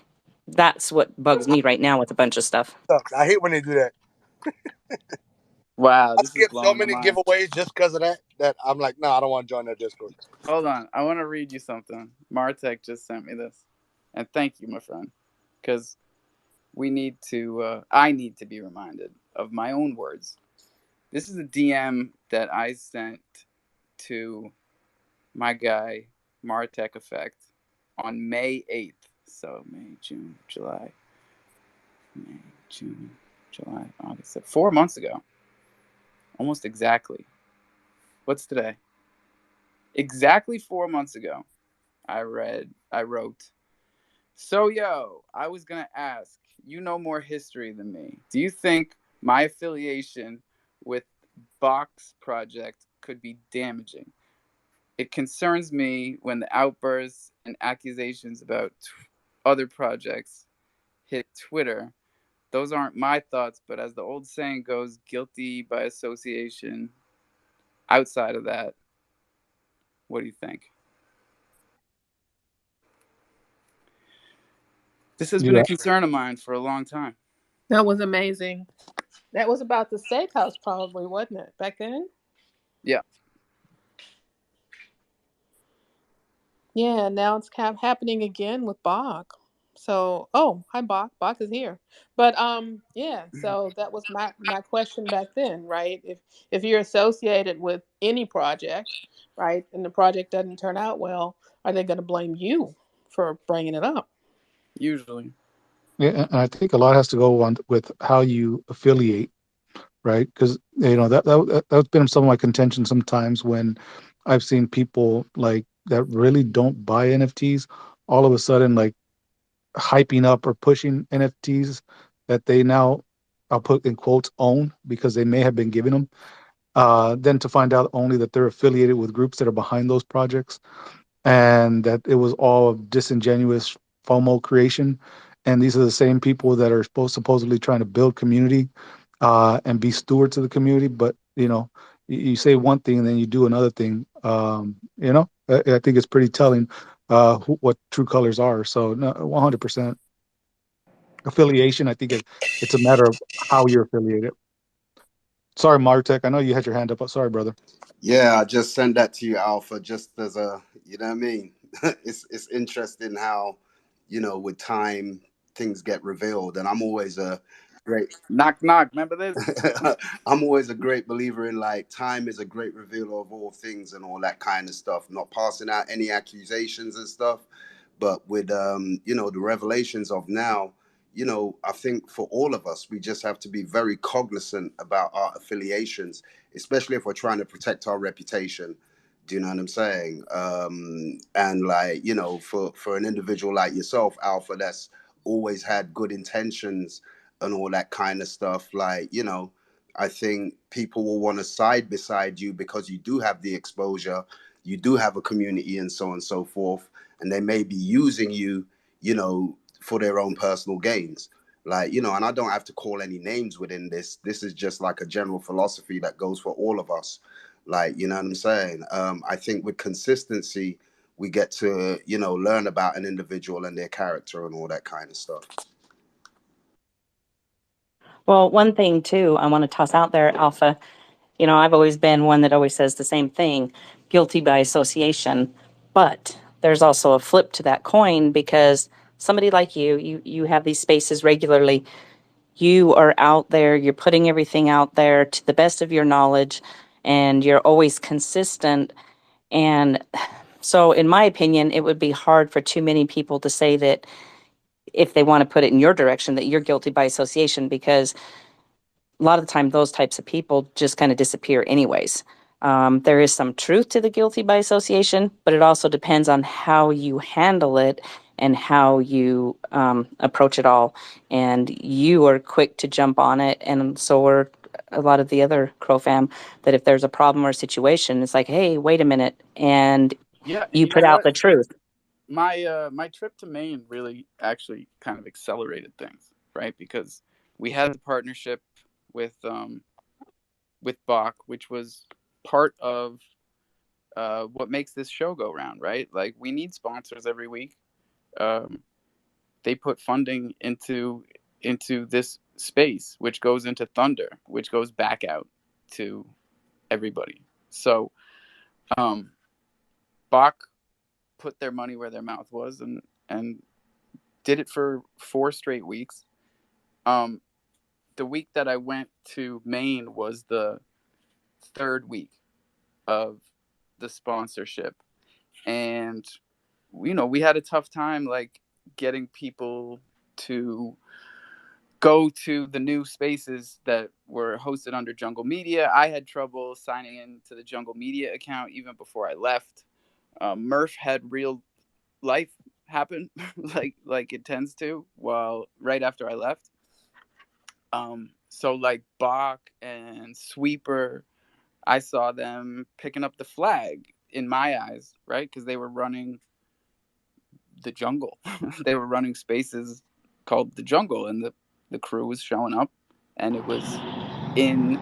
That's what bugs me right now with a bunch of stuff. I hate when they do that. Wow, I this is skip so blowing my many mind. giveaways just because of that. That I'm like, no, I don't want to join their Discord. Hold on, I want to read you something. Martek just sent me this, and thank you, my friend, because we need to. I need to be reminded of my own words. This is a DM that I sent to my guy Martek Effect on May 8th. So May, June, July, May, June, July, August. 4 months ago, almost exactly. What's today? Exactly 4 months ago, I wrote, so yo, I was gonna ask, you know more history than me. Do you think my affiliation with Box Project could be damaging? It concerns me when the outbursts and accusations about other projects hit Twitter. Those aren't my thoughts, but as the old saying goes, guilty by association. Outside of that, what do you think? This has been a Yeah, concern of mine for a long time. That was amazing. That was about the steakhouse, probably, wasn't it, back then? Yeah. Yeah, now it's happening again with Bach. So, oh, hi Bach. Bach is here. But yeah, so that was my question back then, right? If you're associated with any project, right, and the project doesn't turn out well, are they going to blame you for bringing it up? Usually. yeah, and I think a lot has to go on with how you affiliate, right? Because that's been some of my contention sometimes when I've seen people like that really don't buy NFTs, all of a sudden like hyping up or pushing NFTs that they now, I'll put in quotes, own because they may have been given them. Then to find out only that they're affiliated with groups that are behind those projects and that it was all disingenuous FOMO creation. And these are the same people that are supposedly trying to build community and be stewards of the community. But, you say one thing and then you do another thing. I think it's pretty telling what true colors are. So, no, 100% affiliation. I think it's a matter of how you're affiliated. Sorry, Martek. I know you had your hand up. Sorry, brother. Yeah, I just sent that to you, Alpha, just as a, you know what I mean? It's interesting how, with time things get revealed, and I'm always a great Knock knock. Remember this? I'm always a great believer in like time is a great revealer of all things and all that kind of stuff. Not passing out any accusations and stuff, but with the revelations of now, I think for all of us, we just have to be very cognizant about our affiliations, especially if we're trying to protect our reputation. Do you know what I'm saying? And like, for an individual like yourself, Alpha, that's always had good intentions and all that kind of stuff, like, I think people will want to side beside you because you do have the exposure, you do have a community and so on and so forth, and they may be using you, for their own personal gains. Like, and I don't have to call any names within this. This is just like a general philosophy that goes for all of us. Like, you know what I'm saying? I think with consistency, we get to, learn about an individual and their character and all that kind of stuff. Well, one thing too, I want to toss out there, Alpha. I've always been one that always says the same thing, guilty by association. But there's also a flip to that coin because somebody like you have these spaces regularly. You are out there, you're putting everything out there to the best of your knowledge, and you're always consistent. And so, in my opinion, it would be hard for too many people to say that if they want to put it in your direction, that you're guilty by association because a lot of the time those types of people just kind of disappear anyways. There is some truth to the guilty by association, but it also depends on how you handle it and how you approach it all. And you are quick to jump on it, and so are a lot of the other Crow fam, that if there's a problem or a situation, it's like, hey, wait a minute, and Yeah, and you you know put out what? the truth. my trip to Maine really actually kind of accelerated things, right? Because we had the partnership with Bach, which was part of what makes this show go round, right? Like we need sponsors every week. Um, they put funding into this space, which goes into Thunder, which goes back out to everybody. So um, Bach put their money where their mouth was, and did it for 4 straight weeks. Um, the week that I went to Maine was the third week of the sponsorship, and we had a tough time like getting people to go to the new spaces that were hosted under Jungle Media. I had trouble signing into the Jungle Media account even before I left. Murph had real life happen like it tends to while right after I left. So like Bach and Sweeper, I saw them picking up the flag in my eyes, right? Because they were running the jungle. They were running spaces called the jungle, and the crew was showing up, and it was in.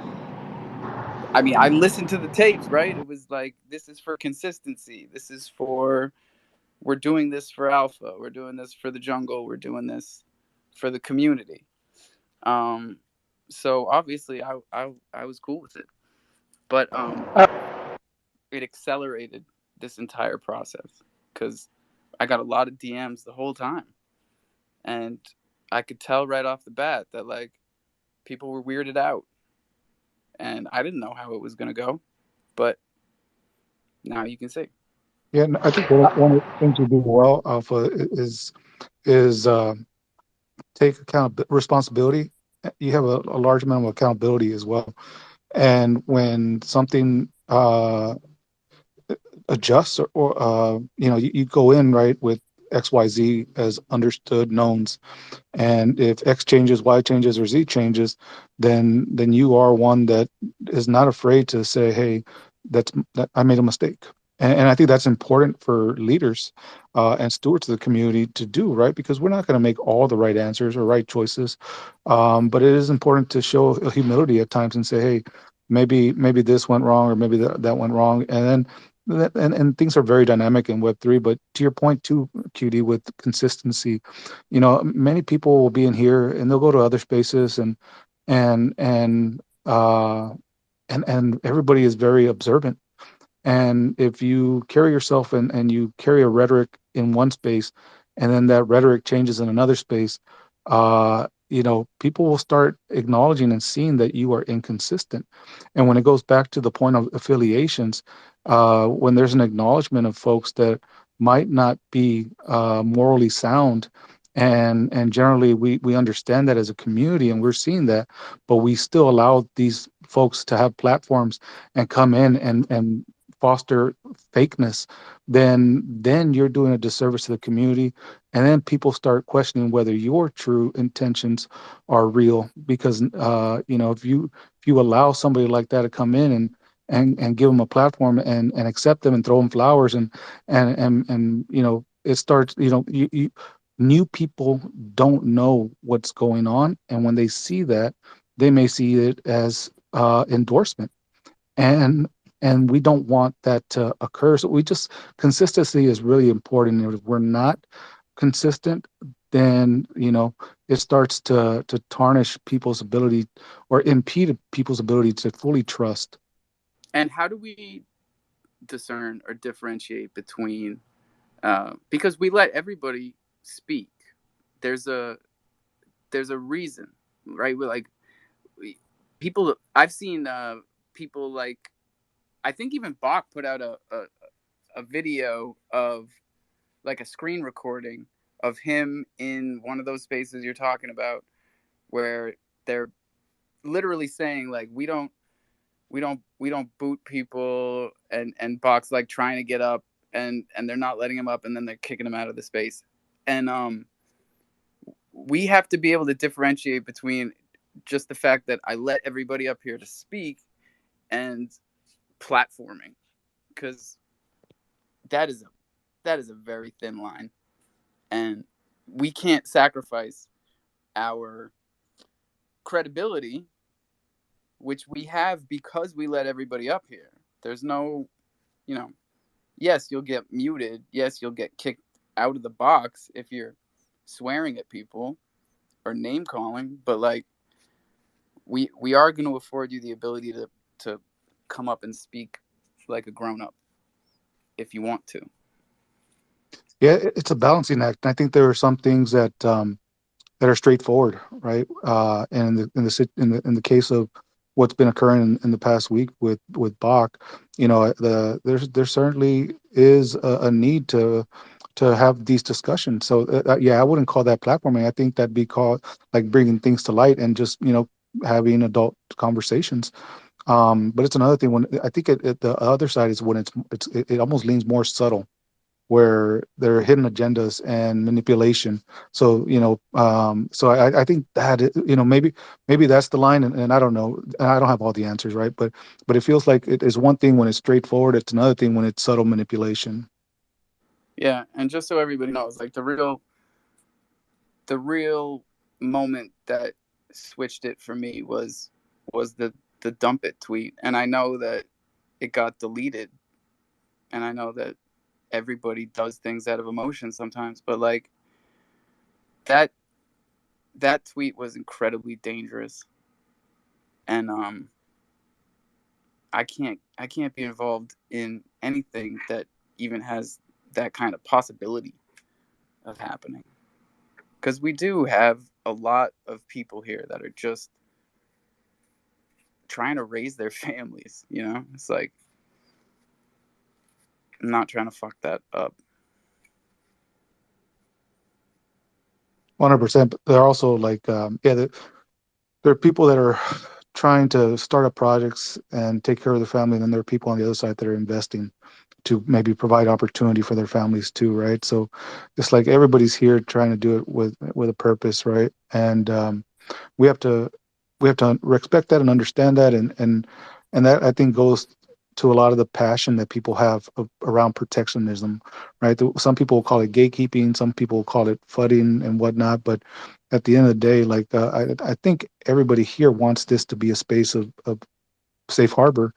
I mean, I listened to the tapes, right? It was like, this is for consistency. This is for, we're doing this for Alpha. We're doing this for the jungle. We're doing this for the community. So obviously, I was cool with it, but it accelerated this entire process because I got a lot of DMs the whole time, and I could tell right off the bat that like people were weirded out, and I didn't know how it was gonna go, but now you can see. Yeah, and I think one of the things you do well, Alpha, is take account responsibility. You have a large amount of accountability as well, and when something adjusts or you go in right with XYZ as understood knowns, and if X changes, Y changes, or Z changes, then you are one that is not afraid to say, "Hey, that I made a mistake." And I think that's important for leaders and stewards of the community to do, right? Because we're not going to make all the right answers or right choices, but it is important to show humility at times and say, "Hey, maybe this went wrong, or maybe that went wrong," and things are very dynamic in Web3. But to your point too, QD, with consistency, many people will be in here and they'll go to other spaces, and and uh and everybody is very observant. And if you carry yourself and you carry a rhetoric in one space, and then that rhetoric changes in another space, people will start acknowledging and seeing that you are inconsistent. And when it goes back to the point of affiliations, when there's an acknowledgement of folks that might not be morally sound, and generally we understand that as a community, and we're seeing that, but we still allow these folks to have platforms and come in and foster fakeness, then you're doing a disservice to the community, and then people start questioning whether your true intentions are real. Because if you allow somebody like that to come in and give them a platform and accept them and throw them flowers, and it starts, new people don't know what's going on, and when they see that, they may see it as endorsement, and we don't want that to occur. So consistency is really important. If we're not consistent, then it starts to tarnish people's ability, or impede people's ability to fully trust. And how do we discern or differentiate between because we let everybody speak. There's a reason, right? We're like people. I've seen people like, I think even Bach put out a video of like a screen recording of him in one of those spaces you're talking about, where they're literally saying like, we don't boot people, and Bach's like trying to get up, and they're not letting him up, and then they're kicking him out of the space. And we have to be able to differentiate between just the fact that I let everybody up here to speak and platforming, because that is that is a very thin line, and we can't sacrifice our credibility, which we have because we let everybody up here. There's no, you know, yes, you'll get muted. Yes, you'll get kicked out of the box if you're swearing at people or name calling, but like we are going to afford you the ability to come up and speak like a grown up if you want to. Yeah, it's a balancing act. And I think there are some things that are straightforward, right? And in the case of what's been occurring in the past week with Bach, there certainly is a need to have these discussions. So yeah, I wouldn't call that platforming. I think that'd be called like bringing things to light and just having adult conversations. But it's another thing when I think the other side is when it almost leans more subtle, where there are hidden agendas and manipulation. So I think that maybe that's the line, and I don't know. I don't have all the answers, right? But it feels like it is one thing when it's straightforward. It's another thing when it's subtle manipulation. Yeah, and just so everybody knows, like the real moment that switched it for me was the dump it tweet, and I know that it got deleted, and I know that everybody does things out of emotion sometimes, but like that tweet was incredibly dangerous, and I can't be involved in anything that even has that kind of possibility of happening, because we do have a lot of people here that are just trying to raise their families. It's like, I'm not trying to fuck that up. 100%. But they're also like, there are people that are trying to start up projects and take care of their family, and then there are people on the other side that are investing to maybe provide opportunity for their families too, right? So it's like everybody's here trying to do it with a purpose, right? And we have to respect that and understand that, and that I think goes to a lot of the passion that people have around protectionism, right? Some people will call it gatekeeping, some people will call it flooding and whatnot, but at the end of the day, like I think everybody here wants this to be a space of safe harbor,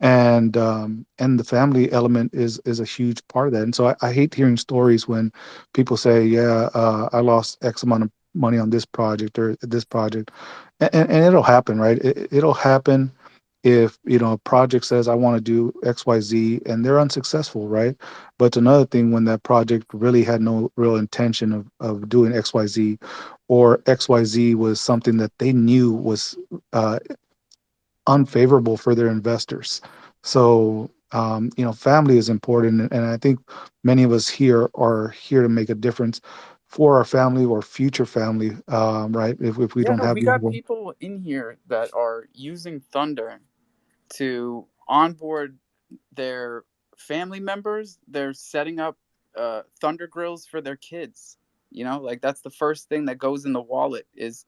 and the family element is a huge part of that. And so I hate hearing stories when people say, yeah, I lost X amount of money on this project or this project, and it'll happen, right? It'll happen if a project says I want to do XYZ and they're unsuccessful, right? But it's another thing when that project really had no real intention of doing XYZ, or XYZ was something that they knew was unfavorable for their investors. So, family is important. And I think many of us here are here to make a difference for our family or future family, right? If we Yeah, don't no, have we loved got ones. people in here that are using Thunder to onboard their family members. They're setting up Thunder grills for their kids. Like that's the first thing that goes in the wallet is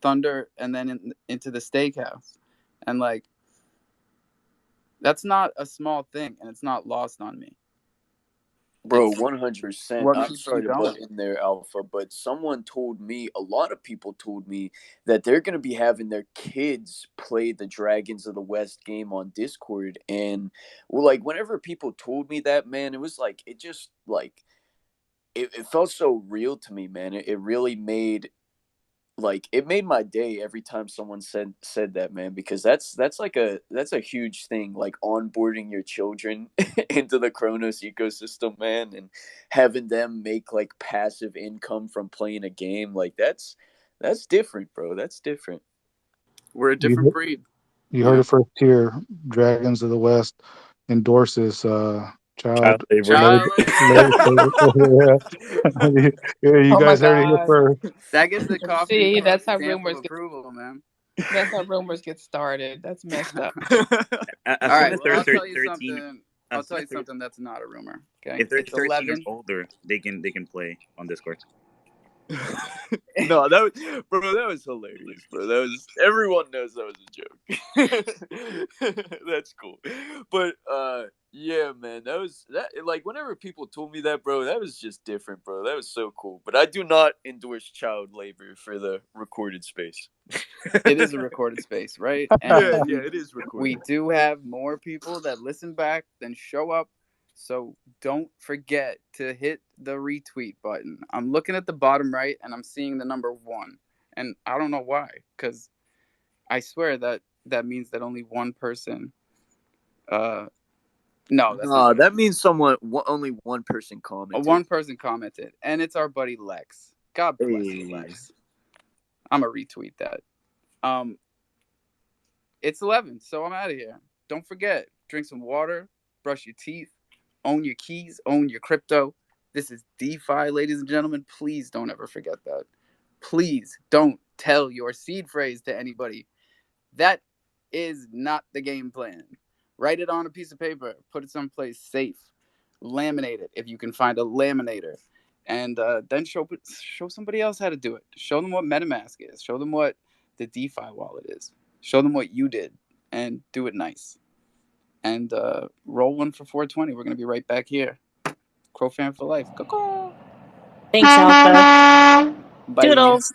Thunder, and then into the steakhouse. And like, that's not a small thing, and it's not lost on me. Bro, It's 100%. what I'm keeps you sorry to butt going. in there, Alpha, but someone told me, a lot of people told me that they're going to be having their kids play the Dragons of the West game on Discord. And, well, like, whenever people told me that, man, it was like, it just, like, it felt so real to me, man. It really made, like, it made my day every time someone said that, man, because that's a huge thing, like onboarding your children into the Kronos ecosystem, man, and having them make like passive income from playing a game. Like that's different, bro. That's different. We're a different You, breed. you heard it first here. Dragons of the West endorses Child child labor. Child labor. labor. Yeah, yeah, you Oh my guys heard it here God. first. That gives the Coffee and See, Cro that's the how stamp of rumors get. approval, man. That's how rumors get started. That's messed up. All As soon right. as Well, they're I'll tell you 13, something. I'll as soon tell as you something that's not a rumor. Okay, if they're it's 13 or 11. older, they can play on Discord. No, that was, bro. That was hilarious, bro. That was, everyone knows that was a joke. That's cool, but yeah, man, that was that. Like, whenever people told me that, bro, that was just different, bro. That was so cool. But I do not endorse child labor for the recorded space. It is a recorded space, right? Yeah, And yeah, it is we recorded. do have more people that listen back than show up. So don't forget to hit the retweet button. I'm looking at the bottom right and I'm seeing the number 1. And I don't know why, because I swear that means that only one person. No, that's not what it That means. means only one person commented. One person commented, and it's our buddy Lex. God bless you, Hey. Lex. I'm gonna retweet that. It's 11, so I'm out of here. Don't forget, drink some water, brush your teeth, own your keys, own your crypto. This is DeFi, ladies and gentlemen. Please don't ever forget that. Please don't tell your seed phrase to anybody. That is not the game plan. Write it on a piece of paper, put it someplace safe, laminate it if you can find a laminator, and then show somebody else how to do it. Show them what MetaMask is. Show them what the DeFi wallet is. Show them what you did, and do it nice. And roll one for 420. We're gonna be right back here. Crow fan for life. Caw-caw. Thanks, Alpha. Bye. Doodles.